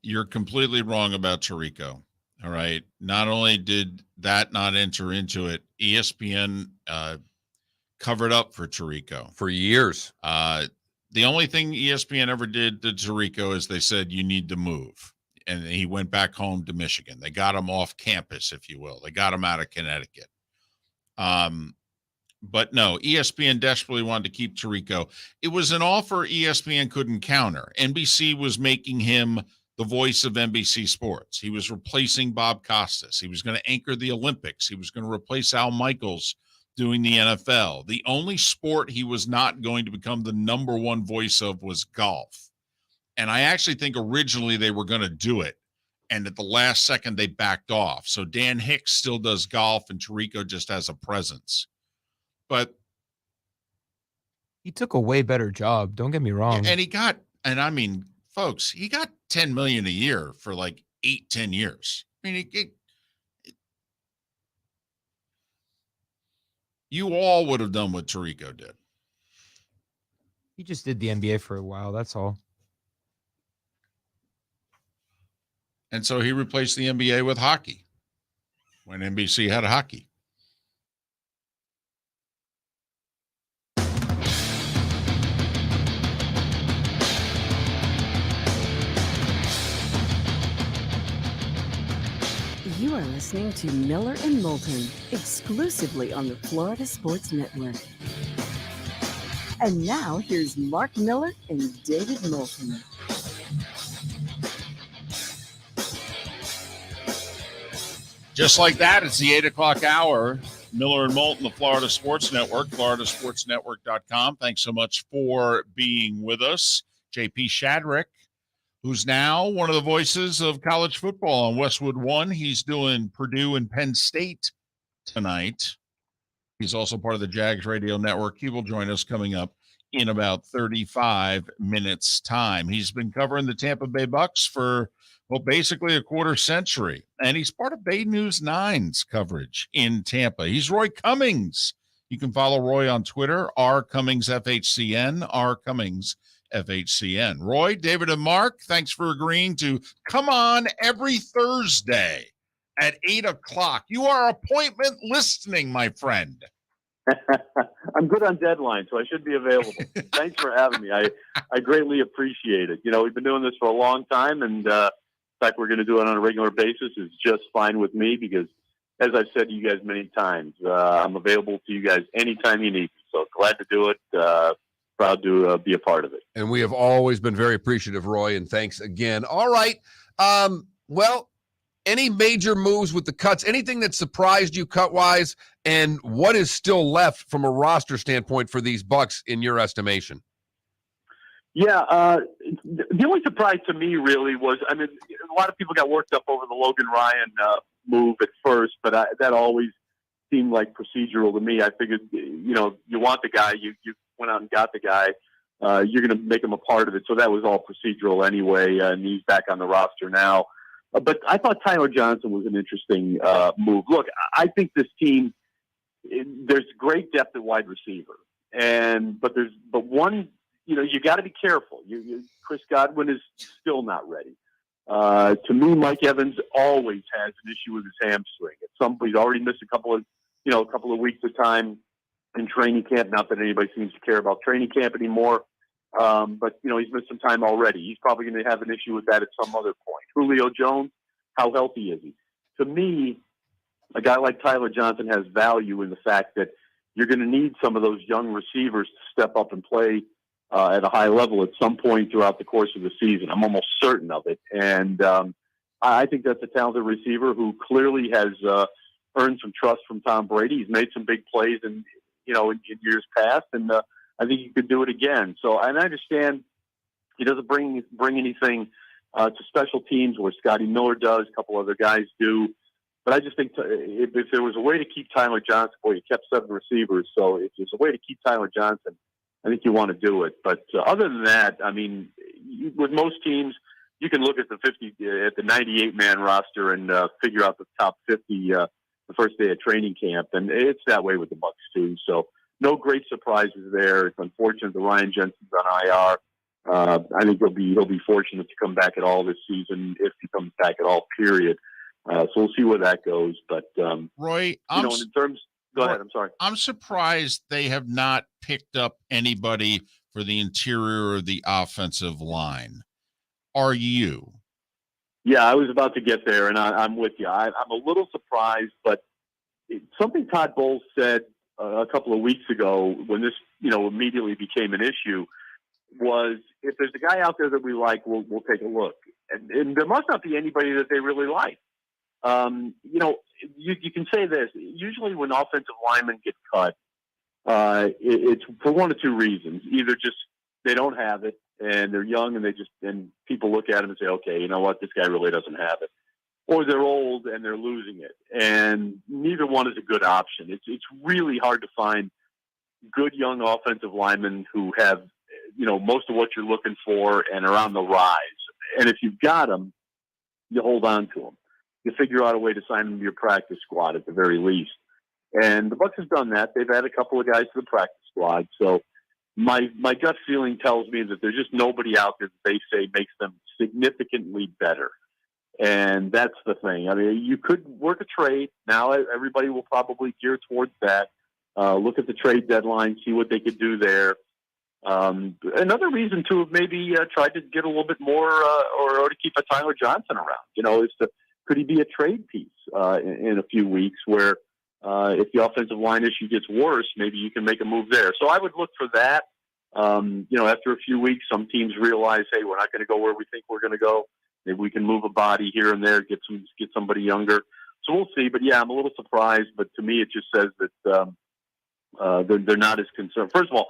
You're completely wrong about Tirico. All right. Not only did that not enter into it, ESPN covered up for Tirico For years. The only thing ESPN ever did to Tirico is they said, you need to move. And he went back home to Michigan. They got him off campus, if you will. They got him out of Connecticut. But no, ESPN desperately wanted to keep Tirico. It was an offer ESPN couldn't counter. NBC was making him the voice of NBC Sports. He was replacing Bob Costas. He was going to anchor the Olympics. He was going to replace Al Michaels doing the NFL. The only sport he was not going to become the number one voice of was golf. And I actually think originally they were going to do it. And at the last second, they backed off. So Dan Hicks still does golf and Tirico just has a presence. But he took a way better job. Don't get me wrong. And he got, and I mean, folks, he got $10 million a year for like 8-10 years. I mean, You all would have done what Tirico did. He just did the NBA for a while. That's all. And so he replaced the NBA with hockey when NBC had hockey. You are listening to Miller and Moulton, exclusively on the Florida Sports Network. And now here's Mark Miller and David Moulton. Just like that, it's the 8 o'clock hour. Miller and Moulton, the Florida Sports Network, floridasportsnetwork.com. Thanks so much for being with us. JP Shadrick, who's now one of the voices of college football on Westwood One. He's doing Purdue and Penn State tonight. He's also part of the Jags radio network. He will join us coming up in about 35 minutes time. He's been covering the Tampa Bay Bucs for, well, basically a quarter century. And he's part of Bay News 9's coverage in Tampa. He's Roy Cummings. You can follow Roy on Twitter, rcummingsfhcn, rcummingsfhcn. Roy, David, and Mark, thanks for agreeing to come on every Thursday at 8 o'clock. You are appointment listening, my friend. I'm good on deadline, so I should be available. Thanks for having me. I greatly appreciate it. You know, we've been doing this for a long time, and the fact we're going to do it on a regular basis is just fine with me because, as I've said to you guys many times, I'm available to you guys anytime you need me. So glad to do it. Proud to be a part of it. And we have always been very appreciative, Roy, and thanks again. All right. Well, any major moves with the cuts, anything that surprised you cut-wise, and what is still left from a roster standpoint for these Bucs in your estimation? Yeah, the only surprise to me really was, I mean, a lot of people got worked up over the Logan Ryan move at first, but that always seemed like procedural to me. I figured, you know, you want the guy, you went out and got the guy, you're going to make him a part of it. So that was all procedural anyway, and he's back on the roster now. But I thought Tyler Johnson was an interesting move. Look, I think this team, there's great depth at wide receiver, but one, you know, you got to be careful. Chris Godwin is still not ready. To me, Mike Evans always has an issue with his hamstring. He's already missed a couple of weeks of time in training camp. Not that anybody seems to care about training camp anymore. But, you know, he's missed some time already. He's probably going to have an issue with that at some other point. Julio Jones, how healthy is he? To me, a guy like Tyler Johnson has value in the fact that you're going to need some of those young receivers to step up and play at a high level at some point throughout the course of the season. I'm almost certain of it. And I think that's a talented receiver who clearly has earned some trust from Tom Brady. He's made some big plays in years past, and I think he could do it again. So, and I understand he doesn't bring anything to special teams where Scotty Miller does, a couple other guys do. But I just think if there was a way to keep Tyler Johnson, boy, you kept 7 receivers. So if there's a way to keep Tyler Johnson, I think you want to do it. But other than that, I mean, with most teams, you can look at the 98-man roster and figure out the top 50 the first day of training camp, and it's that way with the Bucs too. So no great surprises there. It's unfortunate that Ryan Jensen's on IR. I think he'll be fortunate to come back at all this season if he comes back at all. Period. So we'll see where that goes. But Roy, in terms. Go ahead. I'm sorry. I'm surprised they have not picked up anybody for the interior of the offensive line. Are you? Yeah, I was about to get there, and I'm with you. I'm a little surprised, but something Todd Bowles said a couple of weeks ago when this, immediately became an issue was, if there's a guy out there that we like, we'll take a look. And there must not be anybody that they really like. You can say this. Usually when offensive linemen get cut, it's for one of two reasons. Either just they don't have it and they're young and people look at them and say, okay, you know what, this guy really doesn't have it. Or they're old and they're losing it. And neither one is a good option. It's really hard to find good young offensive linemen who have, most of what you're looking for and are on the rise. And if you've got them, you hold on to them. You figure out a way to sign them to your practice squad at the very least. And the Bucs have done that. They've added a couple of guys to the practice squad. So my gut feeling tells me that there's just nobody out there that they say makes them significantly better. And that's the thing. I mean, you could work a trade. Now everybody will probably gear towards that. Look at the trade deadline, see what they could do there. Another reason to have maybe tried to get a little bit more or to keep a Tyler Johnson around, could he be a trade piece in a few weeks where if the offensive line issue gets worse, maybe you can make a move there. So I would look for that. After a few weeks, some teams realize, hey, we're not going to go where we think we're going to go. Maybe we can move a body here and there, get somebody younger. So we'll see. But yeah, I'm a little surprised. But to me, it just says that they're not as concerned. First of all,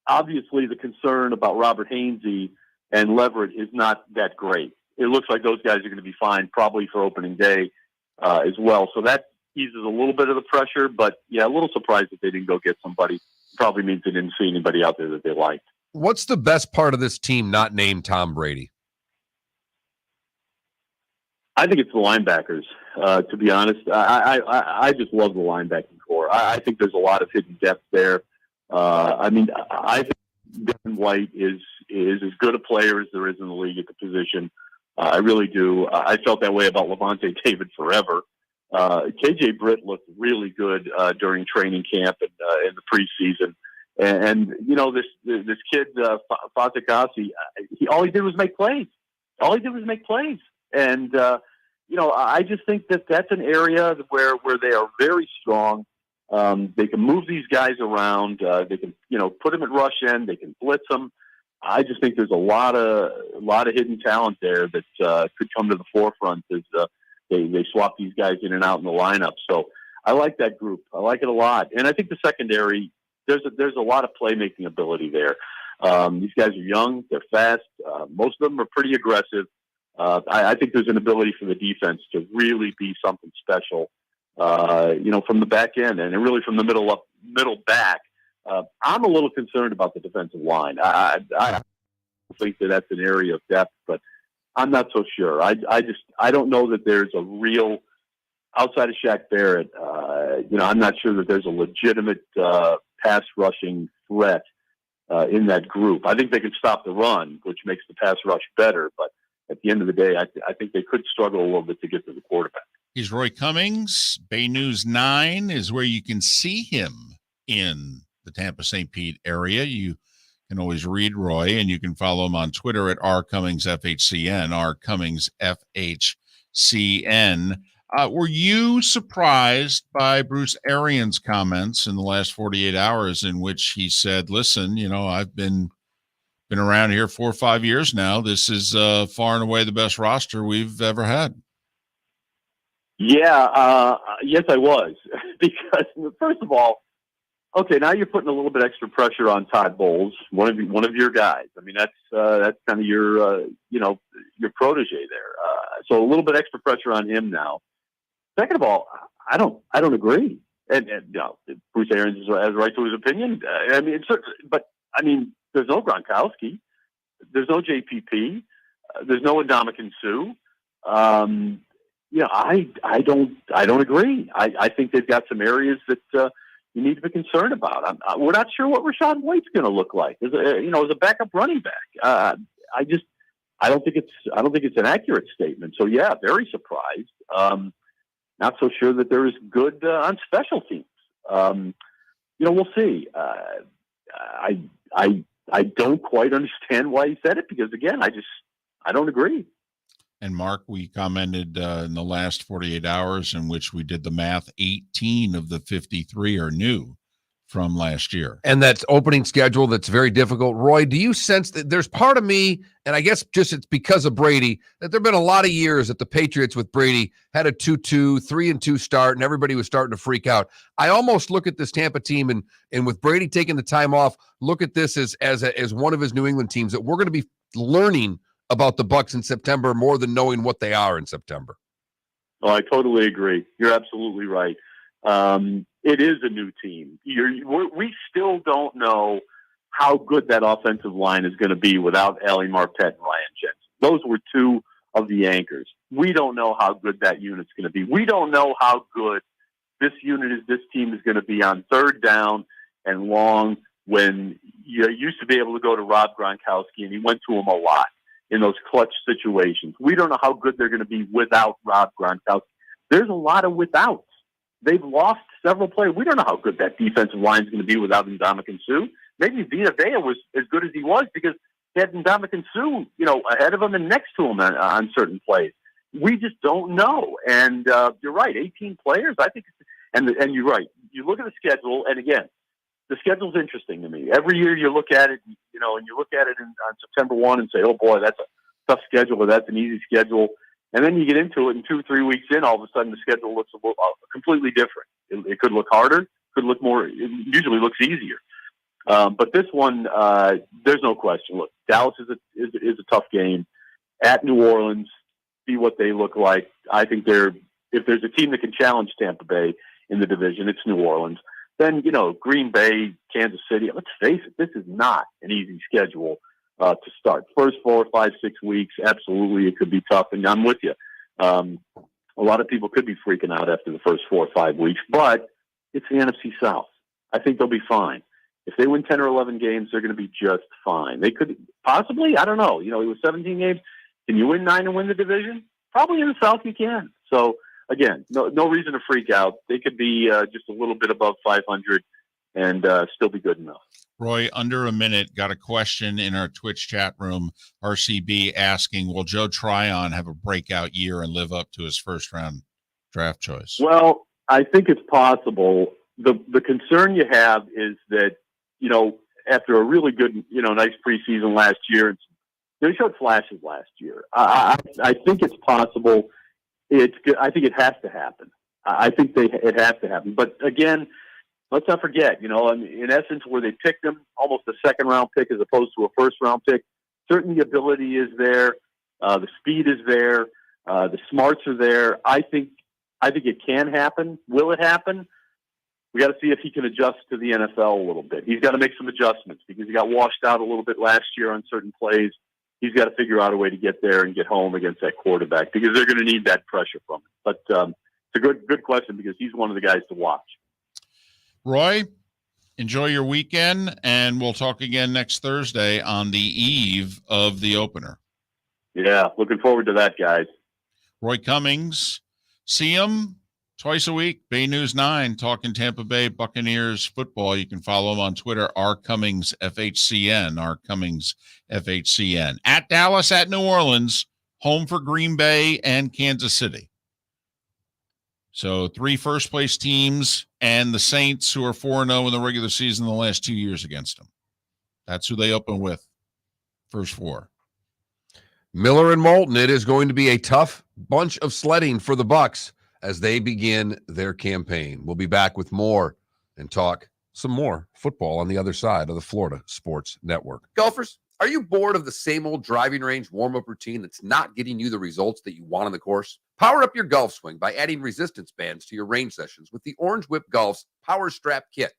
obviously the concern about Robert Hainsey and Leverett is not that great. It looks like those guys are going to be fine probably for opening day as well. So that eases a little bit of the pressure. But yeah, a little surprised that they didn't go get somebody. Probably means they didn't see anybody out there that they liked. What's the best part of this team not named Tom Brady? I think it's the linebackers, to be honest. I just love the linebacking core. I think there's a lot of hidden depth there. I think Ben White is as good a player as there is in the league at the position. I really do. I felt that way about Levante David forever. KJ Britt looked really good during training camp and in the preseason. And this kid, Fatakasi, all he did was make plays. And, I just think that that's an area where they are very strong. They can move these guys around. They can, put them at rush end. They can blitz them. I just think there's a lot of hidden talent there that could come to the forefront as they swap these guys in and out in the lineup. So I like that group. I like it a lot. And I think the secondary, there's a lot of playmaking ability there. These guys are young. They're fast. Most of them are pretty aggressive. I think there's an ability for the defense to really be something special, from the back end and really from the middle back. I'm a little concerned about the defensive line. I think that that's an area of depth, but I'm not so sure. I don't know that there's a real outside of Shaq Barrett. I'm not sure that there's a legitimate pass rushing threat in that group. I think they can stop the run, which makes the pass rush better, but at the end of the day, I think they could struggle a little bit to get to the quarterback. He's Roy Cummings. Bay News 9 is where you can see him in the Tampa St. Pete area. You can always read Roy, and you can follow him on Twitter at rcummingsfhcn, rcummingsfhcn. Were you surprised by Bruce Arians' comments in the last 48 hours in which he said, listen, I've been around here 4 or 5 years now. This is far and away the best roster we've ever had. Yeah, yes, I was. Because first of all, okay, now you're putting a little bit extra pressure on Todd Bowles, one of your guys. I mean, that's kind of your protege there. So a little bit extra pressure on him now. Second of all, I don't agree. And Bruce Arians has a right to his opinion. There's no Gronkowski. There's no JPP. There's no Ndamukong Suh. I don't agree. I think they've got some areas that you need to be concerned about. We're not sure what Rachaad White's going to look like as a backup running back. I don't think it's an accurate statement. So yeah, very surprised. Not so sure that they're as good on special teams. We'll see. I don't quite understand why he said it because again, I don't agree. And Mark, we commented in the last 48 hours in which we did the math, 18 of the 53 are new from last year. And that's opening schedule that's very difficult. Roy, do you sense that there's part of me, and I guess just it's because of Brady, that there have been a lot of years that the Patriots with Brady had a 2-2, 3-2 start, and everybody was starting to freak out. I almost look at this Tampa team, and with Brady taking the time off, look at this as one of his New England teams that we're going to be learning about the Bucs in September more than knowing what they are in September. Oh, I totally agree. You're absolutely right. It is a new team. We still don't know how good that offensive line is going to be without Ali Marpet and Ryan Jensen. Those were two of the anchors. We don't know how good that unit's going to be. We don't know how good this team is going to be on third down and long, when you used to be able to go to Rob Gronkowski, and he went to him a lot in those clutch situations. We don't know how good they're going to be without Rob Gronkowski. There's a lot of withouts. They've lost several players. We don't know how good that defensive line is going to be without Ndamukong Suh. Maybe Vita Vea was as good as he was because he had Ndamukong Suh, ahead of him and next to him on certain plays. We just don't know. And you're right, 18 players. I think, and you're right. You look at the schedule, and again, the schedule's interesting to me. Every year you look at it, and you look at it on September 1 and say, oh boy, that's a tough schedule, or that's an easy schedule. And then you get into it, and 2-3 weeks in, all of a sudden the schedule looks completely different. It could look harder, could look more. It usually looks easier. But this one, there's no question. Look, Dallas is a tough game at New Orleans. See what they look like. I think if there's a team that can challenge Tampa Bay in the division, it's New Orleans. Then Green Bay, Kansas City. Let's face it, this is not an easy schedule to start. First 4, 5, 6 weeks, absolutely, it could be tough. And I'm with you. A lot of people could be freaking out after the first 4 or 5 weeks, but it's the NFC South. I think they'll be fine. If they win 10 or 11 games, they're going to be just fine. They could possibly, I don't know. It was 17 games. Can you win 9 and win the division? Probably in the South you can. So, again, no reason to freak out. They could be just a little bit above 500 and still be good enough. Roy, under a minute, got a question in our Twitch chat room. RCB asking, will Joe Tryon have a breakout year and live up to his first-round draft choice? Well, I think it's possible. The concern you have is that, after a really good, nice preseason last year, they showed flashes last year. I think it's possible. I think it has to happen. I think it has to happen. But again, let's not forget, in essence, where they picked him, almost a second-round pick as opposed to a first-round pick. Certainly, the ability is there, the speed is there, the smarts are there. I think it can happen. Will it happen? We got to see if he can adjust to the NFL a little bit. He's got to make some adjustments because he got washed out a little bit last year on certain plays. He's got to figure out a way to get there and get home against that quarterback because they're going to need that pressure from him. But it's a good question because he's one of the guys to watch. Roy, enjoy your weekend, and we'll talk again next Thursday on the eve of the opener. Yeah, looking forward to that, guys. Roy Cummings, see him twice a week, Bay News 9, talking Tampa Bay Buccaneers football. You can follow him on Twitter, rcummingsfhcn, rcummingsfhcn. At Dallas, at New Orleans, home for Green Bay and Kansas City. So 3 first-place teams and the Saints, who are 4-0 in the regular season the last 2 years against them. That's who they open with, first 4. Miller and Moulton, it is going to be a tough bunch of sledding for the Bucs as they begin their campaign. We'll be back with more and talk some more football on the other side of the Florida Sports Network. Golfers, are you bored of the same old driving range warm-up routine that's not getting you the results that you want on the course? Power up your golf swing by adding resistance bands to your range sessions with the Orange Whip Golf's Power Strap Kit.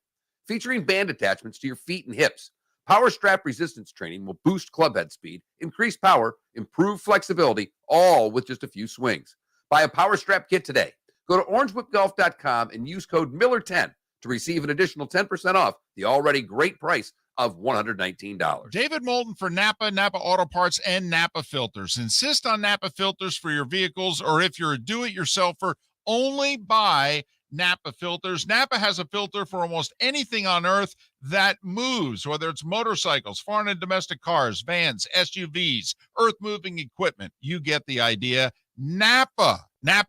Featuring band attachments to your feet and hips, Power Strap resistance training will boost clubhead speed, increase power, improve flexibility, all with just a few swings. Buy a Power Strap Kit today. Go to orangewhipgolf.com and use code Miller10 to receive an additional 10% off the already great price of $119. David Moulton for Napa, Napa Auto Parts, and Napa Filters. Insist on Napa filters for your vehicles, or if you're a do-it-yourselfer, only buy Napa filters. Napa has a filter for almost anything on earth that moves, whether it's motorcycles, foreign and domestic cars, vans, SUVs, earth-moving equipment. You get the idea. Napa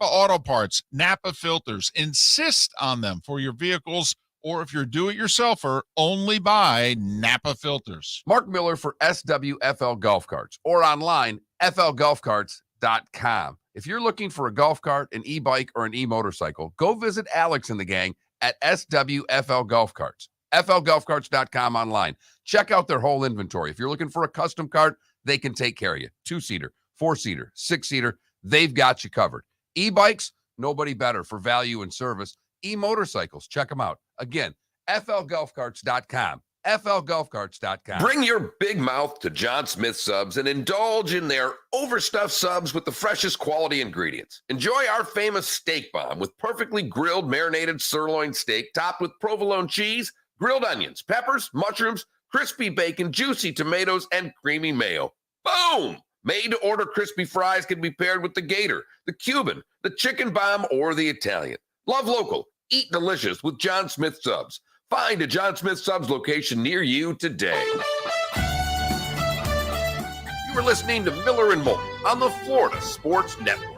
Auto Parts, Napa filters. Insist on them for your vehicles, or if you're a do-it-yourselfer, only buy Napa filters. Mark Miller for SWFL Golf Carts, or online, flgolfcarts.com. If you're looking for a golf cart, an e-bike, or an e-motorcycle, go visit Alex and the gang at SWFL Golf Carts. flgolfcarts.com online. Check out their whole inventory. If you're looking for a custom cart, they can take care of you. 2-seater, 4-seater, 6-seater, they've got you covered. E-bikes, nobody better for value and service. E-motorcycles, check them out. Again, flgolfcarts.com. flgolfcarts.com. Bring your big mouth to John Smith Subs and indulge in their overstuffed subs with the freshest quality ingredients. Enjoy our famous steak bomb with perfectly grilled marinated sirloin steak topped with provolone cheese, grilled onions, peppers, mushrooms, crispy bacon, juicy tomatoes, and creamy mayo. Boom! Made-to-order crispy fries can be paired with the Gator, the Cuban, the Chicken Bomb, or the Italian. Love local. Eat delicious with John Smith Subs. Find a John Smith Subs location near you today. You are listening to Miller and Moulton on the Florida Sports Network.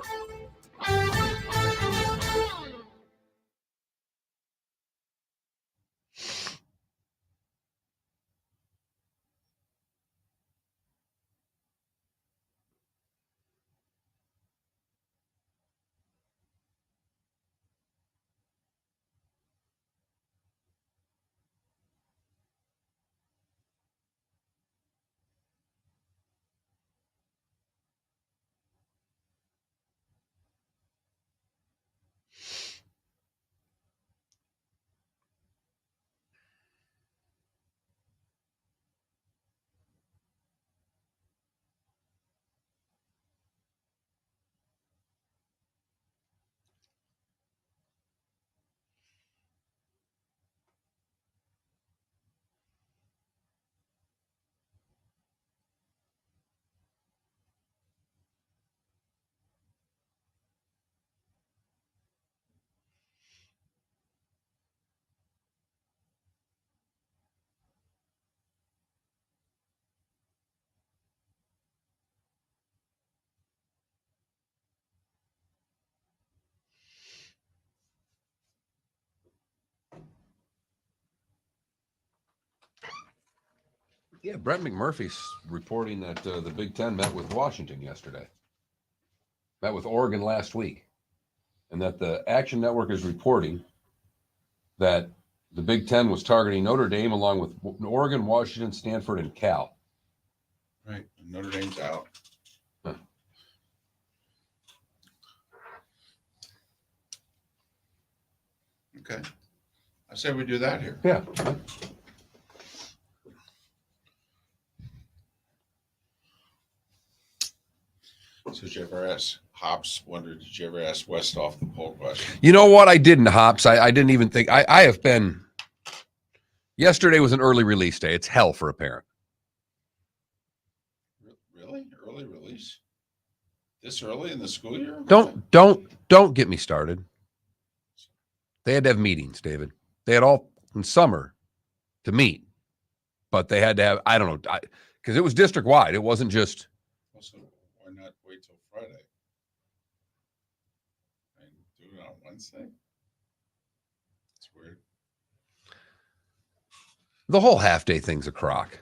Yeah, Brett McMurphy's reporting that the Big Ten met with Washington yesterday. Met with Oregon last week. And that the Action Network is reporting that the Big Ten was targeting Notre Dame along with Oregon, Washington, Stanford, and Cal. Right. Notre Dame's out. Huh. Okay. I say we do that here. Yeah. So did you ever ask Hobbs? Wondered, did you ever ask Westhoff the poll question? You know what? I didn't, Hops. I didn't even think. I have been. Yesterday was an early release day. It's hell for a parent. Really? Early release? This early in the school year? Don't get me started. They had to have meetings, David. They had all in summer to meet, but they had to have, I don't know, because it was district wide. It wasn't just. Also, why not wait till Friday and do it on Wednesday? It's weird. The whole half day thing's a crock.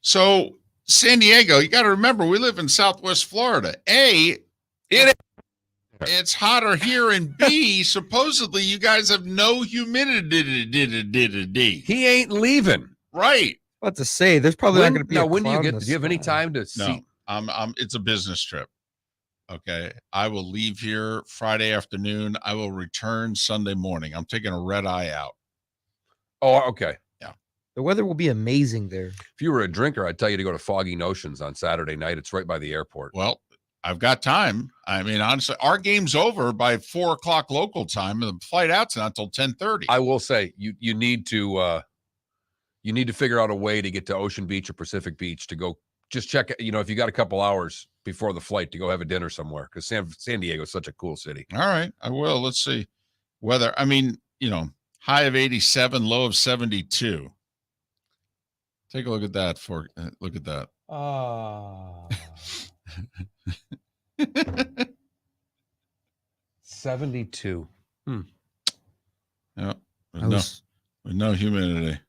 So San Diego, you got to remember, we live in Southwest Florida. It's hotter here, and B, supposedly you guys have no humidity. He ain't leaving. Right. About to say, there's probably not going to be. Now, a when do you cloud in get? the Do you have any sky. time to see? No, it's a business trip. Okay. I will leave here Friday afternoon. I will return Sunday morning. I'm taking a red eye out. Oh, okay. The weather will be amazing there. If you were a drinker, I'd tell you to go to Foggy Notions on Saturday night. It's right by the airport. Well, I've got time. I mean, honestly, our game's over by 4:00 local time, and the flight out's not till 10:30. I will say you need to figure out a way to get to Ocean Beach or Pacific Beach to go just check it. You know, if you got a couple hours before the flight to go have a dinner somewhere, because San Diego is such a cool city. All right, I will. Let's see. Weather. I mean, high of 87, low of 72. Take a look at that. Look at that. 72. Yeah. With no humidity.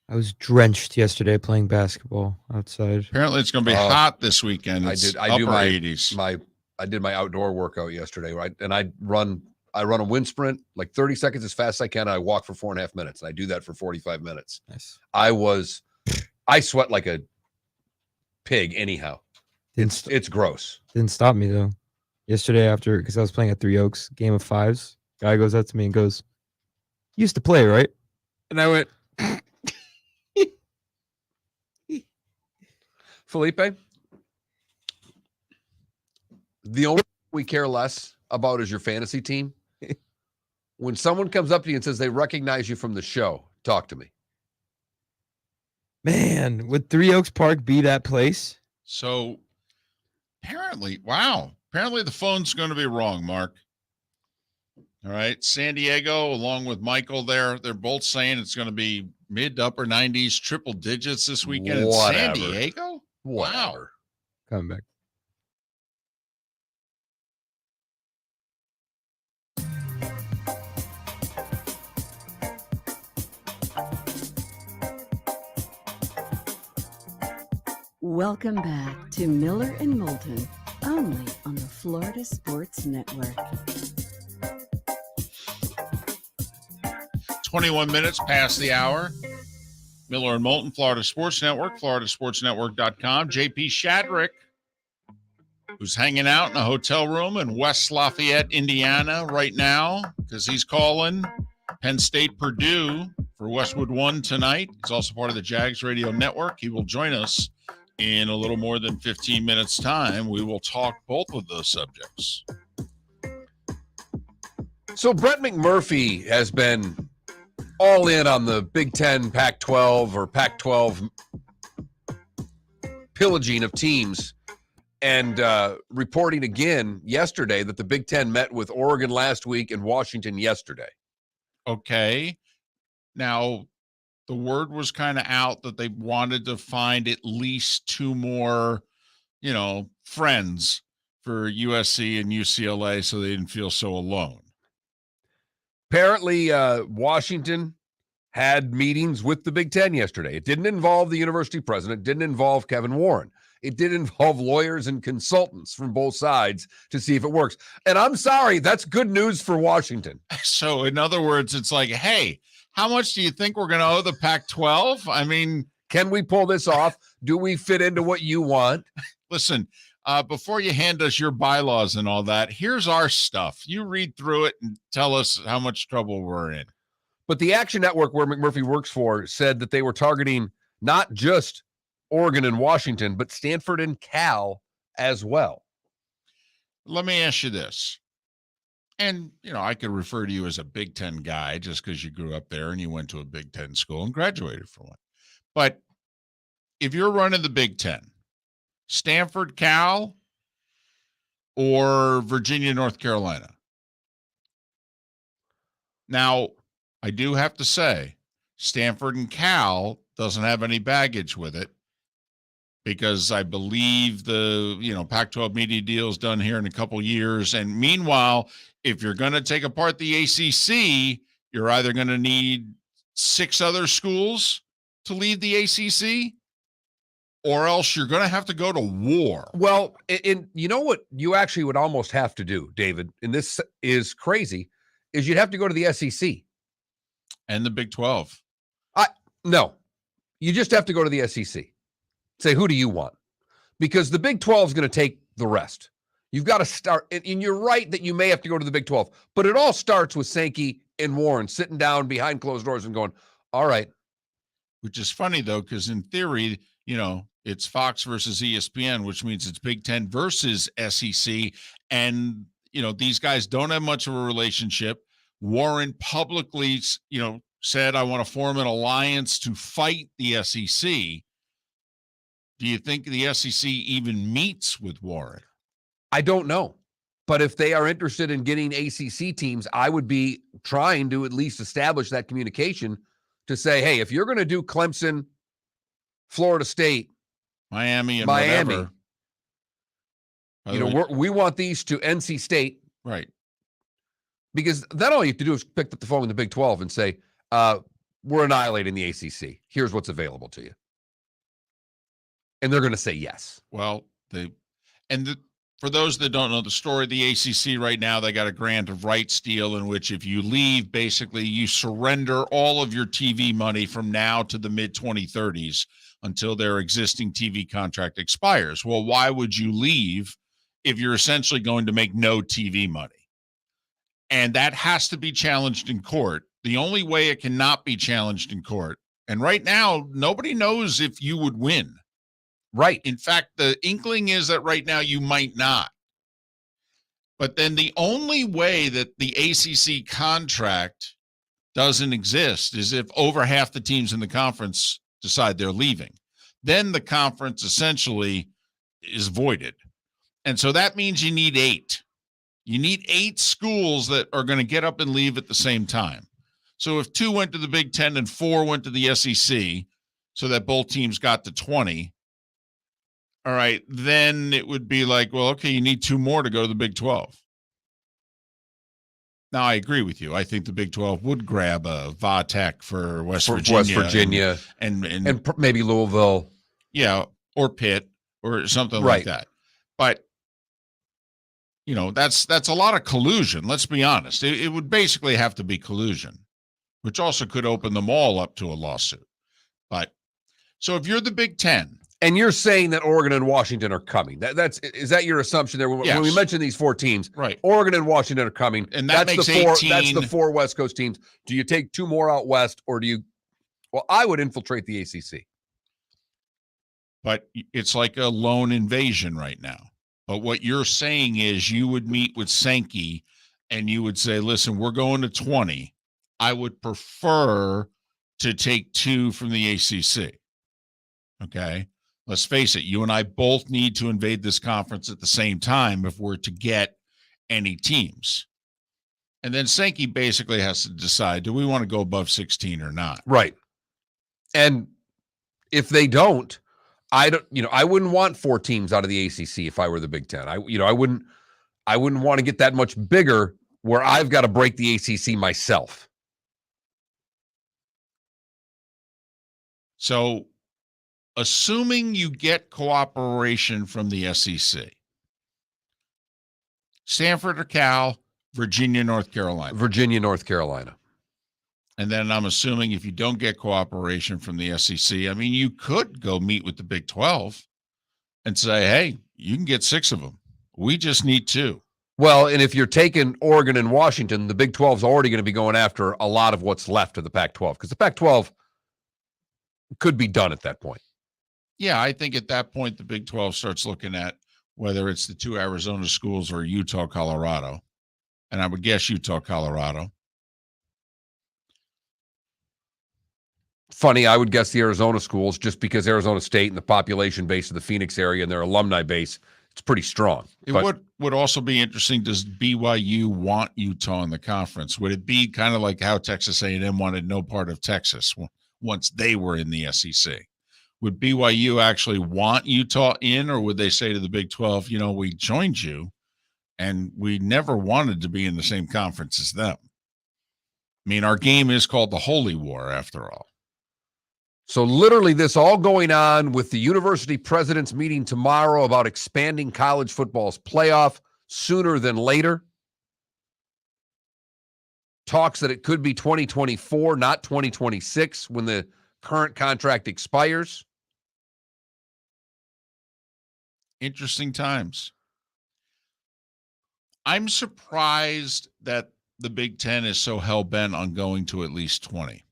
I was drenched yesterday playing basketball outside. Apparently, it's going to be hot this weekend. I It's did upper my 80s. I did my outdoor workout yesterday, right? And I run a wind sprint like 30 seconds as fast as I can. And I walk for 4.5 minutes. And I do that for 45 minutes. Nice. I sweat like a pig anyhow. It's gross. Didn't stop me though. Yesterday because I was playing at Three Oaks, game of fives, guy goes up to me and goes, "You used to play, right?" And I went, Felipe, the only thing we care less about is your fantasy team. When someone comes up to you and says they recognize you from the show, talk to me. Man, would Three Oaks Park be that place? So apparently the phone's going to be wrong, Mark. All right. San Diego, along with Michael there, they're both saying it's going to be mid to upper 90s, triple digits this weekend in San Diego. Wow. Come back. Welcome back to Miller and Moulton, only on the Florida Sports Network. 21 minutes past the hour. Miller and Moulton, Florida Sports Network, floridasportsnetwork.com. JP Shadrick, who's hanging out in a hotel room in West Lafayette, Indiana right now because he's calling Penn State Purdue for Westwood One tonight. He's also part of the Jags radio network. He will join us in a little more than 15 minutes time. We will talk both of those subjects. So Brett McMurphy has been all in on the Big Ten, Pac-12, or Pac-12 pillaging of teams, and reporting again yesterday that the Big Ten met with Oregon last week and Washington yesterday. Okay. Now, the word was kind of out that they wanted to find at least two more, friends for USC and UCLA so they didn't feel so alone. Apparently, Washington had meetings with the Big Ten yesterday. It didn't involve the university president, didn't involve Kevin Warren. It did involve lawyers and consultants from both sides to see if it works. And I'm sorry, that's good news for Washington. So, in other words, it's like, hey, how much do you think we're going to owe the Pac-12? I mean, can we pull this off? Do we fit into what you want? Listen, before you hand us your bylaws and all that, here's our stuff. You read through it and tell us how much trouble we're in. But the Action Network, where McMurphy works for, said that they were targeting not just Oregon and Washington, but Stanford and Cal as well. Let me ask you this. And, I could refer to you as a Big Ten guy just because you grew up there and you went to a Big Ten school and graduated from one. But if you're running the Big Ten, Stanford, Cal, or Virginia, North Carolina? Now, I do have to say, Stanford and Cal doesn't have any baggage with it because I believe the, Pac-12 media deal is done here in a couple years. And meanwhile, if you're going to take apart the ACC, you're either going to need 6 other schools to leave the ACC, or else you're going to have to go to war. Well, and you know what you actually would almost have to do, David, and this is crazy, is you'd have to go to the SEC. And the Big 12. No, you just have to go to the SEC. Say, who do you want? Because the Big 12 is going to take the rest. You've got to start, and you're right that you may have to go to the Big 12, but it all starts with Sankey and Warren sitting down behind closed doors and going, all right. Which is funny, though, because in theory, it's Fox versus ESPN, which means it's Big Ten versus SEC. And, these guys don't have much of a relationship. Warren publicly, said, I want to form an alliance to fight the SEC. Do you think the SEC even meets with Warren? I don't know. But if they are interested in getting ACC teams, I would be trying to at least establish that communication to say, hey, if you're going to do Clemson, Florida State, Miami, whatever, we want these to NC State. Right. Because then all you have to do is pick up the phone in the Big 12 and say, we're annihilating the ACC. Here's what's available to you. And they're going to say yes. Well, for those that don't know the story, the ACC right now, they got a grant of rights deal in which if you leave, basically you surrender all of your TV money from now to the mid-2030s until their existing TV contract expires. Well, why would you leave if you're essentially going to make no TV money? And that has to be challenged in court. The only way it cannot be challenged in court, and right now, nobody knows if you would win. Right. In fact, the inkling is that right now you might not. But then the only way that the ACC contract doesn't exist is if over half the teams in the conference decide they're leaving. Then the conference essentially is voided. And so that means you need 8. You need 8 schools that are going to get up and leave at the same time. So if 2 went to the Big Ten and 4 went to the SEC, so that both teams got to 20, all right, then it would be like, well, okay, you need 2 more to go to the Big 12. Now, I agree with you. I think the Big 12 would grab a Va-Tech for West Virginia. And maybe Louisville. Yeah, or Pitt or something Right. like that. But, you know, that's a lot of collusion. Let's be honest. It would basically have to be collusion, which also could open them all up to a lawsuit. But so if you're the Big Ten. And you're saying that Oregon and Washington are coming. Is that your assumption there? Yes. When we mention these 4 teams, right? Oregon and Washington are coming. And that's makes the 4. 18. That's the 4 West Coast teams. Do you take 2 more out west, or do you? Well, I would infiltrate the ACC. But it's like a lone invasion right now. But what you're saying is you would meet with Sankey and you would say, listen, we're going to 20. I would prefer to take 2 from the ACC. Okay. Let's face it. You and I both need to invade this conference at the same time if we're to get any teams. And then Sankey basically has to decide, do we want to go above 16 or not? Right. And if they don't, I wouldn't want 4 teams out of the ACC if I were the Big Ten. I wouldn't want to get that much bigger where I've got to break the ACC myself. So, assuming you get cooperation from the SEC, Stanford or Cal, Virginia, North Carolina. Virginia, North Carolina. And then I'm assuming if you don't get cooperation from the SEC, I mean, you could go meet with the Big 12 and say, hey, you can get 6 of them. We just need 2. Well, and if you're taking Oregon and Washington, the Big 12 is already going to be going after a lot of what's left of the Pac-12 because the Pac-12 could be done at that point. Yeah, I think at that point, the Big 12 starts looking at whether it's the 2 Arizona schools or Utah, Colorado. And I would guess Utah, Colorado. Funny, I would guess the Arizona schools just because Arizona State and the population base of the Phoenix area and their alumni base, it's pretty strong. It would also be interesting, does BYU want Utah in the conference? Would it be kind of like how Texas A&M wanted no part of Texas once they were in the SEC? Would BYU actually want Utah in, or would they say to the Big 12, you know, we joined you and we never wanted to be in the same conference as them? I mean, our game is called the Holy War after all. So literally this all going on with the university presidents meeting tomorrow about expanding college football's playoff sooner than later. Talks that it could be 2024, not 2026 when the current contract expires. Interesting times. I'm surprised that the Big Ten is so hell-bent on going to at least 20.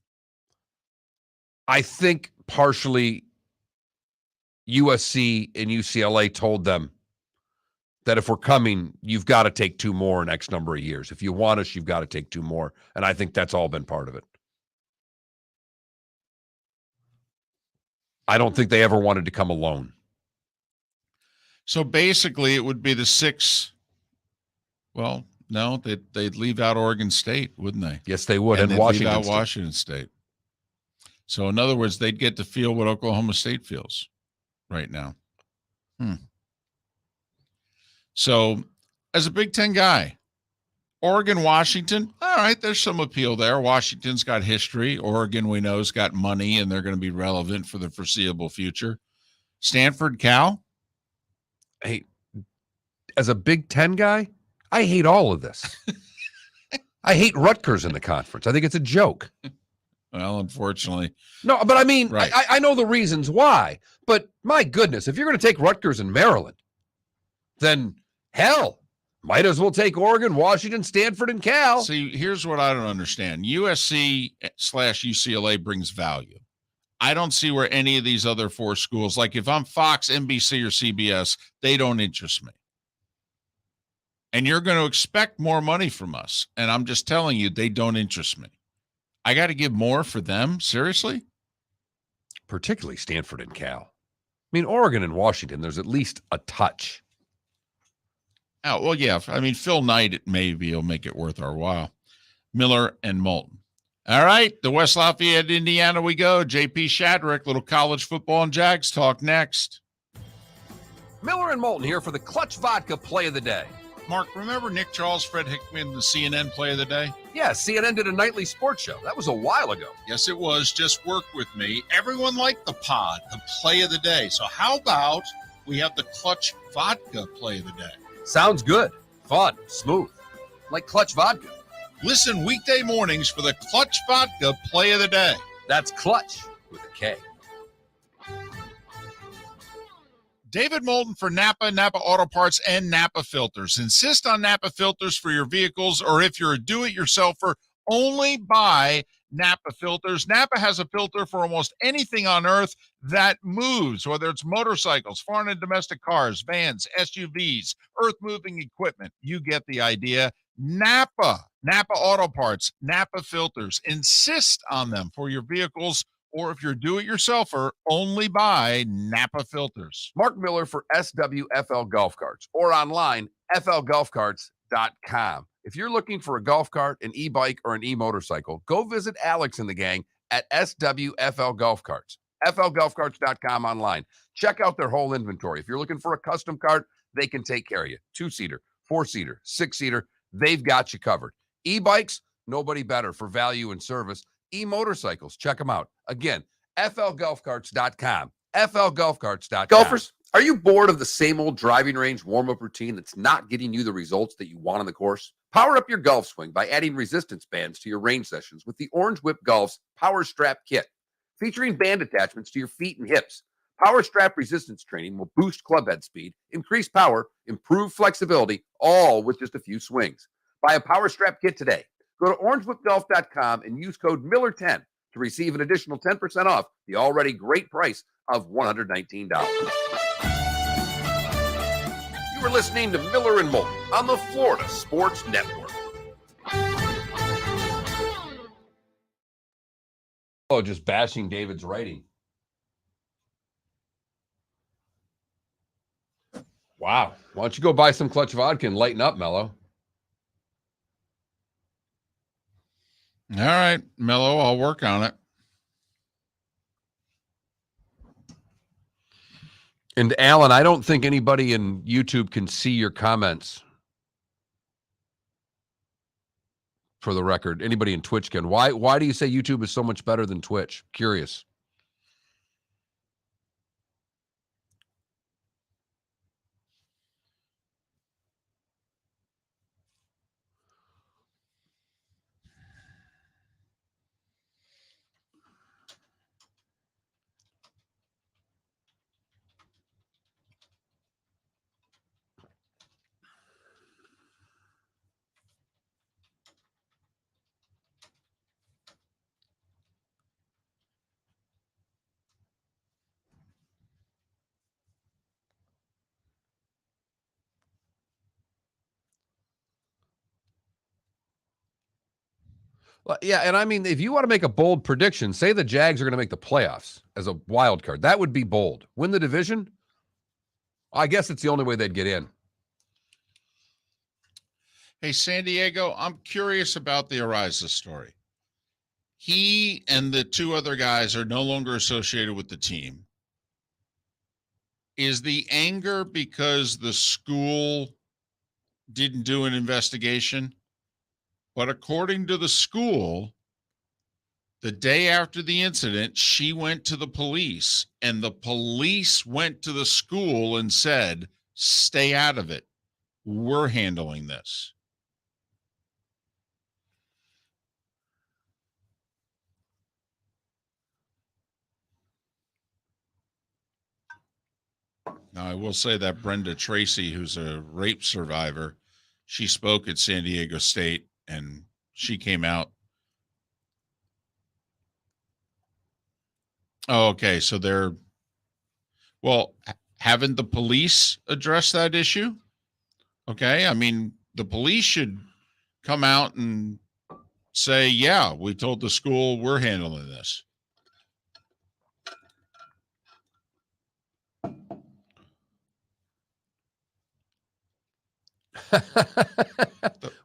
I think partially USC and UCLA told them that if we're coming, you've got to take 2 more in X number of years. If you want us, you've got to take 2 more. And I think that's all been part of it. I don't think they ever wanted to come alone. So basically it would be the 6. Well, no, they'd leave out Oregon State, wouldn't they? Yes, they would. And And Washington leave out State. Washington State. So in other words, they'd get to feel what Oklahoma State feels right now. So as a Big Ten guy, Oregon, Washington, all right, there's some appeal there. Washington's got history. Oregon, we know, has got money, and they're going to be relevant for the foreseeable future. Stanford, Cal. Hey, as a Big Ten guy, I hate all of this. I hate Rutgers in the conference. I think it's a joke. Well, unfortunately. No, but I mean, Right. I know the reasons why. But my goodness, if you're going to take Rutgers in Maryland, then hell, might as well take Oregon, Washington, Stanford, and Cal. See, here's what I don't understand. USC/UCLA brings value. I don't see where any of these other 4 schools, like if I'm Fox, NBC, or CBS, they don't interest me. And you're going to expect more money from us. And I'm just telling you, they don't interest me. I got to give more for them? Seriously? Particularly Stanford and Cal. I mean, Oregon and Washington, there's at least a touch. Oh, well, yeah. I mean, Phil Knight, maybe will make it worth our while. Miller and Moulton. All right. The West Lafayette, Indiana we go. JP Shadrick, little college football and Jags talk next. Miller and Moulton here for the Clutch Vodka Play of the Day. Mark, remember Nick Charles, Fred Hickman, the CNN play of the day? Yeah, CNN did a nightly sports show. That was a while ago. Yes, it was. Just work with me. Everyone liked the pod, the play of the day. So how about we have the Clutch Vodka play of the day? Sounds good. Fun. Smooth. Like Clutch Vodka. Listen weekday mornings for the Clutch Vodka play of the day. That's Clutch with a K. David Moulton for Napa, Napa Auto Parts, and Napa Filters. Insist on Napa Filters for your vehicles, or if you're a do-it-yourselfer, only buy Napa Filters. Napa has a filter for almost anything on earth that moves, whether it's motorcycles, foreign and domestic cars, vans, SUVs, earth-moving equipment. You get the idea. Napa Auto Parts, Napa Filters. Insist on them for your vehicles, or if you're a do-it-yourselfer, only buy Napa Filters. Mark Miller for SWFL Golf Carts, or online, flgolfcarts.com. If you're looking for a golf cart, an e-bike, or an e-motorcycle, go visit Alex and the gang at SWFL Golf Carts. flgolfcarts.com online. Check out their whole inventory. If you're looking for a custom cart, they can take care of you. 2-seater, 4-seater, 6-seater, they've got you covered. E-bikes, nobody better for value and service. E-motorcycles, check them out. Again, flgolfcarts.com. flgolfcarts.com. Golfers, are you bored of the same old driving range warm-up routine that's not getting you the results that you want on the course? Power up your golf swing by adding resistance bands to your range sessions with the Orange Whip Golf's Power Strap Kit. Featuring band attachments to your feet and hips, Power Strap resistance training will boost club head speed, increase power, improve flexibility, all with just a few swings. Buy a Power Strap Kit today. Go to orangewhipgolf.com and use code Miller10 to receive an additional 10% off the already great price of $119. You are listening to Miller and Moulton on the Florida Sports Network. Oh, just bashing David's writing. Wow. Why don't you go buy some Clutch Vodka and lighten up, Mello? All right, Mello, I'll work on it. And Alan, I don't think anybody in YouTube can see your comments. For the record, anybody in Twitch can. Why do you say YouTube is so much better than Twitch? Curious. Well, yeah, and I mean, if you want to make a bold prediction, say the Jags are going to make the playoffs as a wild card. That would be bold. Win the division? I guess it's the only way they'd get in. Hey, San Diego, I'm curious about the Ariza story. He and the 2 other guys are no longer associated with the team. Is the anger because the school didn't do an investigation? But according to the school, the day after the incident, she went to the police, and the police went to the school and said, stay out of it. We're handling this. Now, I will say that Brenda Tracy, who's a rape survivor, she spoke at San Diego State, and she came out. Oh, okay. So haven't the police addressed that issue? Okay. I mean, the police should come out and say, yeah, we told the school we're handling this.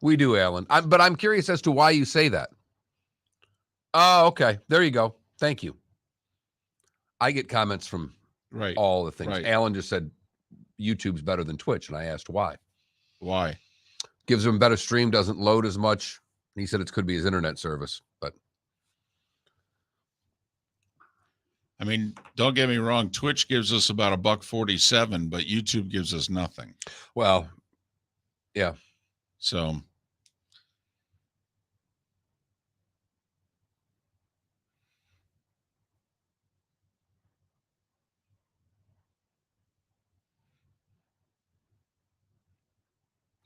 We do, Alan. But I'm curious as to why you say that. Oh, okay. There you go. Thank you. I get comments from all the things. Right. Alan just said YouTube's better than Twitch, and I asked why. Why? Gives him a better stream, doesn't load as much. He said it could be his internet service, but I mean, don't get me wrong. Twitch gives us about $1.47, but YouTube gives us nothing. Well, yeah. So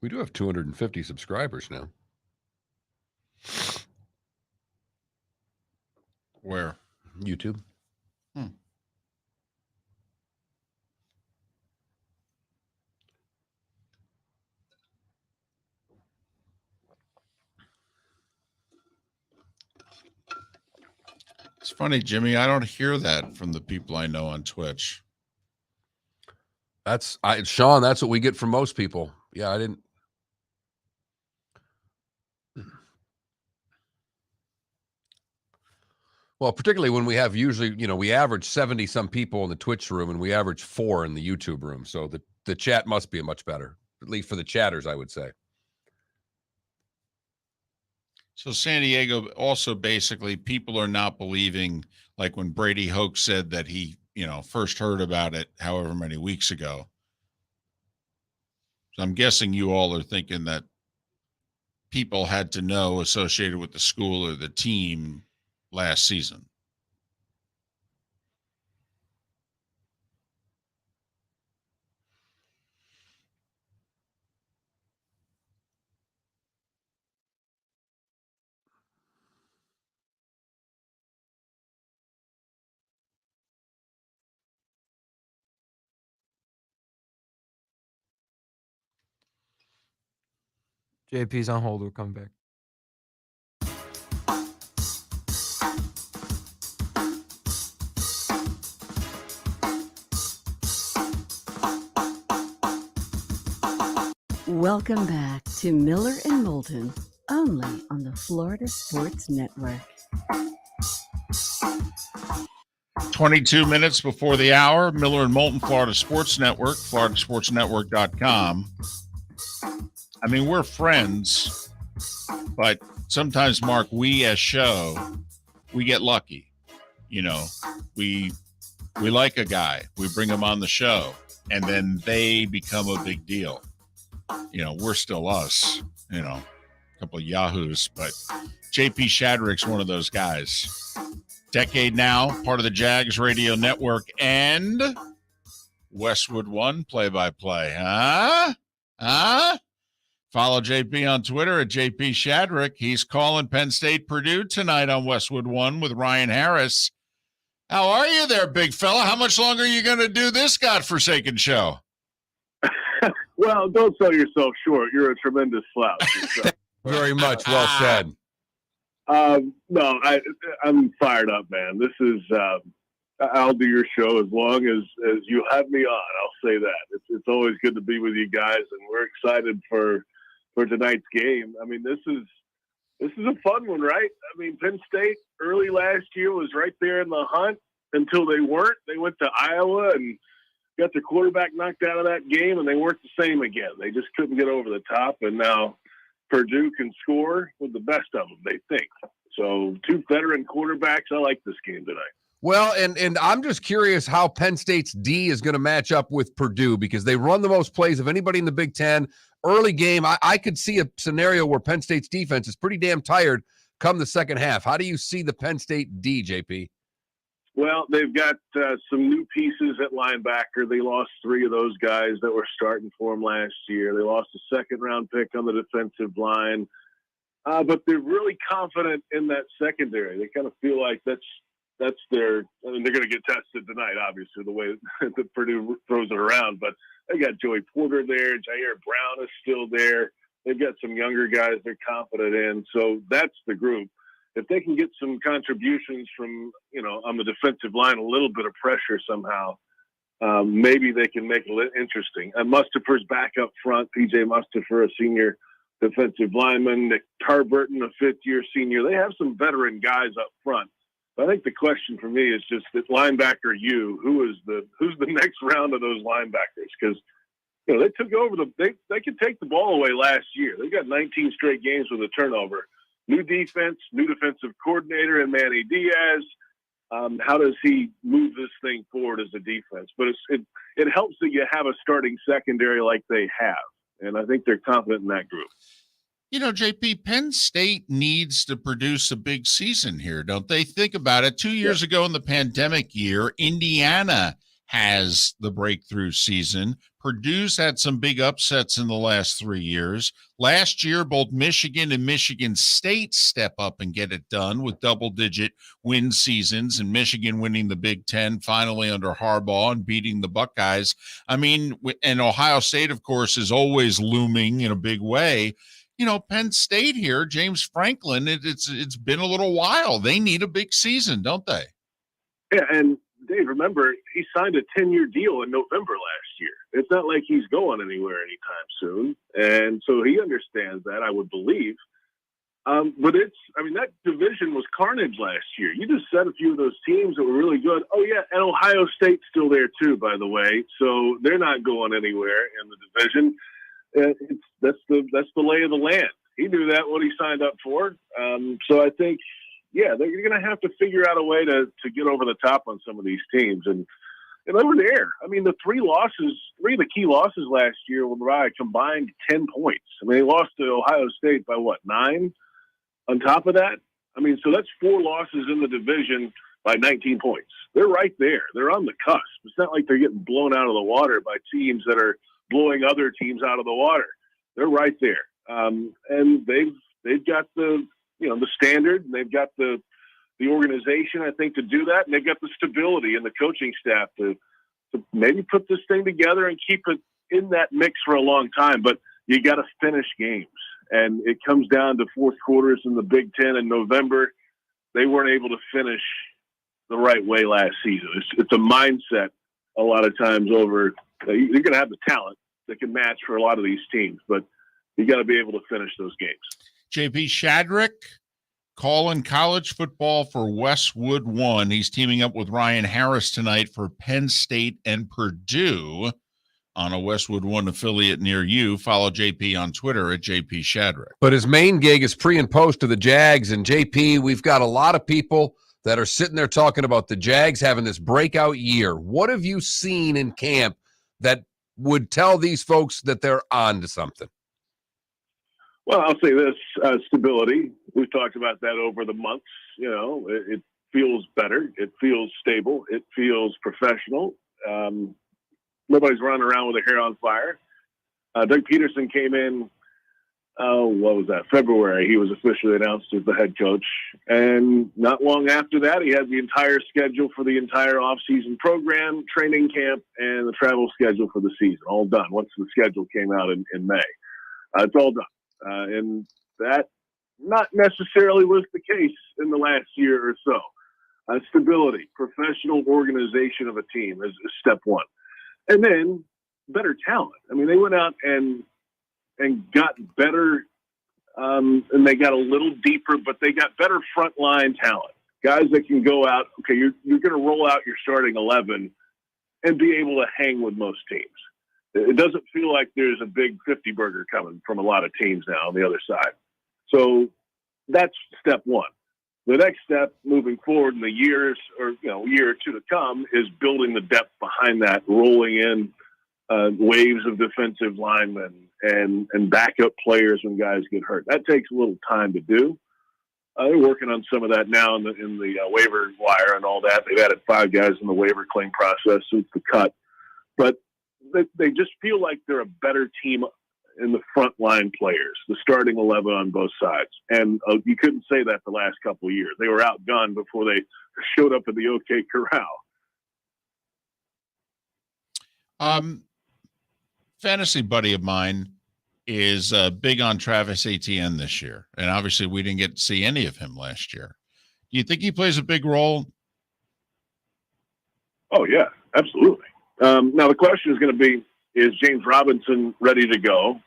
we do have 250 subscribers now. Where? YouTube. It's funny, Jimmy. I don't hear that from the people I know on Twitch. Sean, that's what we get from most people. Yeah, I didn't. Well, particularly when we have usually, we average 70 some people in the Twitch room and we average 4 in the YouTube room. So the chat must be much better, at least for the chatters, I would say. So San Diego also basically people are not believing, like when Brady Hoke said that he, first heard about it however many weeks ago. So I'm guessing you all are thinking that people had to know associated with the school or the team last season. JP's on hold. We'll come back. Welcome back to Miller and Moulton, only on the Florida Sports Network. 22 minutes before the hour, Miller and Moulton, Florida Sports Network, floridasportsnetwork.com. I mean, we're friends, but sometimes, Mark, we as show, we get lucky. We like a guy, we bring him on the show, and then they become a big deal. We're still us, a couple of yahoos, but JP Shadrick's one of those guys. Decade now, part of the Jags radio network and Westwood One play-by-play. Follow JP on Twitter at JP Shadrick. He's calling Penn State Purdue tonight on Westwood One with Ryan Harris. How are you there, big fella? How much longer are you going to do this godforsaken show? Well, don't sell yourself short. You're a tremendous slouch. Very much. Well said. No, I'm fired up, man. This is, I'll do your show as long as you have me on. I'll say that. It's always good to be with you guys, and we're excited for tonight's game. I mean, this is a fun one, right? I mean, Penn State early last year was right there in the hunt until they weren't. They went to Iowa and got their quarterback knocked out of that game, and they weren't the same again. They just couldn't get over the top, and now Purdue can score with the best of them, they think. So 2 veteran quarterbacks. I like this game tonight. Well, and I'm just curious how Penn State's D is going to match up with Purdue because they run the most plays of anybody in the Big Ten. Early game, I could see a scenario where Penn State's defense is pretty damn tired come the second half. How do you see the Penn State D, JP? Well, they've got some new pieces at linebacker. They lost 3 of those guys that were starting for them last year. They lost a second-round pick on the defensive line. But they're really confident in that secondary. They kind of feel like that's that's their. I mean, they're going to get tested tonight, obviously, the way that Purdue throws it around. But they got Joey Porter there. Jair Brown is still there. They've got some younger guys they're confident in. So that's the group. If they can get some contributions from, on the defensive line, a little bit of pressure somehow, maybe they can make it interesting. And Mustipher's back up front. P.J. Mustipher, a senior defensive lineman. Nick Tarburton, a fifth-year senior. They have some veteran guys up front. I think the question for me is just that linebacker who's the next round of those linebackers? Because they took over they could take the ball away last year. They got 19 straight games with a turnover. New defense, new defensive coordinator, and Manny Diaz. How does he move this thing forward as a defense? But it helps that you have a starting secondary like they have, and I think they're confident in that group. JP, Penn State needs to produce a big season here, don't they? Think about it. 2 years ago in the pandemic year, Indiana has the breakthrough season. Purdue's had some big upsets in the last 3 years. Last year, both Michigan and Michigan State step up and get it done with double-digit win seasons, and Michigan winning the Big Ten finally under Harbaugh and beating the Buckeyes. I mean, and Ohio State, of course, is always looming in a big way. Penn State here, James Franklin, it's been a little while. They need a big season, don't they? Yeah, and Dave, remember, he signed a 10-year deal in November last year. It's not like he's going anywhere anytime soon. And so he understands that, I would believe. But that division was carnage last year. You just said a few of those teams that were really good. Oh, yeah, and Ohio State's still there too, by the way. So they're not going anywhere in the division. That's the lay of the land. He knew that what he signed up for. So I think, they're going to have to figure out a way to get over the top on some of these teams. And they were there. I mean, the three of the key losses last year were by a combined 10 points. I mean, they lost to Ohio State by 9 on top of that? I mean, so that's 4 losses in the division by 19 points. They're right there. They're on the cusp. It's not like they're getting blown out of the water by teams that are blowing other teams out of the water. They're right there. And they've got the standard, and they've got the organization, I think, to do that. And they've got the stability and the coaching staff to maybe put this thing together and keep it in that mix for a long time. But you got to finish games. And it comes down to fourth quarters in the Big Ten in November. They weren't able to finish the right way last season. It's a mindset a lot of times over. You're going to have the talent that can match for a lot of these teams, but you got to be able to finish those games. JP Shadrick calling college football for Westwood One. He's teaming up with Ryan Harris tonight for Penn State and Purdue on a Westwood One affiliate near you. Follow JP on Twitter at JP Shadrick. But his main gig is pre and post to the Jags. And JP, we've got a lot of people that are sitting there talking about the Jags having this breakout year. What have you seen in camp that would tell these folks that they're on to something? Well, I'll say this, stability. We've talked about that over the months. It feels better. It feels stable. It feels professional. Nobody's running around with their hair on fire. Doug Peterson came in, what was that, February. He was officially announced as the head coach. And not long after that, he had the entire schedule for the entire offseason program, training camp, and the travel schedule for the season, all done once the schedule came out in May. It's all done. And that not necessarily was the case in the last year or so. Stability, professional organization of a team is step one. And then better talent. I mean, they went out and got better, and they got a little deeper, but they got better frontline talent. Guys that can go out, okay, you're going to roll out your starting 11 and be able to hang with most teams. It doesn't feel like there's a big 50 burger coming from a lot of teams now on the other side. So that's step one. The next step moving forward in the years or, year or two to come is building the depth behind that, rolling in waves of defensive linemen and backup players when guys get hurt. That takes a little time to do. They're working on some of that now in the waiver wire and all that. They've added 5 guys in the waiver claim process since the cut. But they just feel like they're a better team in the frontline players, the starting 11 on both sides. And you couldn't say that the last couple of years. They were outgunned before they showed up at the OK Corral. Fantasy buddy of mine is big on Travis Etienne this year. And obviously we didn't get to see any of him last year. Do you think he plays a big role? Oh, yeah, absolutely. Now, the question is going to be, is James Robinson ready to go?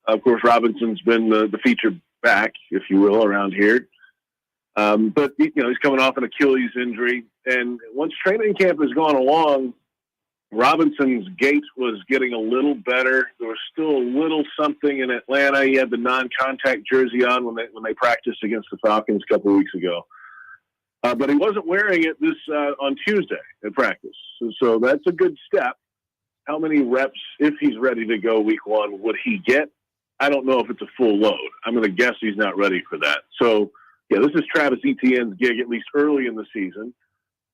Of course, Robinson's been the featured back, if you will, around here. But, he's coming off an Achilles injury. And once training camp has gone along, Robinson's gait was getting a little better. There was still a little something in Atlanta. He had the non-contact jersey on when they practiced against the Falcons a couple of weeks ago. But he wasn't wearing it on Tuesday at practice. So that's a good step. How many reps, if he's ready to go week one, would he get? I don't know if it's a full load. I'm going to guess he's not ready for that. So, yeah, this is Travis Etienne's gig, at least early in the season.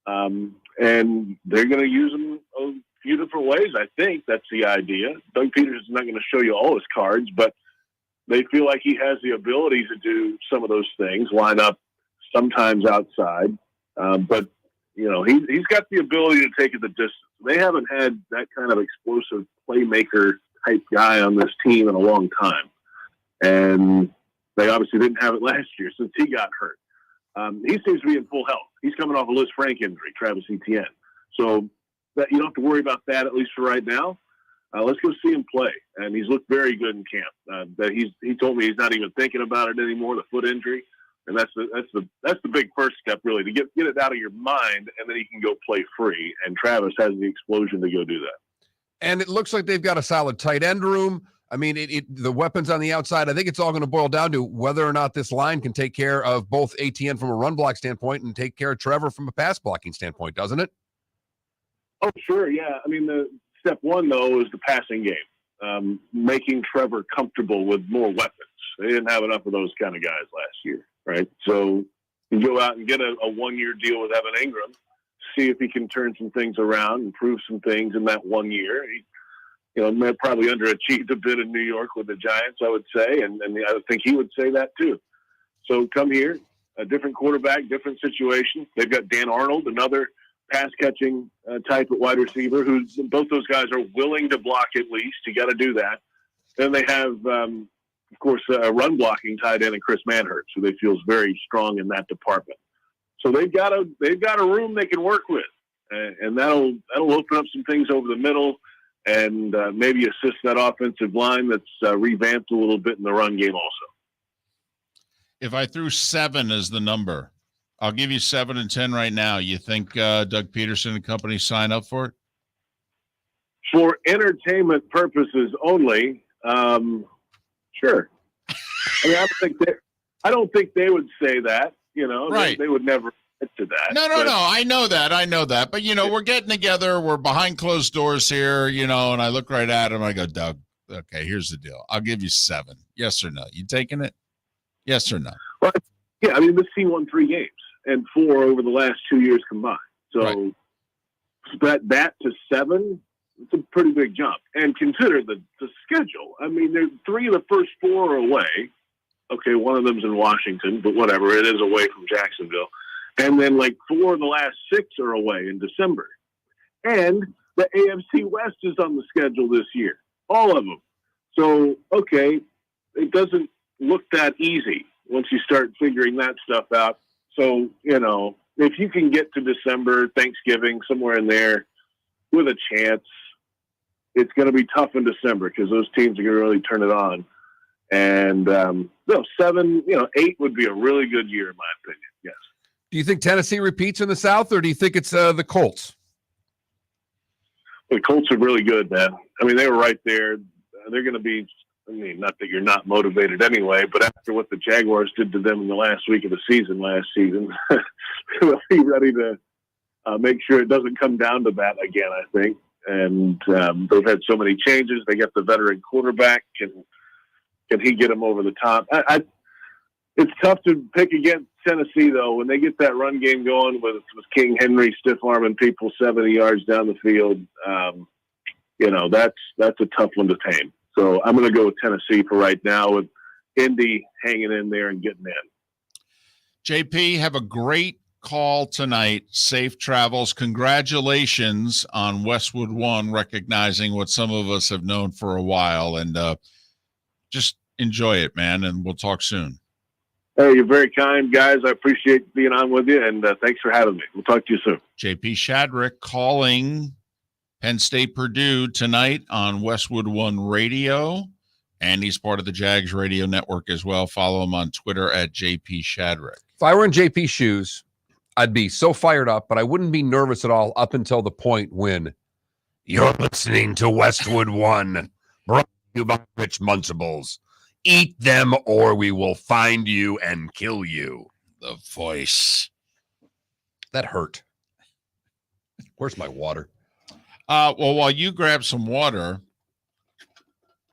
And they're going to use him a few different ways, I think. That's the idea. Doug Peterson's not going to show you all his cards, but they feel like he has the ability to do some of those things, line up sometimes outside. But, he's got the ability to take it the distance. They haven't had that kind of explosive playmaker type guy on this team in a long time. And they obviously didn't have it last year since he got hurt. He seems to be in full health. He's coming off a Liz Frank injury, Travis Etienne. So that you don't have to worry about that, at least for right now. Let's go see him play. And he's looked very good in camp. He told me he's not even thinking about it anymore, the foot injury. And that's the big first step, really, to get it out of your mind, and then he can go play free. And Travis has the explosion to go do that. And it looks like they've got a solid tight end room. I mean, the weapons on the outside, I think it's all going to boil down to whether or not this line can take care of both Etienne from a run block standpoint and take care of Trevor from a pass blocking standpoint, doesn't it? Oh, sure, yeah. I mean, the step one, though, is the passing game, making Trevor comfortable with more weapons. They didn't have enough of those kind of guys last year, right? So you go out and get a one-year deal with Evan Ingram, see if he can turn some things around, improve some things in that 1 year. He, probably underachieved a bit in New York with the Giants, I would say, and I think he would say that too. So come here, a different quarterback, different situation. They've got Dan Arnold, another pass-catching type at wide receiver, who both those guys are willing to block at least. You got to do that. Then they have, of course, a run-blocking tight end in Chris Manhurst, who they feel is very strong in that department. So they've got a room they can work with, and that'll open up some things over the middle, and maybe assist that offensive line that's revamped a little bit in the run game also. If I threw 7 as the number, I'll give you 7 and 10 right now. You think Doug Peterson and company sign up for it? For entertainment purposes only, sure. I mean, I don't think they would say that. Right. They would never get to that. No. I know that. But, we're getting together. We're behind closed doors here, and I look right at him. I go, Doug, okay, here's the deal. I'll give you 7. Yes or no? You taking it? Yes or no? Well, yeah, I mean, this team won 3 games and 4 over the last 2 years combined. So that to 7, it's a pretty big jump. And consider the schedule. I mean, 3 of the first 4 are away. Okay, one of them's in Washington, but whatever. It is away from Jacksonville. And then 4 of the last 6 are away in December. And the AFC West is on the schedule this year. All of them. So, okay, it doesn't look that easy once you start figuring that stuff out. So, if you can get to December, Thanksgiving, somewhere in there with a chance, it's going to be tough in December because those teams are going to really turn it on. And, 7, 8 would be a really good year in my opinion. Yes. Do you think Tennessee repeats in the South, or do you think it's the Colts? The Colts are really good, man. I mean, they were right there. They're going to be, not that you're not motivated anyway, but after what the Jaguars did to them in the last week of the season last season, they'll be ready to make sure it doesn't come down to that again, I think. And they've had so many changes. They got the veteran quarterback. Can he get them over the top? It's tough to pick against Tennessee, though. When they get that run game going with King Henry stiff-arming people 70 yards down the field, that's a tough one to tame. So I'm going to go with Tennessee for right now, with Indy hanging in there and getting in. JP, have a great call tonight. Safe travels. Congratulations on Westwood One recognizing what some of us have known for a while, and just enjoy it, man, and we'll talk soon. Hey, you're very kind, guys. I appreciate being on with you, and thanks for having me. We'll talk to you soon. JP Shadrick calling Penn State Purdue tonight on Westwood One Radio, and he's part of the Jags radio network as well. Follow him on Twitter at JP Shadrick. If I were in JP's shoes, I'd be so fired up, but I wouldn't be nervous at all up until the point when you're listening to Westwood One, brought to you by Rich Munchables. Eat them or we will find you and kill you. The voice. That hurt. Where's my water? Well, while you grab some water,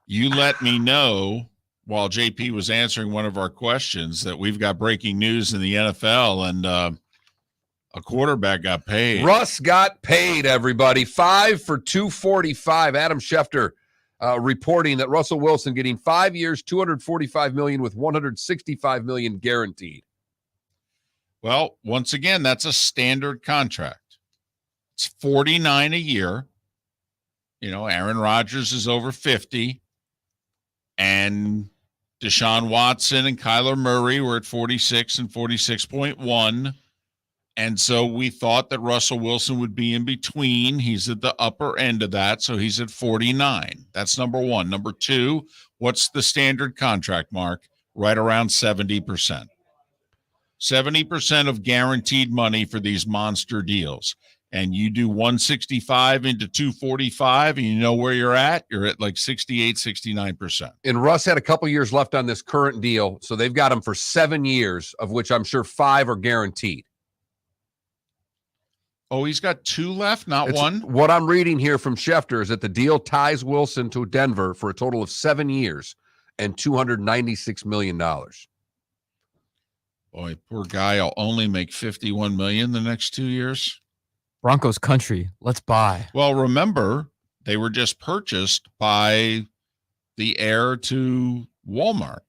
you let me know while JP was answering one of our questions that we've got breaking news in the NFL, and a quarterback got paid. Russ got paid, everybody. 5 for $245. Adam Schefter reporting that Russell Wilson getting 5 years, $245 million with $165 million guaranteed. Well, once again, that's a standard contract. It's $49 a year. You know, Aaron Rodgers is over 50, and Deshaun Watson and Kyler Murray were at 46 and 46.1. And so we thought that Russell Wilson would be in between. He's at the upper end of that, so he's at 49. That's number one. Number two, what's the standard contract, Mark? Right around 70%. 70% of guaranteed money for these monster deals. And you do 165 into 245, and you know where you're at? You're at like 68, 69%. And Russ had a couple years left on this current deal, so they've got him for 7 years, of which I'm sure 5 are guaranteed. Oh, he's got 2 left, not one? What I'm reading here from Schefter is that the deal ties Wilson to Denver for a total of 7 years and $296 million. Boy, poor guy will only make $51 million the next 2 years. Broncos country. Let's buy. Well, remember, they were just purchased by the heir to Walmart.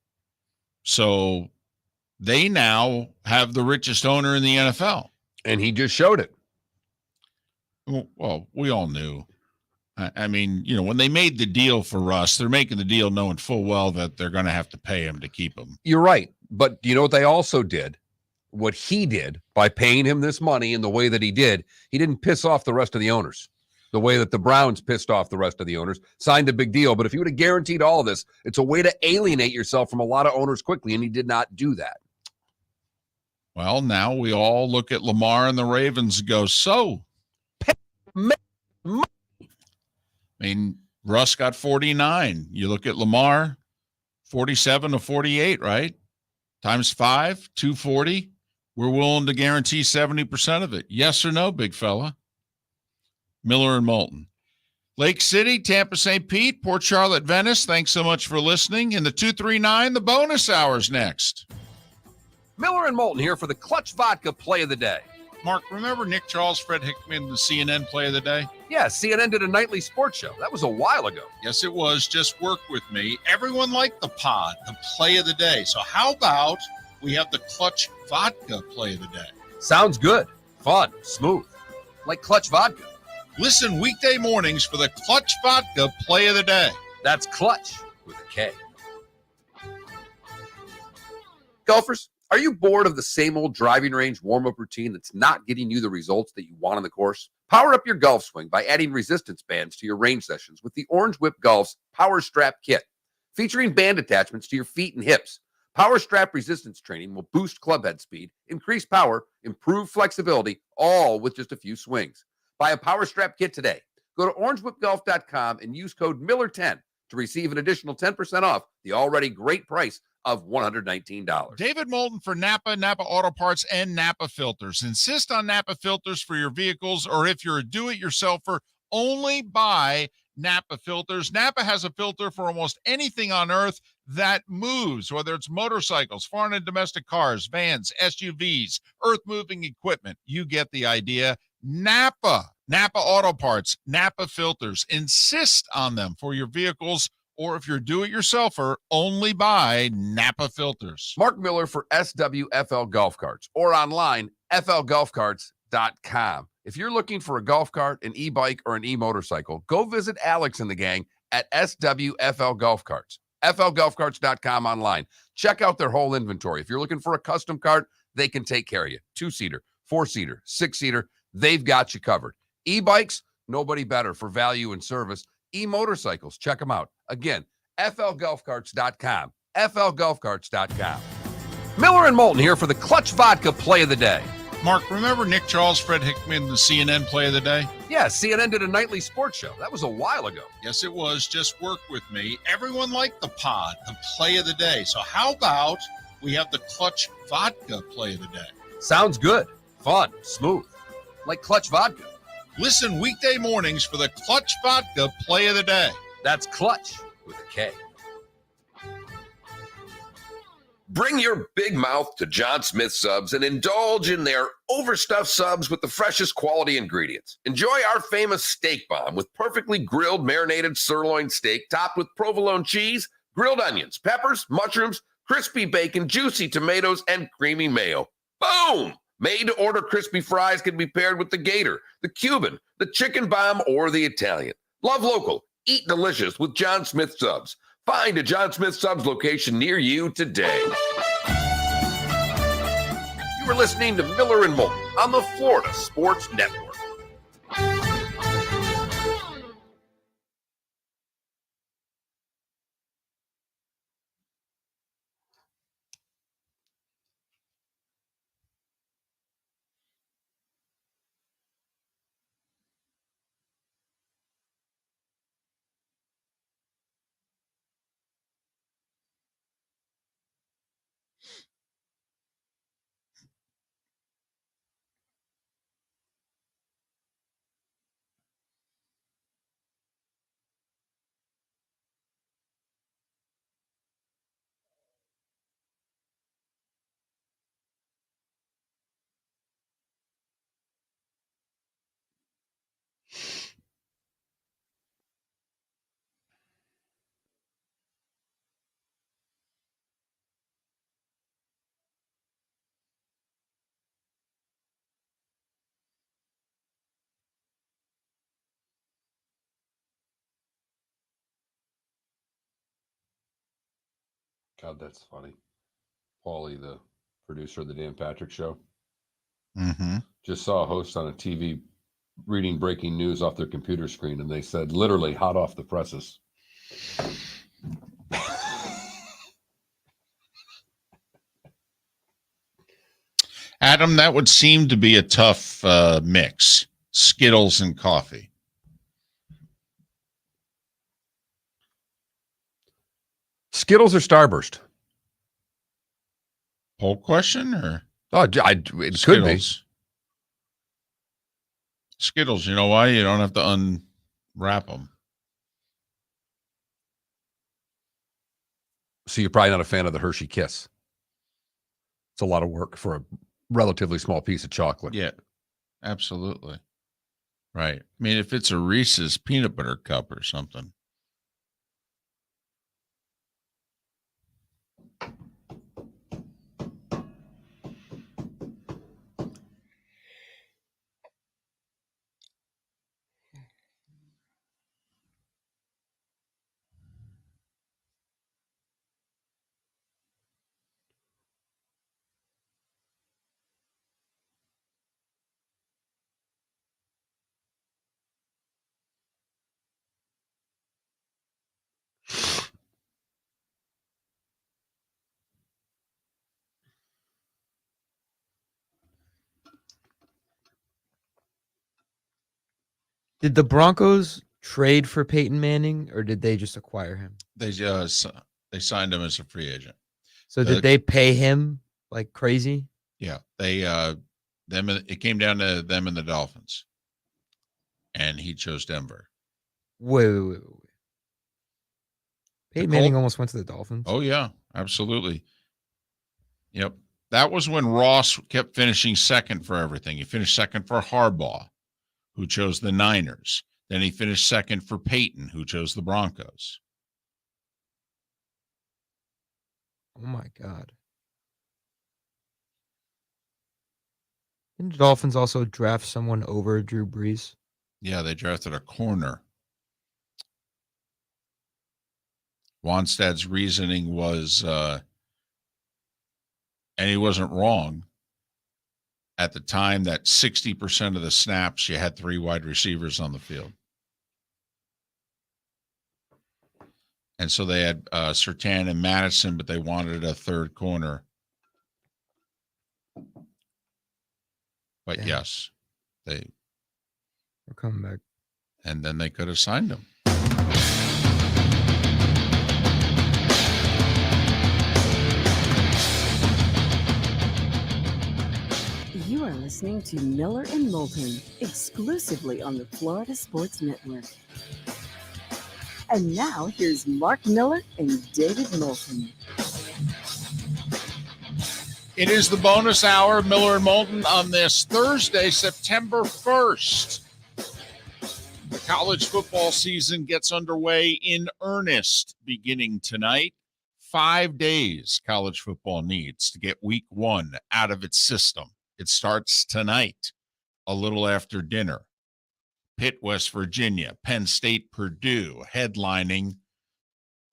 So they now have the richest owner in the NFL. And he just showed it. Well, we all knew. I mean, you know, when they made the deal for Russ, they're making the deal knowing full well that they're going to have to pay him to keep him. You're right. But you know what they also did? What he did by paying him this money in the way that he did, he didn't piss off the rest of the owners the way that the Browns pissed off the rest of the owners, signed a big deal. But if you would have guaranteed all of this, it's a way to alienate yourself from a lot of owners quickly, and he did not do that. Well, now we all look at Lamar and the Ravens and go, so. I mean, Russ got 49. You look at Lamar, 47 to 48, right? Times 5, 240. We're willing to guarantee 70% of it. Yes or no, big fella? Miller and Moulton. Lake City, Tampa, St. Pete, Port Charlotte, Venice. Thanks so much for listening. In the 239, the bonus hour's next. Miller and Moulton here for the Clutch Vodka Play of the Day. Mark, remember Nick Charles, Fred Hickman, the CNN Play of the Day? Yeah, CNN did a nightly sports show. That was a while ago. Yes, it was. Just work with me. Everyone liked the pod, the Play of the Day. So how about we have the Clutch Vodka Play of the Day? Sounds good. Fun. Smooth. Like Clutch Vodka. Listen weekday mornings for the Clutch Vodka Play of the Day. That's Clutch with a K. Golfers, are you bored of the same old driving range warm-up routine that's not getting you the results that you want on the course? Power up your golf swing by adding resistance bands to your range sessions with the Orange Whip Golf's Power Strap Kit. Featuring band attachments to your feet and hips, Power Strap resistance training will boost club head speed, increase power, improve flexibility, all with just a few swings. Buy a Power Strap Kit today. Go to orangewhipgolf.com and use code Miller10 to receive an additional 10% off the already great price of $119. David Moulton for Napa, Napa Auto Parts, and Napa Filters. Insist on Napa filters for your vehicles, or if you're a do-it-yourselfer, only buy Napa filters. Napa has a filter for almost anything on earth that moves, whether it's motorcycles, foreign and domestic cars, vans, SUVs, earth-moving equipment. You get the idea. Napa Auto Parts, Napa filters. Insist on them for your vehicles Or if you're a do-it-yourselfer, only buy Napa filters. Mark Miller for SWFL Golf Carts or online, flgolfcarts.com. If you're looking for a golf cart, an e-bike, or an e-motorcycle, go visit Alex and the gang at SWFL Golf Carts. flgolfcarts.com online. Check out their whole inventory. If you're looking for a custom cart, they can take care of you. 2-seater, 4-seater, 6-seater, they've got you covered. E-bikes, nobody better for value and service. E-motorcycles, check them out. Again, flgolfcarts.com, flgolfcarts.com. Miller and Moulton here for the Clutch Vodka Play of the Day. Mark, remember Nick Charles, Fred Hickman, the CNN Play of the Day? Yeah, CNN did a nightly sports show. That was a while ago. Yes, it was. Just work with me. Everyone liked the pod, the Play of the Day. So how about we have the Clutch Vodka Play of the Day? Sounds good. Fun. Smooth. Like Clutch Vodka. Listen weekday mornings for the Clutch Vodka Play of the Day. That's Clutch with a K. Bring your big mouth to John Smith Subs and indulge in their overstuffed subs with the freshest quality ingredients. Enjoy our famous steak bomb with perfectly grilled marinated sirloin steak topped with provolone cheese, grilled onions, peppers, mushrooms, crispy bacon, juicy tomatoes, and creamy mayo. Boom! Made-to-order crispy fries can be paired with the Gator, the Cuban, the Chicken Bomb, or the Italian. Love local. Eat delicious with John Smith Subs. Find a John Smith Subs location near you today. You were listening to Miller and Moulton on the Florida Sports Network. God, that's funny. Paulie, the producer of the Dan Patrick Show, just saw a host on a TV reading breaking news off their computer screen, and they said, literally hot off the presses. Adam, that would seem to be a tough mix. Skittles and coffee. Skittles or Starburst? Poll question or? Oh, it could be. Skittles, you know why? You don't have to unwrap them. So you're probably not a fan of the Hershey Kiss. It's a lot of work for a relatively small piece of chocolate. Yeah, absolutely. Right. I mean, if it's a Reese's peanut butter cup or something. Did the Broncos trade for Peyton Manning, or did they just acquire him? They signed him as a free agent. So did they pay him like crazy? Yeah, it came down to them and the Dolphins, and he chose Denver. Wait. Peyton Manning almost went to the Dolphins. Oh yeah, absolutely. Yep, that was when Ross kept finishing second for everything. He finished second for Harbaugh, who chose the Niners. Then he finished second for Peyton, who chose the Broncos. Oh my God. Didn't the Dolphins also draft someone over Drew Brees? Yeah, they drafted a corner. Wannstedt's reasoning was, and he wasn't wrong, at the time that 60% of the snaps, you had 3 wide receivers on the field. And so they had Surtain and Madison, but they wanted a third corner. But Damn. yes, We're coming back. and then they could have signed him. You are listening to Miller and Moulton, exclusively on the Florida Sports Network. And now here's Mark Miller and David Moulton. It is the bonus hour of Miller and Moulton on this Thursday, September 1st. The college football season gets underway in earnest beginning tonight. 5 days college football needs to get week 1 out of its system. It starts tonight, a little after dinner. Pitt, West Virginia, Penn State, Purdue, headlining a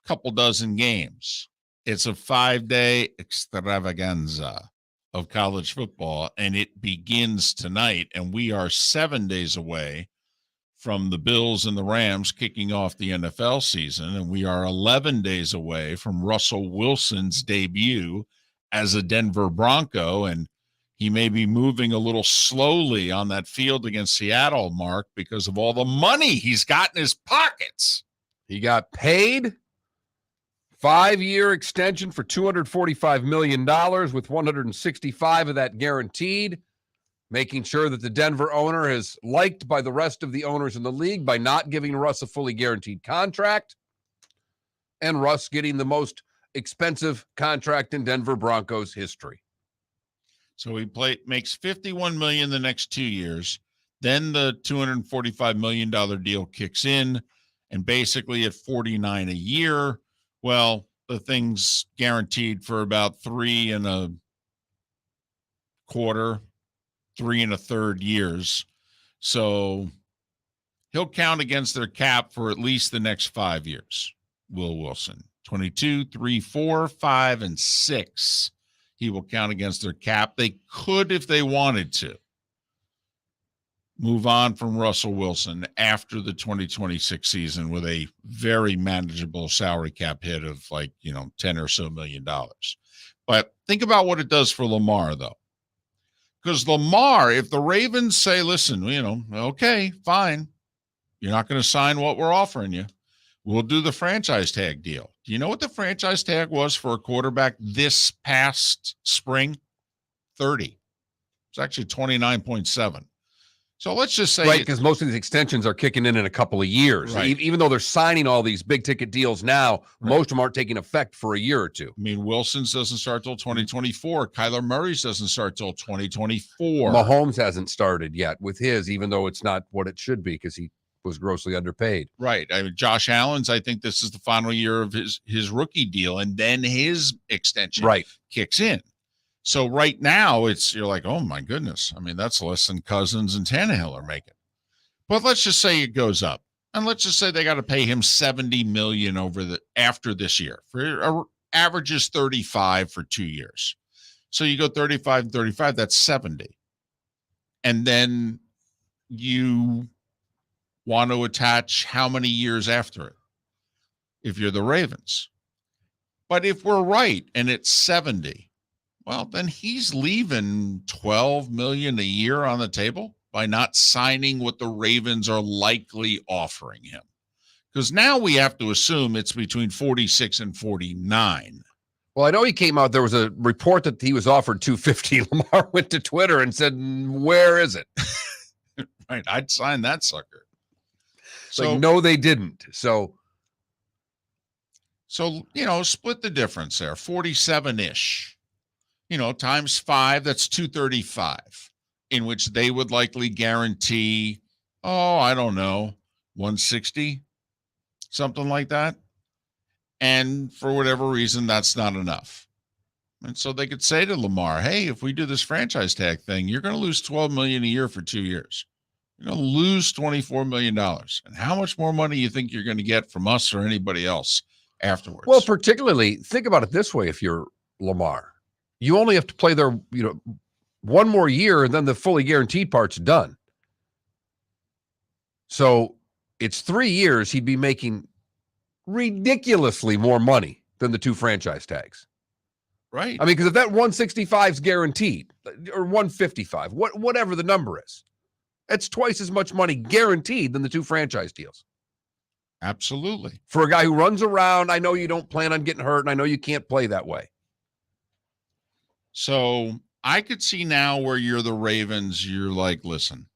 couple dozen games. It's a 5-day extravaganza of college football, and it begins tonight, and we are 7 days away from the Bills and the Rams kicking off the NFL season, and we are 11 days away from Russell Wilson's debut as a Denver Bronco, and he may be moving a little slowly on that field against Seattle, Mark, because of all the money he's got in his pockets. He got paid. 5-year extension for $245 million with 165 of that guaranteed, making sure that the Denver owner is liked by the rest of the owners in the league by not giving Russ a fully guaranteed contract, and Russ getting the most expensive contract in Denver Broncos history. So he makes $51 million the next 2 years. Then the $245 million deal kicks in, and basically at $49 a year, well, the thing's guaranteed for about 3 1/4, 3 1/3 years. So he'll count against their cap for at least the next 5 years. Will Wilson, 22, 3, 4, 5, and 6. He will count against their cap. They could, if they wanted to, move on from Russell Wilson after the 2026 season with a very manageable salary cap hit of like, $10 or so million. But think about what it does for Lamar, though. Because Lamar, if the Ravens say, listen, okay, fine, you're not going to sign what we're offering you, we'll do the franchise tag deal. Do you know what the franchise tag was for a quarterback this past spring? 30. It's actually 29.7. So let's just say, right, because most of these extensions are kicking in a couple of years. Right. Even though they're signing all these big ticket deals now, Right. most of them aren't taking effect for a year or two. I mean, Wilson's doesn't start till 2024. Kyler Murray's doesn't start till 2024. Mahomes hasn't started yet with his, even though it's not what it should be because he was grossly underpaid. Right. I mean, Josh Allen's, I think this is the final year of his rookie deal, and then his extension kicks in. So right now you're like, oh my goodness. I mean, that's less than Cousins and Tannehill are making. But let's just say it goes up. And let's just say they got to pay him $70 million after this year. For averages 35 for 2 years. So you go 35 and 35, that's 70. And then you want to attach how many years after it if you're the Ravens. But if we're right and it's 70, well, then he's leaving $12 million a year on the table by not signing what the Ravens are likely offering him. Because now we have to assume it's between 46 and 49. Well, I know he came out. There was a report that he was offered $250. Lamar went to Twitter and said, "Where is it?" Right. I'd sign that sucker. So like, no, they didn't. So, split the difference there, 47-ish. Times 5, that's 235, in which they would likely guarantee, I don't know, 160, something like that. And for whatever reason, that's not enough. And so they could say to Lamar, hey, if we do this franchise tag thing, you're going to lose $12 million a year for 2 years. You're going to lose $24 million. And how much more money you think you're going to get from us or anybody else afterwards? Well, particularly, think about it this way. If you're Lamar, you only have to play there, one more year, and then the fully guaranteed part's done. So it's 3 years. He'd be making ridiculously more money than the 2 franchise tags. Right. I mean, because if that 165 is guaranteed, or 155, whatever the number is, that's twice as much money guaranteed than the 2 franchise deals. Absolutely. For a guy who runs around, I know you don't plan on getting hurt, and I know you can't play that way. So I could see now where you're the Ravens, you're like, listen,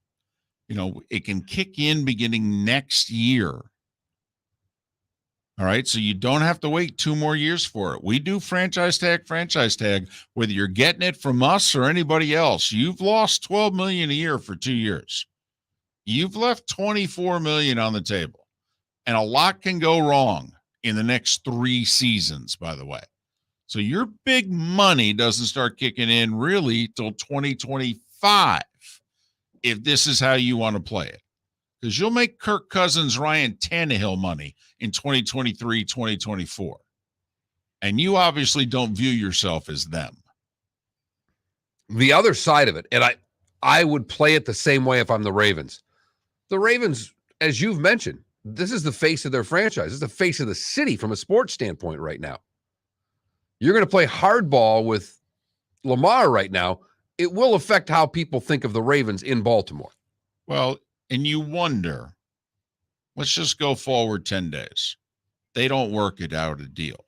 it can kick in beginning next year. All right, so you don't have to wait 2 more years for it. We do franchise tag, whether you're getting it from us or anybody else. You've lost $12 million a year for 2 years. You've left $24 million on the table. And a lot can go wrong in the next 3 seasons, by the way. So your big money doesn't start kicking in really till 2025 if this is how you want to play it. Because you'll make Kirk Cousins, Ryan Tannehill money in 2023, 2024. And you obviously don't view yourself as them. The other side of it, and I would play it the same way if I'm the Ravens. The Ravens, as you've mentioned, this is the face of their franchise. This is the face of the city from a sports standpoint right now. You're going to play hardball with Lamar right now. It will affect how people think of the Ravens in Baltimore. Well, and you wonder, let's just go forward 10 days. They don't work it out a deal.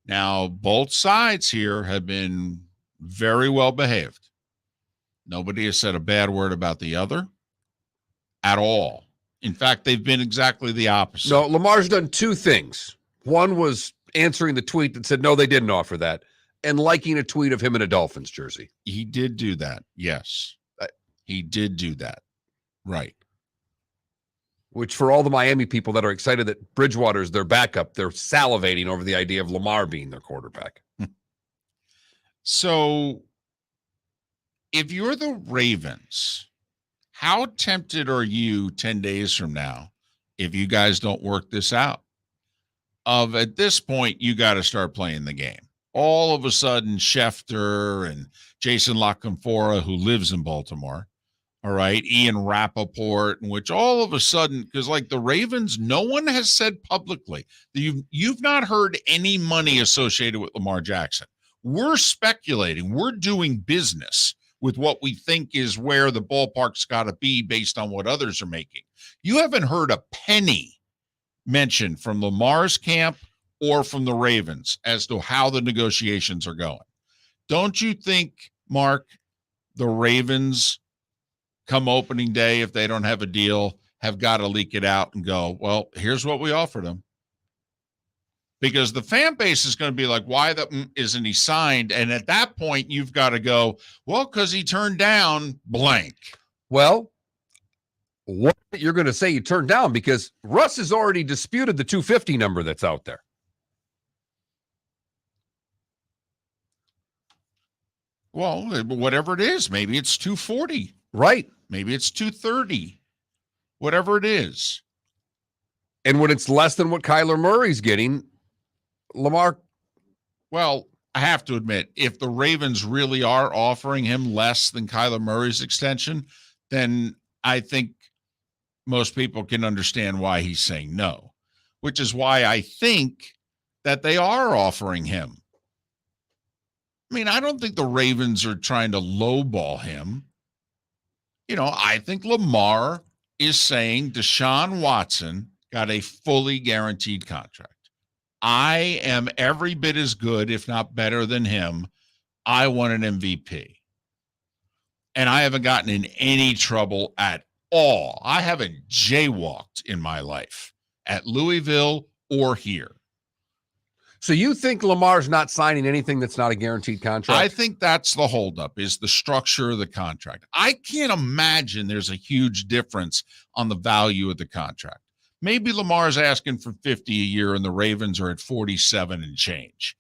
Now, both sides here have been very well behaved. Nobody has said a bad word about the other at all. In fact, they've been exactly the opposite. No, Lamar's done 2 things. One was answering the tweet that said, no, they didn't offer that, and liking a tweet of him in a Dolphins jersey. He did do that. Yes. He did do that. Right. Which for all the Miami people that are excited that Bridgewater's their backup, they're salivating over the idea of Lamar being their quarterback. So if you're the Ravens, how tempted are you 10 days from now if you guys don't work this out? At this point, you got to start playing the game. All of a sudden, Schefter and Jason LaCanfora, who lives in Baltimore, all right, Ian Rappaport, in which all of a sudden, because like the Ravens, no one has said publicly that you've not heard any money associated with Lamar Jackson. We're speculating. We're doing business with what we think is where the ballpark's got to be based on what others are making. You haven't heard a penny mentioned from Lamar's camp or from the Ravens as to how the negotiations are going. Don't you think, Mark, the Ravens come opening day, if they don't have a deal, have got to leak it out and go, well, here's what we offered him? Because the fan base is going to be like, why isn't he signed? And at that point, you've got to go, well, because he turned down blank. Well, what you're going to say you turned down, because Russ has already disputed the 250 number that's out there. Well, whatever it is, maybe it's 240. Right. Maybe it's 230. Whatever it is. And when it's less than what Kyler Murray's getting, Lamar. Well, I have to admit, if the Ravens really are offering him less than Kyler Murray's extension, then I think most people can understand why he's saying no, which is why I think that they are offering him. I mean, I don't think the Ravens are trying to lowball him. I think Lamar is saying Deshaun Watson got a fully guaranteed contract. I am every bit as good, if not better than him. I want an MVP. And I haven't gotten in any trouble at all. I haven't jaywalked in my life at Louisville or here. So you think Lamar's not signing anything that's not a guaranteed contract? I think that's the holdup, is the structure of the contract. I can't imagine there's a huge difference on the value of the contract. Maybe Lamar's asking for 50 a year and the Ravens are at 47 and change.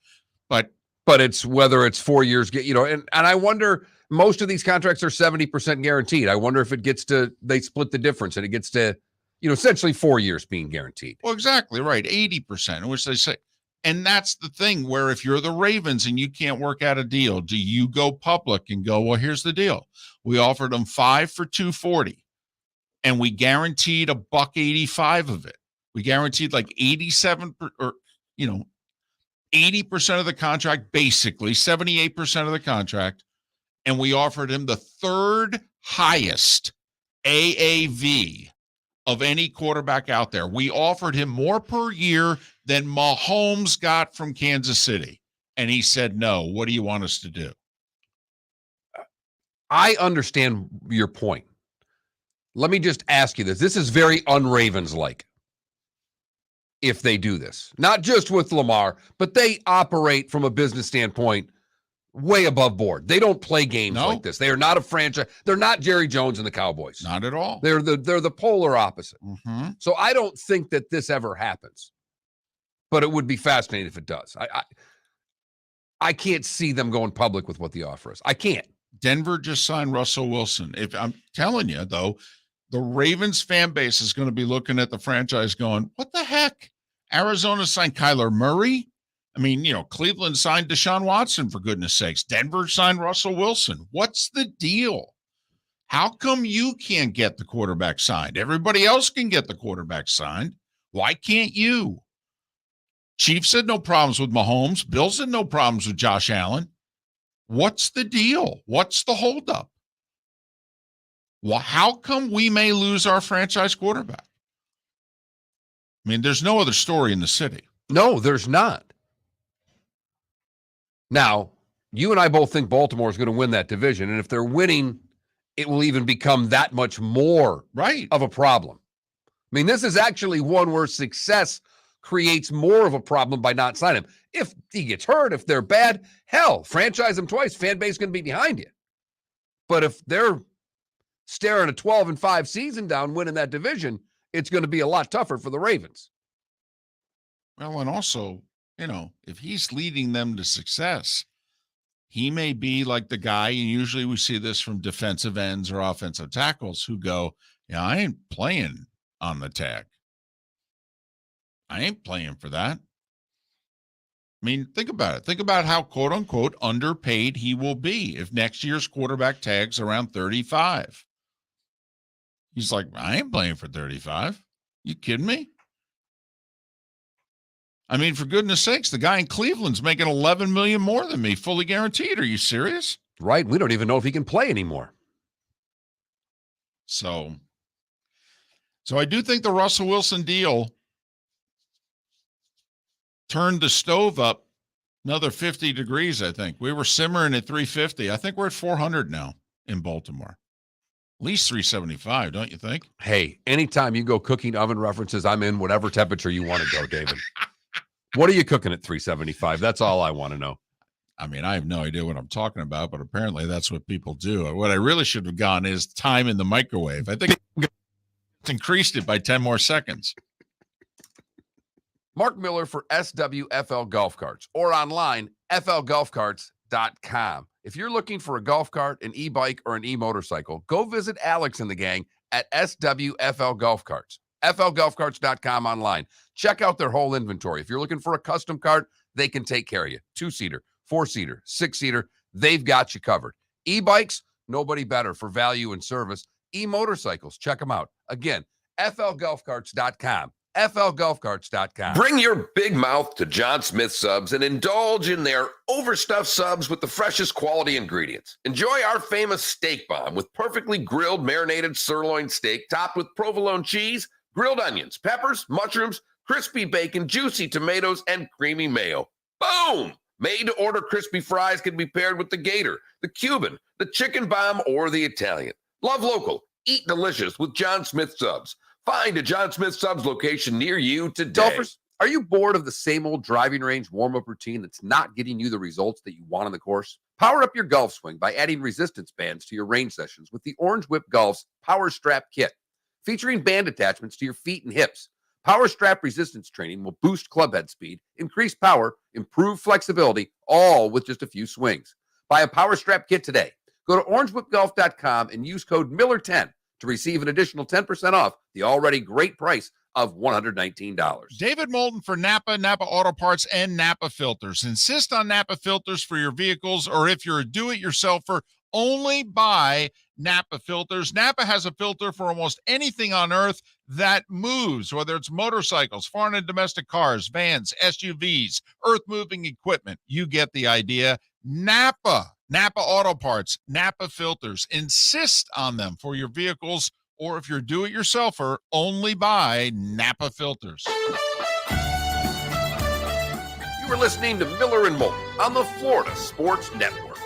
But But it's whether it's 4 years, and I wonder, most of these contracts are 70% guaranteed. I wonder if they split the difference and it gets to, essentially 4 years being guaranteed. Well, exactly right. 80%, which they say. And that's the thing where if you're the Ravens and you can't work out a deal, do you go public and go, well, here's the deal. We offered them 5 for $240 and we guaranteed $185 of it. We guaranteed like 87 or, 80% of the contract, basically 78% of the contract. And we offered him the third highest AAV of any quarterback out there. We offered him more per year than Mahomes got from Kansas City. And he said, no, what do you want us to do? I understand your point. Let me just ask you this. This is very un-Ravens-like if they do this. Not just with Lamar, but they operate from a business standpoint way above board. They don't play games like this. They are not a franchise. They're not Jerry Jones and the Cowboys. Not at all. They're the polar opposite. Mm-hmm. So I don't think that this ever happens. But it would be fascinating if it does. I can't see them going public with what the offer is. I can't. Denver just signed Russell Wilson. If I'm telling you, though, the Ravens fan base is going to be looking at the franchise going, what the heck? Arizona signed Kyler Murray. I mean, Cleveland signed Deshaun Watson, for goodness sakes. Denver signed Russell Wilson. What's the deal? How come you can't get the quarterback signed? Everybody else can get the quarterback signed. Why can't you? Chiefs had no problems with Mahomes. Bills had no problems with Josh Allen. What's the deal? What's the holdup? Well, how come we may lose our franchise quarterback? I mean, there's no other story in the city. No, there's not. Now, you and I both think Baltimore is going to win that division. And if they're winning, it will even become that much more of a problem. I mean, this is actually one where success creates more of a problem by not signing him. If he gets hurt, if they're bad, hell, franchise him twice. Fan base is going to be behind you. But if they're staring a 12-5 season down, winning that division, it's going to be a lot tougher for the Ravens. Well, and also, if he's leading them to success, he may be like the guy, and usually we see this from defensive ends or offensive tackles who go, I ain't playing on the tag. I ain't playing for that. I mean, think about it. Think about how, quote unquote, underpaid he will be if next year's quarterback tag's around 35. He's like, I ain't playing for 35. You kidding me? I mean, for goodness sakes, the guy in Cleveland's making $11 million more than me, fully guaranteed. Are you serious? Right. We don't even know if he can play anymore. So I do think the Russell Wilson deal turned the stove up another 50 degrees, I think. We were simmering at 350. I think we're at 400 now in Baltimore. At least 375, don't you think? Hey, anytime you go cooking oven references, I'm in whatever temperature you want to go, David. What are you cooking at 375? That's all I want to know. I mean, I have no idea what I'm talking about, but apparently that's what people do. What I really should have gone is time in the microwave. I think it's increased it by 10 more seconds. Mark Miller for SWFL Golf Carts or online, flgolfcarts.com. If you're looking for a golf cart, an e-bike, or an e-motorcycle, go visit Alex and the gang at SWFL Golf Carts. flgolfcarts.com online. Check out their whole inventory. If you're looking for a custom cart, they can take care of you. 2-seater, 4-seater, 6-seater, they've got you covered. E-bikes, nobody better for value and service. E-motorcycles, check them out. Again, flgolfcarts.com. flgolfcarts.com. Bring your big mouth to John Smith Subs and indulge in their overstuffed subs with the freshest quality ingredients. Enjoy our famous steak bomb with perfectly grilled marinated sirloin steak topped with provolone cheese, grilled onions, peppers, mushrooms, crispy bacon, juicy tomatoes, and creamy mayo. Boom! Made-to-order crispy fries can be paired with the Gator, the Cuban, the chicken bomb, or the Italian. Love local. Eat delicious with John Smith Subs. Find a John Smith Subs location near you today. Golfers, are you bored of the same old driving range warm-up routine that's not getting you the results that you want on the course? Power up your golf swing by adding resistance bands to your range sessions with the Orange Whip Golf's Power Strap Kit. Featuring band attachments to your feet and hips, Power Strap resistance training will boost club head speed, increase power, improve flexibility, all with just a few swings. Buy a Power Strap kit today. Go to orangewhipgolf.com and use code Miller10 to receive an additional 10% off the already great price of $119. David Moulton for Napa, Napa Auto Parts, and Napa Filters. Insist on Napa filters for your vehicles, or if you're a do-it-yourselfer, only buy Napa filters. Napa has a filter for almost anything on earth that moves, whether it's motorcycles, foreign and domestic cars, vans, SUVs, earth-moving equipment. You get the idea. Napa Auto Parts, Napa filters. Insist on them for your vehicles, or if you're do-it-yourselfer, only buy Napa filters. You are listening to Miller and Moulton on the Florida Sports Network.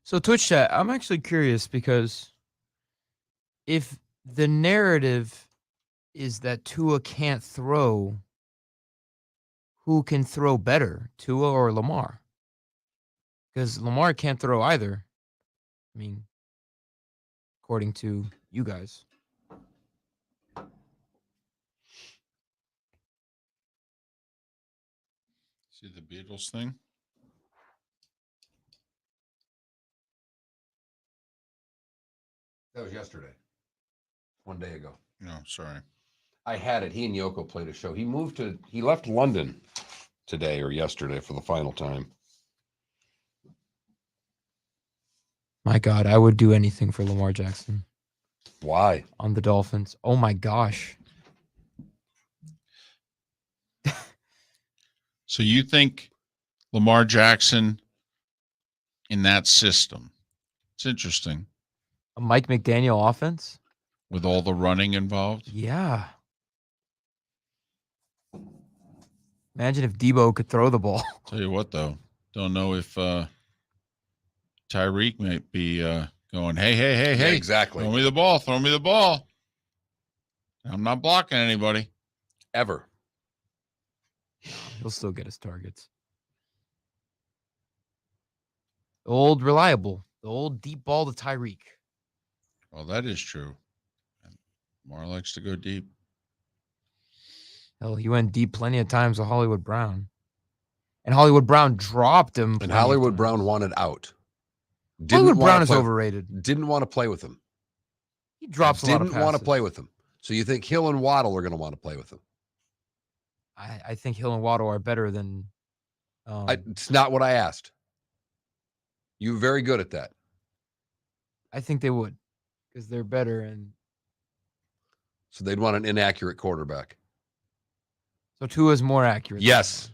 So Twitch chat, I'm actually curious because if the narrative is that Tua can't throw, who can throw better, Tua or Lamar? Because Lamar can't throw either. I mean, according to you guys. See the Beatles thing? That was yesterday. 1 day ago. No, sorry. I had it. He and Yoko played a show. He left London today or yesterday for the final time. My God, I would do anything for Lamar Jackson Why? on the Dolphins. Oh my gosh. So you think Lamar Jackson in that system? It's interesting. A Mike McDaniel offense? With all the running involved? Yeah. Imagine if Debo could throw the ball. Tell you what, though. Don't know if Tyreek might be going, hey. Exactly. Throw me the ball. I'm not blocking anybody. Ever. He'll still get his targets. The old reliable. The old deep ball to Tyreek. Well, that is true. Lamar likes to go deep. Hell, he went deep plenty of times with Hollywood Brown. And Hollywood Brown dropped him. And Hollywood Brown wanted out. Hollywood Brown is overrated. Didn't want to play with him. He drops a lot of passes. Didn't want to play with him. So you think Hill and Waddle are going to want to play with him? I think Hill and Waddle are better than. It's not what I asked. You're very good at that. I think they would, because they're better. And so they'd want an inaccurate quarterback. So Tua's more accurate. Yes.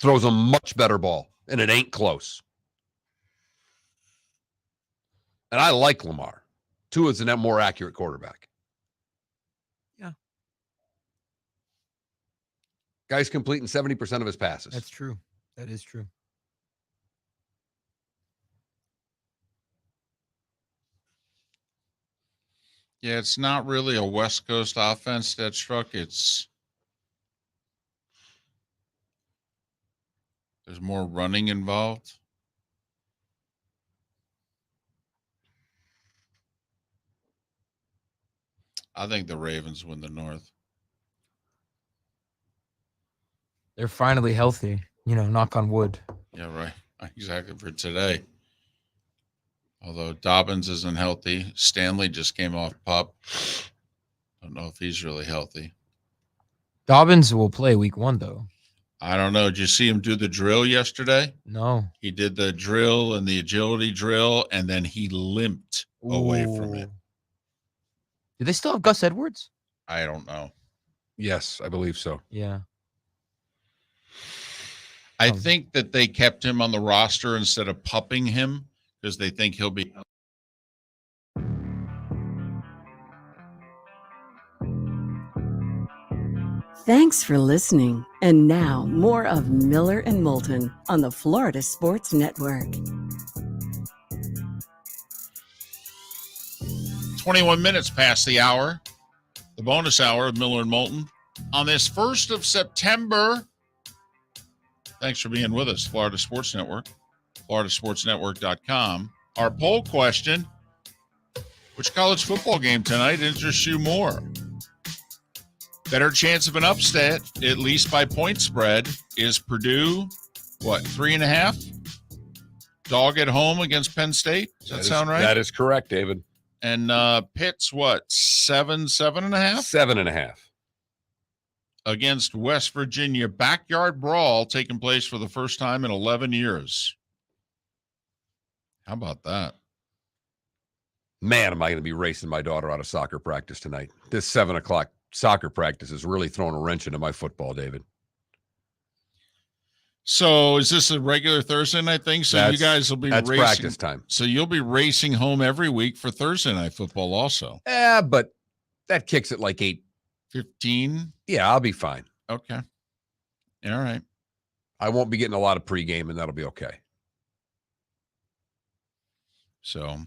Throws a much better ball, and it ain't close. And I like Lamar. Tua's a more accurate quarterback. Yeah. Guy's completing 70% of his passes. That's true. That is true. Yeah, it's not really a West Coast offense that struck. It's There's more running involved. I think the Ravens win the North. They're finally healthy. Knock on wood. Yeah, right. Exactly for today. Although Dobbins isn't healthy. Stanley just came off PUP. Don't know if he's really healthy. Dobbins will play week 1, though. I don't know. Did you see him do the drill yesterday? No. He did the drill and the agility drill, and then he limped away from it. Do they still have Gus Edwards? I don't know. Yes, I believe so. Yeah. I think that they kept him on the roster instead of pupping him because they think he'll be. Thanks for listening. And now, more of Miller and Moulton on the Florida Sports Network. 21 minutes past the hour, the bonus hour of Miller and Moulton on this 1st of September. Thanks for being with us, Florida Sports Network, floridasportsnetwork.com. Our poll question, which college football game tonight interests you more? Better chance of an upset, at least by point spread, is Purdue, 3.5? Dog at home against Penn State? Does that sound right? That is correct, David. And Pitt's 7.5? 7.5. Against West Virginia. Backyard brawl taking place for the first time in 11 years. How about that? Man, am I going to be racing my daughter out of soccer practice tonight. This 7 o'clock soccer practice is really throwing a wrench into my football, David. So is this a regular Thursday night thing? So you guys will be racing. Practice time. So you'll be racing home every week for Thursday night football also. Yeah, but that kicks at like 8:15. Yeah, I'll be fine. Okay. All right. I won't be getting a lot of pregame, and that'll be okay. So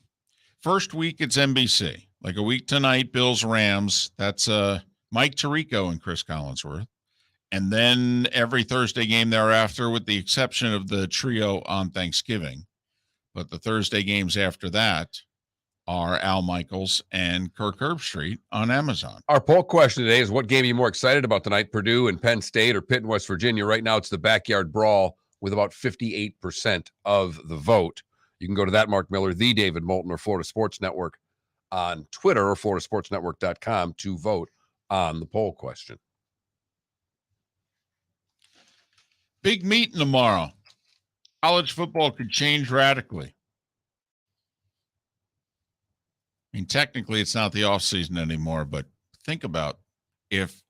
first week it's NBC. Like a week tonight, Bills Rams. That's Mike Tirico and Chris Collinsworth. And then every Thursday game thereafter, with the exception of the trio on Thanksgiving. But the Thursday games after that are Al Michaels and Kirk Herbstreit on Amazon. Our poll question today is, what game are you more excited about tonight, Purdue and Penn State or Pitt and West Virginia? Right now, it's the backyard brawl with about 58% of the vote. You can go to that, Mark Miller, the David Moulton, or Florida Sports Network on Twitter or floridasportsnetwork.com to vote on the poll question. Big meeting tomorrow. College football could change radically. I mean, technically, it's not the offseason anymore, but think about if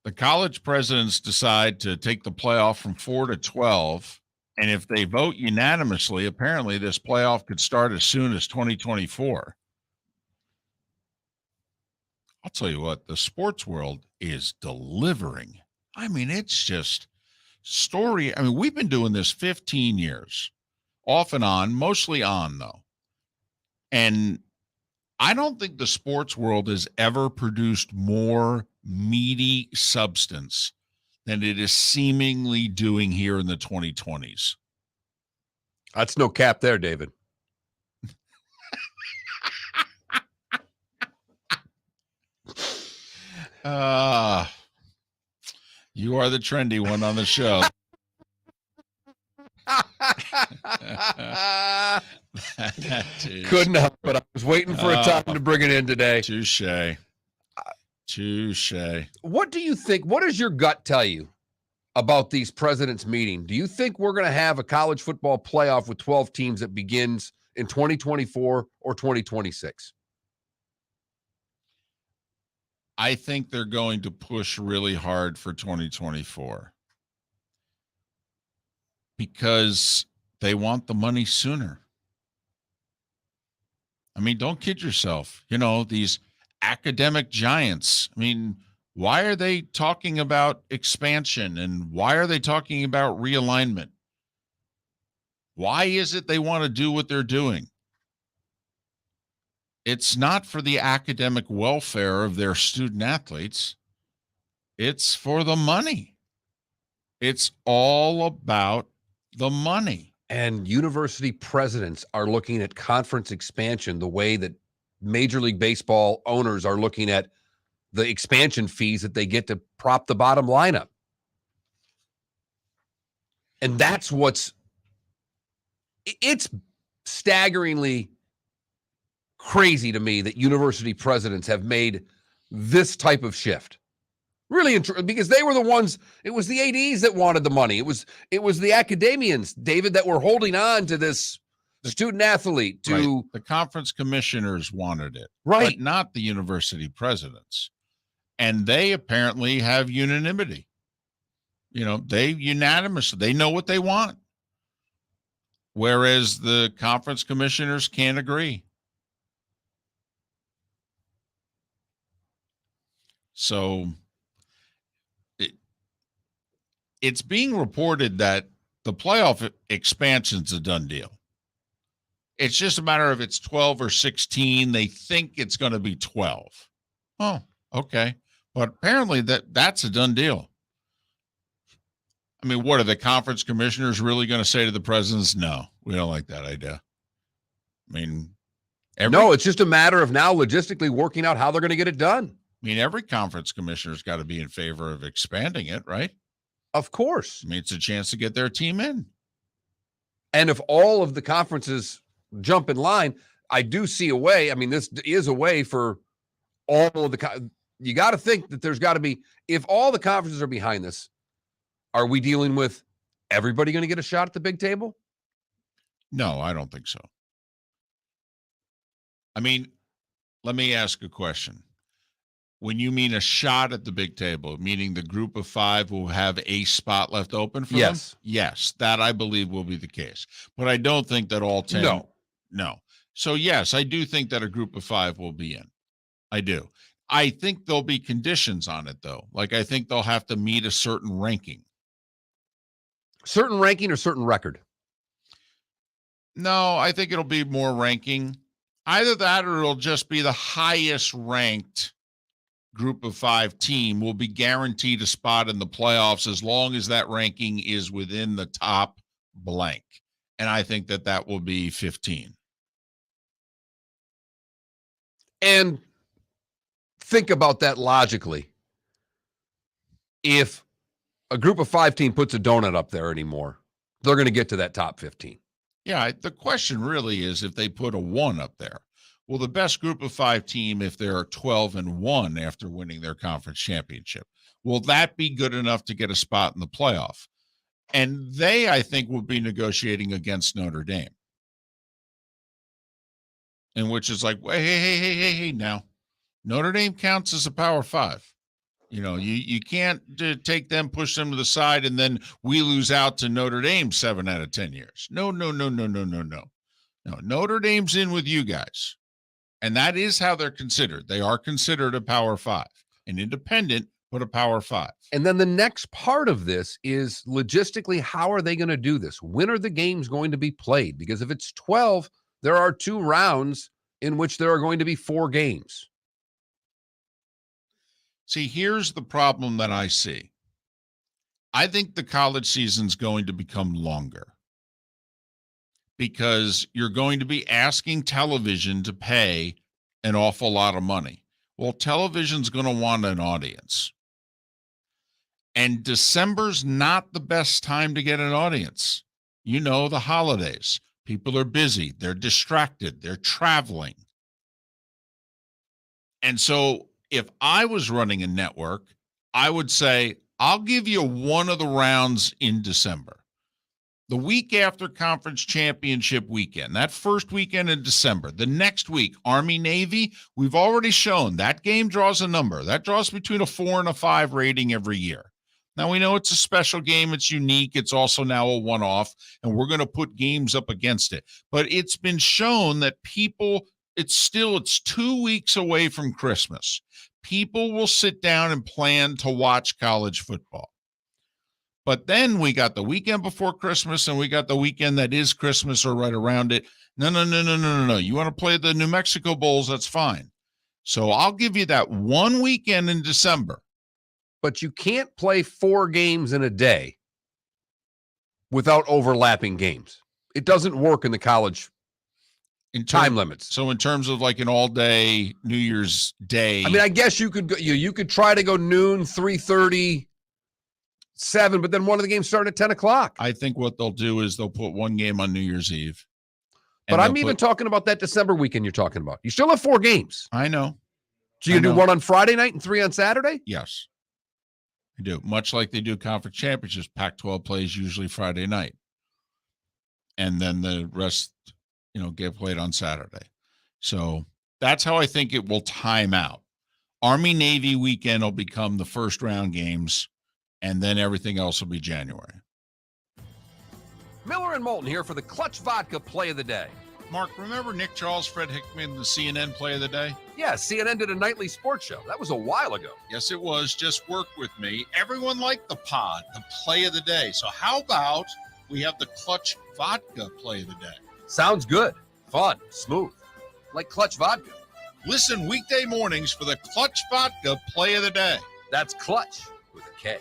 the college presidents decide to take the playoff from 4 to 12, and if they vote unanimously, apparently this playoff could start as soon as 2024. I'll tell you what, the sports world is delivering. I mean, it's just story. I mean, we've been doing this 15 years, off and on, mostly on, though. And I don't think the sports world has ever produced more meaty substance than it is seemingly doing here in the 2020s. That's no cap there, David. You are the trendy one on the show. Couldn't help, but I was waiting for a time to bring it in today. Touche. What do you think? What does your gut tell you about these presidents' meeting? Do you think we're going to have a college football playoff with 12 teams that begins in 2024 or 2026? I think they're going to push really hard for 2024 because they want the money sooner. I mean, don't kid yourself. You know, these academic giants. I mean, why are they talking about expansion and why are they talking about realignment? Why is it they want to do what they're doing? It's not for the academic welfare of their student athletes. It's for the money. It's all about The money. And university presidents are looking at conference expansion the way that Major League Baseball owners are looking at the expansion fees that they get to prop the bottom line up. And that's it's staggeringly crazy to me that university presidents have made this type of shift. Really, because they were the ones, it was the ADs that wanted the money. It was the academians, David, that were holding on to this student athlete to right. The conference commissioners wanted it, right, but not the university presidents. And they apparently have unanimity. They unanimously, they know what they want. Whereas the conference commissioners can't agree. So it's being reported that the playoff expansion's a done deal. It's just a matter of it's 12 or 16. They think it's going to be 12. Oh, okay. But apparently that's a done deal. I mean, what are the conference commissioners really going to say to the presidents? No, we don't like that idea. I mean, no, it's just a matter of now logistically working out how they're going to get it done. I mean, every conference commissioner's got to be in favor of expanding it, right? Of course. I mean, it's a chance to get their team in. And if all of the conferences jump in line, I do see a way. I mean, this is a way for all of the you got to think that there's got to be, if all the conferences are behind this, are we dealing with everybody going to get a shot at the big table? No, I don't think so. I mean, let me ask a question. When you mean a shot at the big table, meaning the group of 5 will have a spot left open for them? Yes, that I believe will be the case. But I don't think that all 10. No. So, yes, I do think that a group of 5 will be in. I do. I think there'll be conditions on it, though. Like, I think they'll have to meet a certain ranking. Certain ranking or certain record? No, I think it'll be more ranking. Either that or it'll just be the highest ranked group of 5 team will be guaranteed a spot in the playoffs as long as that ranking is within the top blank. And I think that will be 15. And think about that logically. If a group of 5 team puts a donut up there anymore, they're going to get to that top 15. Yeah, the question really is if they put a 1 up there. Well, the best group of 5 team, if they're 12-1 after winning their conference championship, will that be good enough to get a spot in the playoff? And they, I think, will be negotiating against Notre Dame. And which is like, hey, now, Notre Dame counts as a Power 5. You can't take them, push them to the side, and then we lose out to Notre Dame 7 out of 10 years. No. Notre Dame's in with you guys. And that is how they're considered. They are considered a Power 5, an independent, but a Power 5. And then the next part of this is logistically, how are they going to do this? When are the games going to be played? Because if it's 12, there are 2 rounds in which there are going to be 4 games. See, here's the problem that I see. I think the college season's going to become longer because you're going to be asking television to pay an awful lot of money. Well, television's going to want an audience. And December's not the best time to get an audience. The holidays. People are busy. They're distracted. They're traveling. And so if I was running a network, I would say, I'll give you one of the rounds in December. The week after conference championship weekend, that first weekend in December, the next week, Army-Navy, we've already shown that game draws a number. That draws between a 4 and a 5 rating every year. Now, we know it's a special game. It's unique. It's also now a one-off, and we're going to put games up against it. But it's been shown that it's 2 weeks away from Christmas. People will sit down and plan to watch college football. But then we got the weekend before Christmas and we got the weekend that is Christmas or right around it. No. You want to play the New Mexico Bowls? That's fine. So I'll give you that one weekend in December. But you can't play 4 games in a day without overlapping games. It doesn't work in the college time limits. So in terms of like an all-day New Year's Day, I mean, I guess you could go, you could try to go noon, 3:30, 7, but then one of the games started at 10 o'clock. I think what they'll do is they'll put one game on New Year's Eve. But I'm even talking about that December weekend you're talking about. You still have 4 games. I know. So you do 1 on Friday night and 3 on Saturday? Yes. I do. Much like they do conference championships, Pac-12 plays usually Friday night. And then the rest, get played on Saturday. So that's how I think it will time out. Army-Navy weekend will become the first round games, and then everything else will be January. Miller and Moulton here for the Clutch Vodka Play of the Day. Mark, remember Nick Charles, Fred Hickman, the CNN Play of the Day? Yeah, CNN did a nightly sports show. That was a while ago. Yes, it was. Just work with me. Everyone liked the pod, the Play of the Day. So how about we have the Clutch Vodka Play of the Day? Sounds good. Fun. Smooth. Like Clutch Vodka. Listen weekday mornings for the Clutch Vodka Play of the Day. That's Clutch with a K.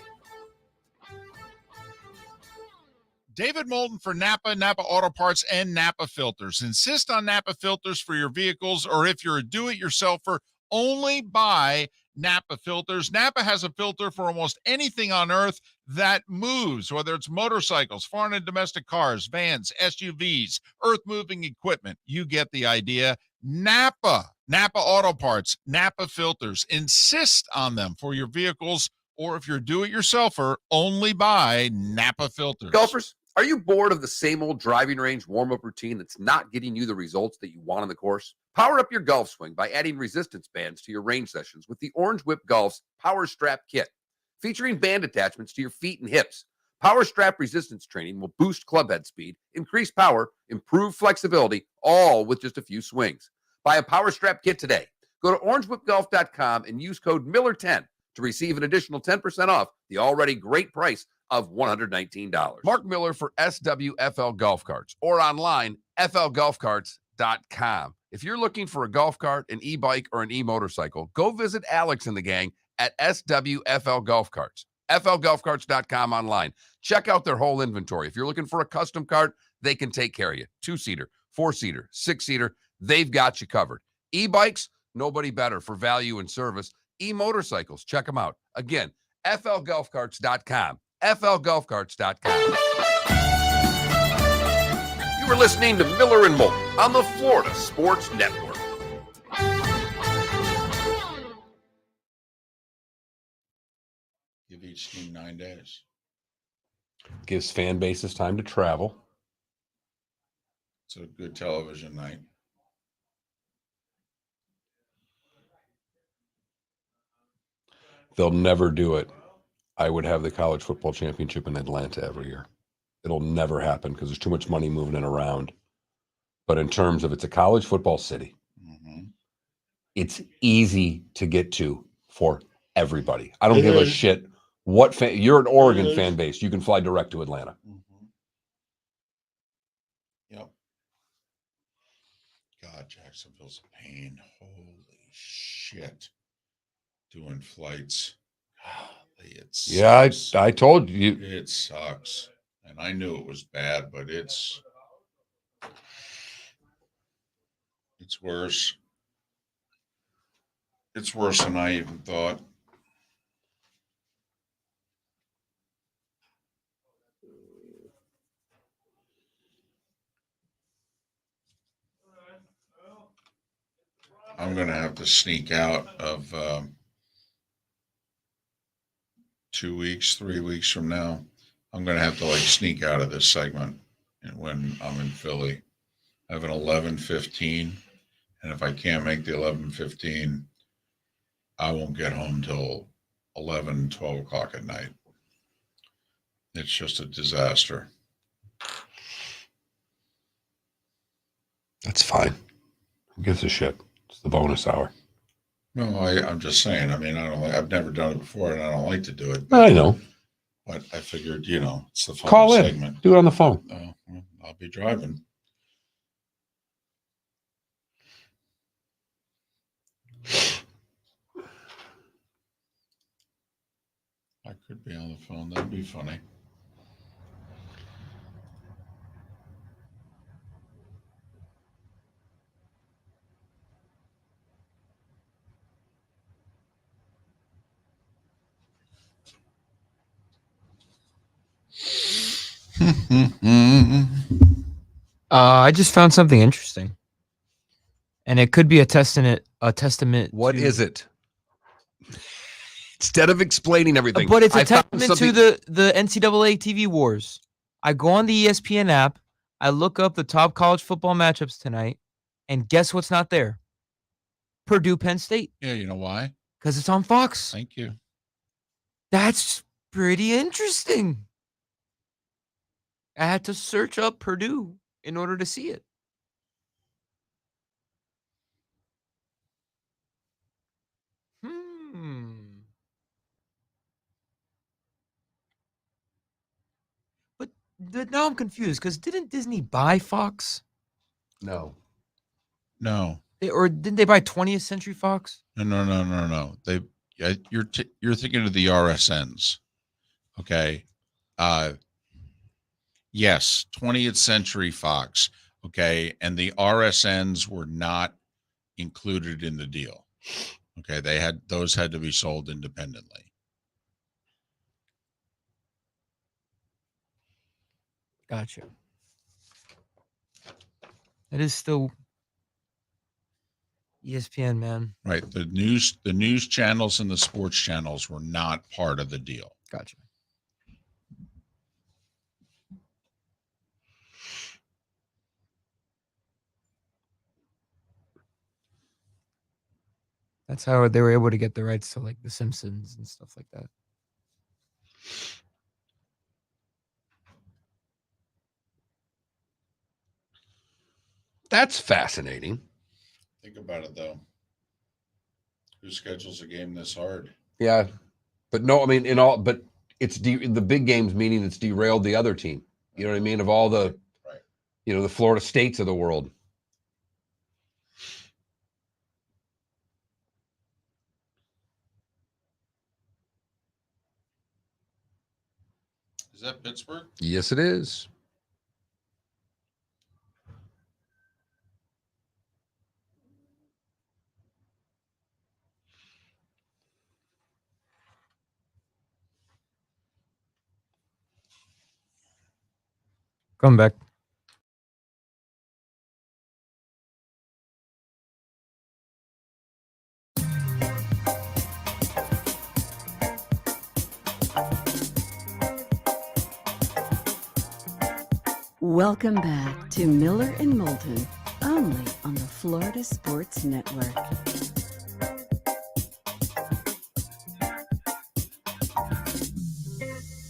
David Moulton for Napa, Napa Auto Parts, and Napa Filters. Insist on Napa Filters for your vehicles, or if you're a do-it-yourselfer, only buy Napa Filters. Napa has a filter for almost anything on earth that moves, whether it's motorcycles, foreign and domestic cars, vans, SUVs, earth-moving equipment. You get the idea. Napa Auto Parts, Napa Filters. Insist on them for your vehicles, or if you're a do-it-yourselfer, only buy Napa Filters. Golfers, are you bored of the same old driving range warm-up routine that's not getting you the results that you want on the course? Power up your golf swing by adding resistance bands to your range sessions with the Orange Whip Golf's Power Strap Kit. Featuring band attachments to your feet and hips, Power Strap resistance training will boost club head speed, increase power, improve flexibility, all with just a few swings. Buy a Power Strap Kit today. Go to orangewhipgolf.com and use code Miller10 to receive an additional 10% off the already great price of $119. Mark Miller for SWFL Golf Carts, or online, flgolfcarts.com. If you're looking for a golf cart, an e-bike, or an e-motorcycle, go visit Alex and the gang at SWFL Golf Carts. flgolfcarts.com online. Check out their whole inventory. If you're looking for a custom cart, they can take care of you. 2-seater, 4-seater, 6-seater, they've got you covered. E-bikes, nobody better for value and service. E-motorcycles, check them out. Again, flgolfcarts.com. flgolfcarts.com. You were listening to Miller and Moulton on the Florida Sports Network. Give each team 9 days. Gives fan bases time to travel. It's a good television night. They'll never do it. I would have the college football championship in Atlanta every year. It'll never happen because there's too much money moving it around. But in terms of it's a college football city, it's easy to get to for everybody. I don't give a shit what fan. You're an Oregon fan base. You can fly direct to Atlanta. Yep. God, Jacksonville's a pain. Holy shit. Doing flights. Golly, it's Yeah, I told you. It sucks. And I knew it was bad, but it's worse. It's worse than I even thought. I'm going to have to sneak out of 2 weeks, 3 weeks from now. I'm going to have to sneak out of this segment when I'm in Philly. I have an 11:15, and if I can't make the 11:15, I won't get home till 11, 12 o'clock at night. It's just a disaster. That's fine. Who gives a shit? It's the bonus hour. No, I'm just saying. I mean, I've never done it before, and I don't like to do it. I know. But I figured, it's the fun Call segment. in. Do it on the phone. Well, I'll be driving. I could be on the phone. That'd be funny. I just found something interesting, and it could be a testament. What to, is it? Instead of explaining everything, But it's a I found testament to something- the NCAA TV wars. I go on the ESPN app, I look up the top college football matchups tonight, and guess what's not there? Purdue, Penn State, Yeah, you know why? because it's on Fox. Thank you. That's pretty interesting. I had to search up Purdue in order to see it. But now I'm confused because didn't Disney buy Fox? No. No. Or didn't they buy 20th Century Fox? No. You're thinking of the RSNs. Okay. Yes, 20th Century Fox. Okay, and the RSNs were not included in the deal. Okay, those had to be sold independently. Gotcha. It is still ESPN, man. Right. The news channels and the sports channels were not part of the deal. Gotcha. That's how they were able to get the rights to like The Simpsons and stuff like that. That's fascinating. Think about it though. Who schedules a game this hard? Yeah. But no, I mean, but it's the big games, meaning it's derailed the other team. You know what I mean? Of all the, Right. The Florida States of the world. Is that Pittsburgh? Yes, it is. Come back. Welcome back to Miller and Moulton, only on the Florida Sports Network.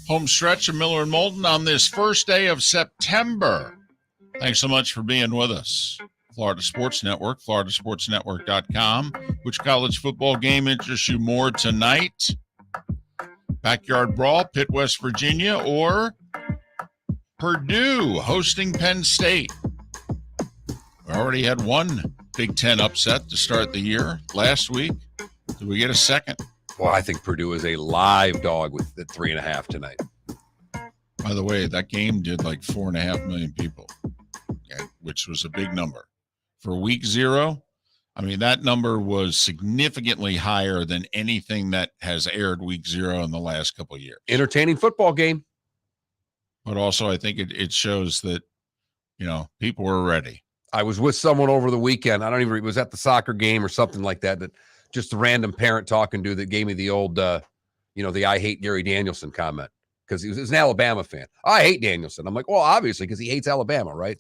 Home stretch of Miller and Moulton on this first day of September. Thanks so much for being with us. Florida Sports Network, floridasportsnetwork.com. Which college football game interests you more tonight? Backyard Brawl, Pitt, West Virginia, or Purdue hosting Penn State? We already had one Big Ten upset to start the year last week. Do we get a second? Well, I think Purdue is a live dog with the 3.5 tonight. By the way, that game did like 4.5 million people, which was a big number. For week 0, I mean, that number was significantly higher than anything that has aired week 0 in the last couple of years. Entertaining football game. But also, I think it shows that, people were ready. I was with someone over the weekend. It was at the soccer game or something like that, that just a random parent talking to that gave me the old, the I hate Gary Danielson comment. Because he was an Alabama fan. I hate Danielson. I'm like, well, obviously, because he hates Alabama, right?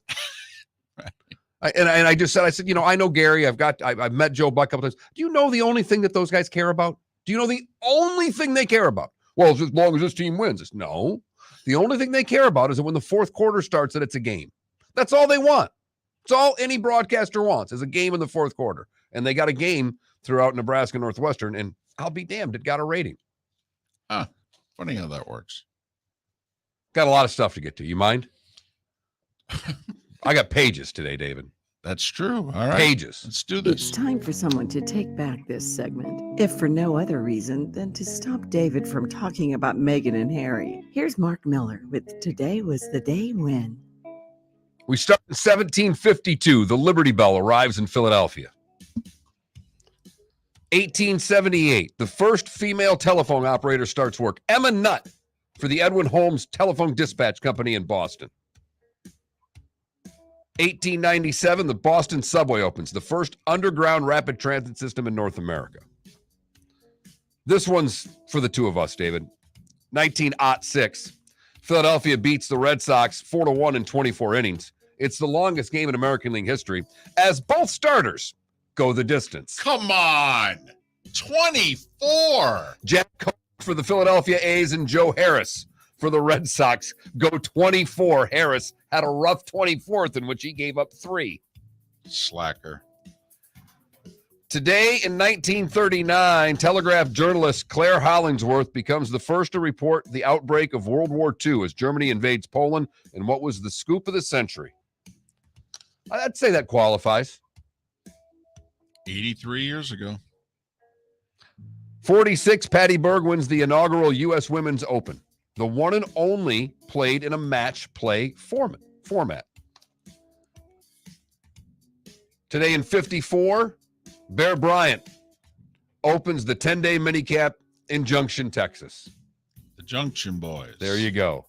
Right. I just said, I know Gary. I've met Joe Buck a couple times. Do you know the only thing that those guys care about? Do you know the only thing they care about? Well, as long as this team wins. No. The only thing they care about is that when the fourth quarter starts, that it's a game. That's all they want. It's all any broadcaster wants is a game in the fourth quarter. And they got a game throughout Nebraska Northwestern, and I'll be damned, it got a rating. Funny how that works. Got a lot of stuff to get to. You mind? I got pages today, David. That's true. All right. Pages. Let's do It's this. time for someone to take back this segment, if for no other reason than to stop David from talking about Meghan and Harry. Here's Mark Miller with Today Was the Day When. We start in 1752. The Liberty Bell arrives in Philadelphia. 1878. The first female telephone operator starts work. Emma Nutt for the Edwin Holmes Telephone Dispatch Company in Boston. 1897, the Boston subway opens, the first underground rapid transit system in North America. This one's for the two of us, David. 1906, Philadelphia beats the Red Sox 4-1 in 24 innings. It's the longest game in American League history, as both starters go the distance. Come on. 24. Jack Combs for the Philadelphia A's and Joe Harris for the Red Sox go 24. Harris had a rough 24th in which he gave up 3. Slacker. Today in 1939, Telegraph journalist Claire Hollingsworth becomes the first to report the outbreak of World War II as Germany invades Poland in what was the scoop of the century. I'd say that qualifies. 83 years ago. 46, Patty Berg wins the inaugural U.S. Women's Open, the one and only played in a match play format. Today in 54, Bear Bryant opens the 10-day minicap in Junction, Texas. The Junction Boys. There you go.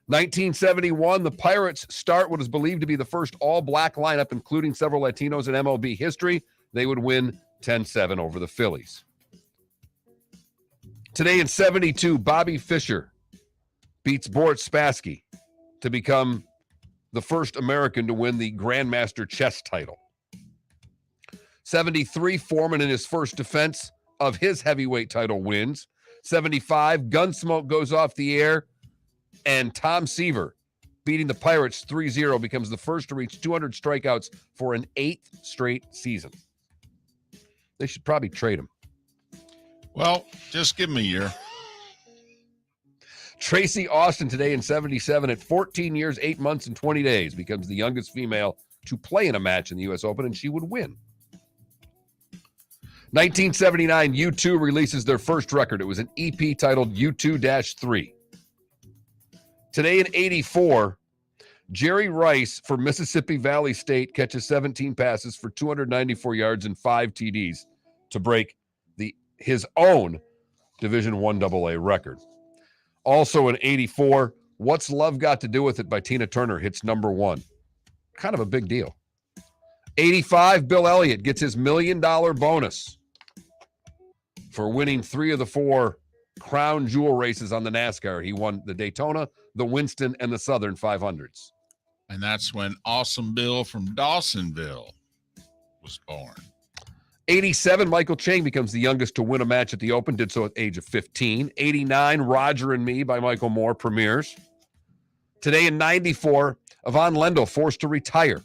1971, the Pirates start what is believed to be the first all-black lineup, including several Latinos in MLB history. They would win 10-7 over the Phillies. Today in 72, Bobby Fischer beats Boris Spassky to become the first American to win the Grandmaster chess title. 73, Foreman in his first defense of his heavyweight title wins. 75, Gunsmoke goes off the air, and Tom Seaver, beating the Pirates 3-0, becomes the first to reach 200 strikeouts for an 8th straight season. They should probably trade him. Well, just give him a year. Tracy Austin today in 77 at 14 years, 8 months, and 20 days becomes the youngest female to play in a match in the U.S. Open, and she would win. 1979, U2 releases their first record. It was an EP titled U2-3. Today in 84, Jerry Rice for Mississippi Valley State catches 17 passes for 294 yards and 5 TDs to break his own Division I AA record. Also in 84, What's Love Got to Do With It by Tina Turner hits number 1. Kind of a big deal. 85, Bill Elliott gets his $1 million bonus for winning 3 of the 4 crown jewel races on the NASCAR. He won the Daytona, the Winston, and the Southern 500s. And that's when Awesome Bill from Dawsonville was born. 87, Michael Chang becomes the youngest to win a match at the Open, did so at the age of 15. 89, Roger and Me by Michael Moore premieres. Today in 94, Yvonne Lendl forced to retire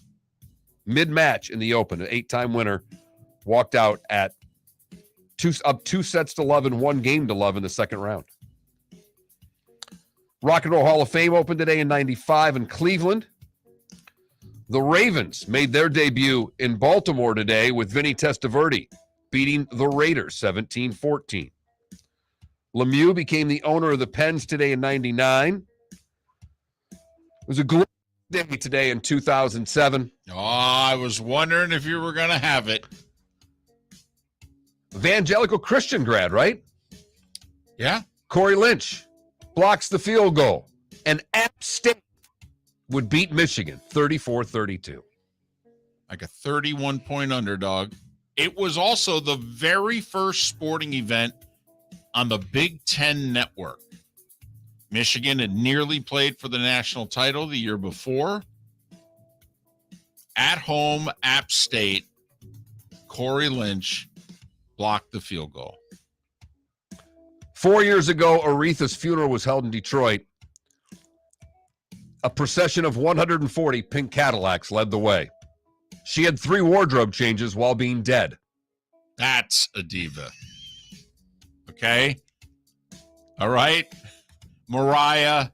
mid-match in the Open. An 8-time winner walked out at 2 sets to love and 1 game to love in the second round. Rock and Roll Hall of Fame opened today in 95 in Cleveland. The Ravens made their debut in Baltimore today with Vinny Testaverde beating the Raiders 17-14. Lemieux became the owner of the Pens today in 99. It was a glorious day today in 2007. Oh, I was wondering if you were going to have it. Evangelical Christian grad, right? Yeah. Corey Lynch blocks the field goal. And App State would beat Michigan 34-32. Like a 31-point underdog. It was also the very first sporting event on the Big Ten Network. Michigan had nearly played for the national title the year before. At home, App State, Corey Lynch blocked the field goal. 4 years ago, Aretha's funeral was held in Detroit. A procession of 140 pink Cadillacs led the way. She had 3 wardrobe changes while being dead. That's a diva. Okay? All right? Mariah.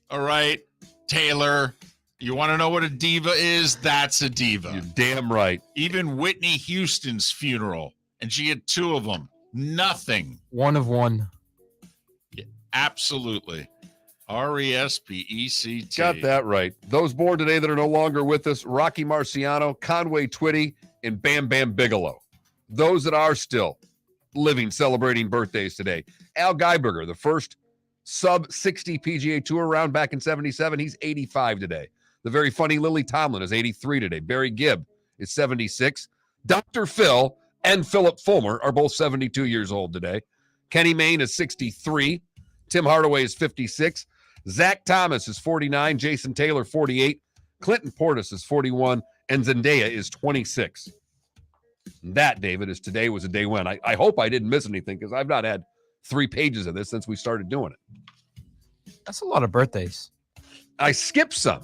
All right? Taylor. You want to know what a diva is? That's a diva. You're damn right. Even Whitney Houston's funeral, and she had 2 of them. Nothing. One of one. Yeah, absolutely. RESPECT. Got that right. Those born today that are no longer with us, Rocky Marciano, Conway Twitty, and Bam Bam Bigelow. Those that are still living, celebrating birthdays today. Al Geiberger, the first sub 60 PGA Tour round back in 77. He's 85 today. The very funny Lily Tomlin is 83 today. Barry Gibb is 76. Dr. Phil and Philip Fulmer are both 72 years old today. Kenny Mayne is 63. Tim Hardaway is 56. Zach Thomas is 49. Jason Taylor, 48. Clinton Portis is 41. And Zendaya is 26. And that, David, is today was a day when. I hope I didn't miss anything because I've not had 3 pages of this since we started doing it. That's a lot of birthdays. I skipped some.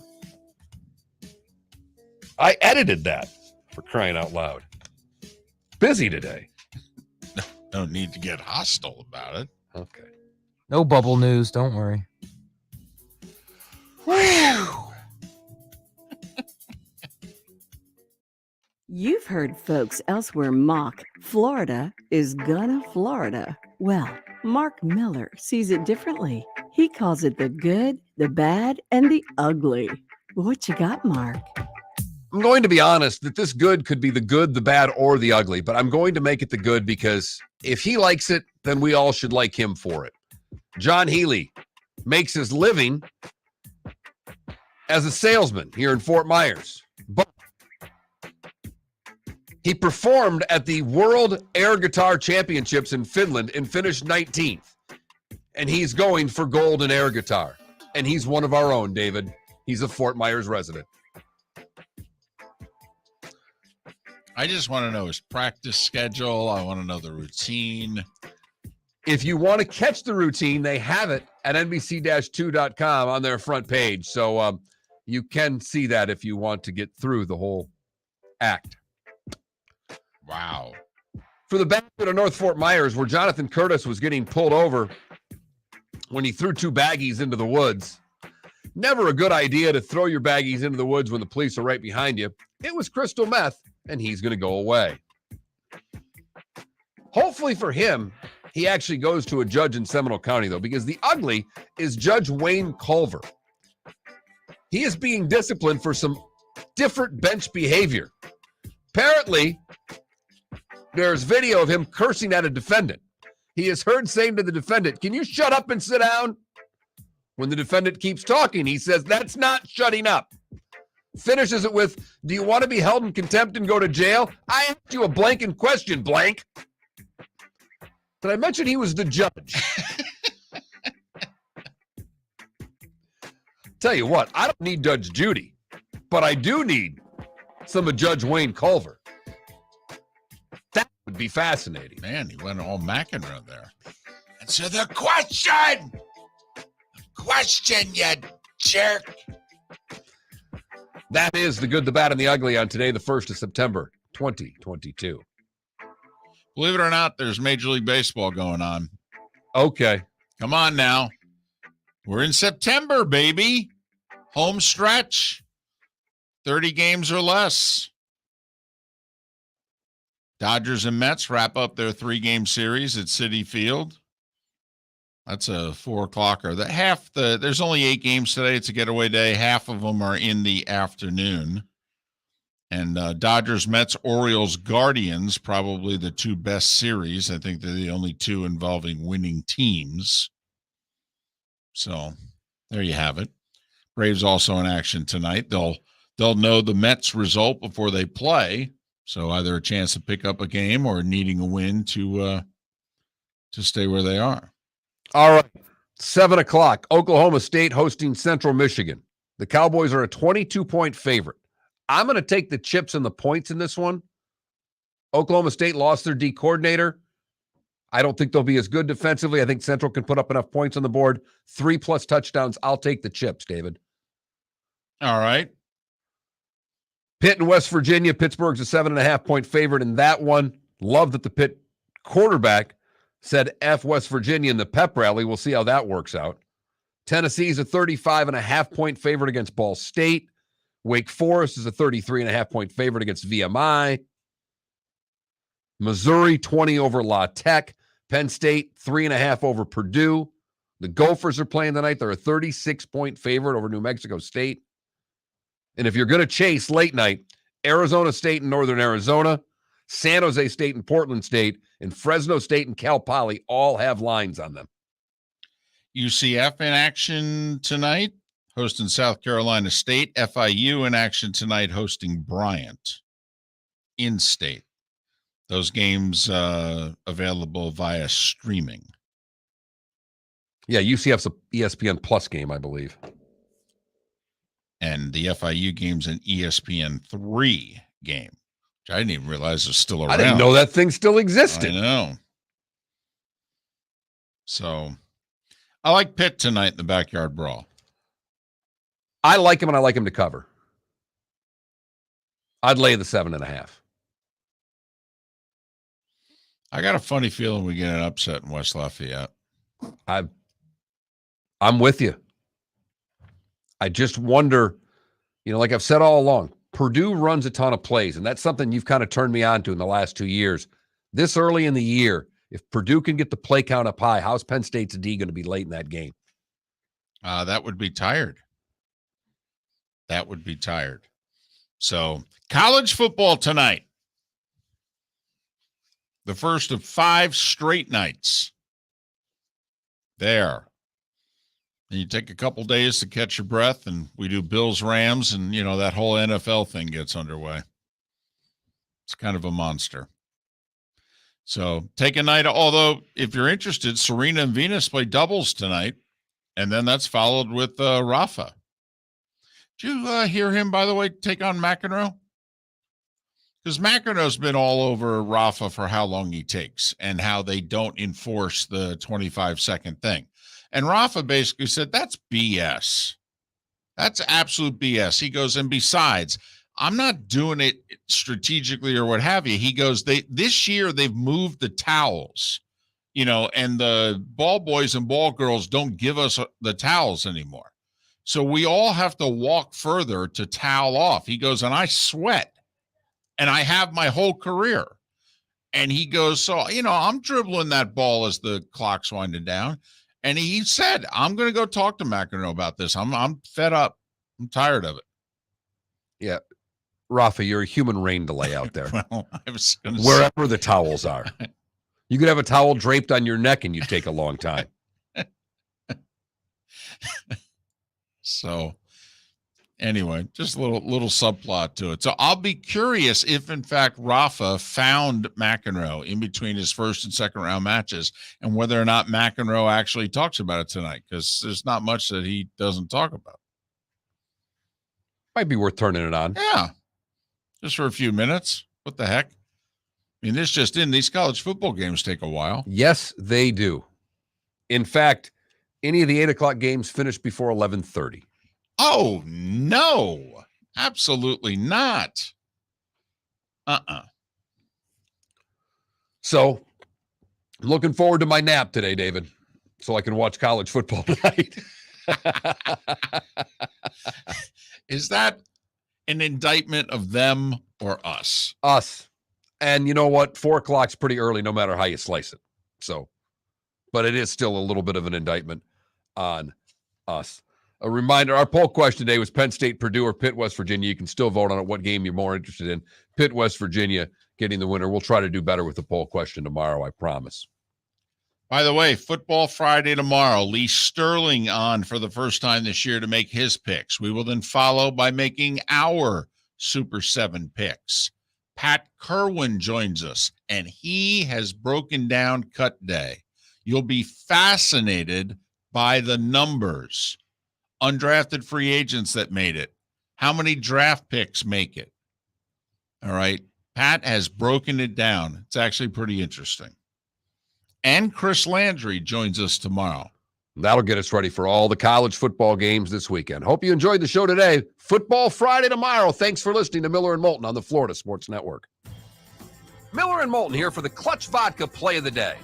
I edited that, for crying out loud. Busy today. No need to get hostile about it. Okay. No bubble news. Don't worry. You've heard folks elsewhere mock Florida is gonna Florida. Well, Mark Miller sees it differently. He calls it the good, the bad, and the ugly. What you got, Mark? I'm going to be honest that this good could be the good, the bad, or the ugly, but I'm going to make it the good because if he likes it, then we all should like him for it. John Healy makes his living as a salesman here in Fort Myers, but he performed at the World Air Guitar Championships in Finland and finished 19th, and he's going for gold in air guitar, and he's one of our own, David. He's a Fort Myers resident. I just want to know his practice schedule. I want to know the routine. If you want to catch the routine, they have it at NBC-2.com on their front page. So you can see that if you want to get through the whole act. Wow. For the benefit of North Fort Myers, where Jonathan Curtis was getting pulled over when he threw 2 baggies into the woods. Never a good idea to throw your baggies into the woods when the police are right behind you. It was crystal meth, and he's going to go away. Hopefully for him, he actually goes to a judge in Seminole County, though, because the ugly is Judge Wayne Culver. He is being disciplined for some different bench behavior. Apparently, there's video of him cursing at a defendant. He is heard saying to the defendant, "Can you shut up and sit down?" When the defendant keeps talking, he says, "That's not shutting up." Finishes it with, "Do you want to be held in contempt and go to jail? I asked you a blanking question, blank." Did I mention he was the judge? Tell you what, I don't need Judge Judy, but I do need some of Judge Wayne Culver. That would be fascinating. Man, he went all McEnroe there. Answer the question! You jerk! That is the good, the bad, and the ugly on today, the 1st of September, 2022. Believe it or not, there's Major League Baseball going on. Okay. Come on now. We're in September, baby. Home stretch. 30 games or less. Dodgers and Mets wrap up their 3-game series at Citi Field. That's a 4:00. There's only 8 games today. It's a getaway day. Half of them are in the afternoon. And Dodgers, Mets, Orioles, Guardians, probably the 2 best series. I think they're the only 2 involving winning teams. So there you have it. Braves also in action tonight. They'll know the Mets result before they play. So either a chance to pick up a game or needing a win to stay where they are. All right. 7 o'clock. Oklahoma State hosting Central Michigan. The Cowboys are a 22-point favorite. I'm going to take the chips and the points in this one. Oklahoma State lost their D coordinator. I don't think they'll be as good defensively. I think Central can put up enough points on the board. 3+ touchdowns. I'll take the chips, David. All right. Pitt and West Virginia. Pittsburgh's a 7.5-point favorite in that one. Love that the Pitt quarterback said F West Virginia in the pep rally. We'll see how that works out. Tennessee's a 35.5-point favorite against Ball State. Wake Forest is a 33.5-point favorite against VMI. Missouri, 20 over La Tech. Penn State, 3.5 over Purdue. The Gophers are playing tonight. They're a 36-point favorite over New Mexico State. And if you're going to chase late night, Arizona State and Northern Arizona, San Jose State and Portland State, and Fresno State and Cal Poly all have lines on them. UCF in action tonight, hosting South Carolina State. FIU in action tonight, hosting Bryant in state. Those games available via streaming. Yeah, UCF's a ESPN Plus game, I believe. And the FIU game's an ESPN3 game, which I didn't even realize was still around. I didn't know that thing still existed. I know. So I like Pitt tonight in the Backyard Brawl. I like him, and I like him to cover. I'd lay the 7.5. I got a funny feeling we get an upset in West Lafayette. I'm with you. I just wonder, like I've said all along, Purdue runs a ton of plays, and that's something you've kind of turned me on to in the last 2 years. This early in the year, if Purdue can get the play count up high, how's Penn State's D going to be late in that game? That would be tired. That would be tired. So, college football tonight. The first of 5 straight nights. There. And you take a couple days to catch your breath, and we do Bills, Rams, and, that whole NFL thing gets underway. It's kind of a monster. So take a night. Although, if you're interested, Serena and Venus play doubles tonight, and then that's followed with Rafa. Did you hear him, by the way, take on McEnroe? Because McEnroe's been all over Rafa for how long he takes and how they don't enforce the 25-second thing. And Rafa basically said, that's BS. That's absolute BS. He goes, and besides, I'm not doing it strategically or what have you. He goes, this year they've moved the towels, and the ball boys and ball girls don't give us the towels anymore. So we all have to walk further to towel off. He goes, and I sweat, and I have my whole career. And he goes, so, I'm dribbling that ball as the clock's winding down. And he said, I'm going to go talk to McEnroe about this. I'm fed up. I'm tired of it. Yeah. Rafa, you're a human rain delay out there. Well, I was going to wherever the towels are. You could have a towel draped on your neck and you'd take a long time. So anyway, just a little subplot to it. So I'll be curious if, in fact, Rafa found McEnroe in between his first and second round matches, and whether or not McEnroe actually talks about it tonight, because there's not much that he doesn't talk about. Might be worth turning it on. Yeah. Just for a few minutes. What the heck? I mean, these college football games take a while. Yes, they do. In fact, any of the 8 o'clock games finish before 11:30. Oh, no, absolutely not. So I'm looking forward to my nap today, David, so I can watch college football tonight. Is that an indictment of them or us? Us. And you know what? 4 o'clock's pretty early, no matter how you slice it. So, but it is still a little bit of an indictment on us. A reminder, our poll question today was Penn State, Purdue, or Pitt, West Virginia. You can still vote on it, what game you're more interested in. Pitt, West Virginia getting the winner. We'll try to do better with the poll question tomorrow, I promise. By the way, Football Friday tomorrow. Lee Sterling on for the first time this year to make his picks. We will then follow by making our Super 7 picks. Pat Kerwin joins us, and he has broken down cut day. You'll be fascinated by the numbers. Undrafted free agents that made it. How many draft picks make it? All right. Pat has broken it down. It's actually pretty interesting. And Chris Landry joins us tomorrow. That'll get us ready for all the college football games this weekend. Hope you enjoyed the show today. Football Friday tomorrow. Thanks for listening to Miller and Moulton on the Florida Sports Network. Miller and Moulton here for the Clutch Vodka Play of the Day.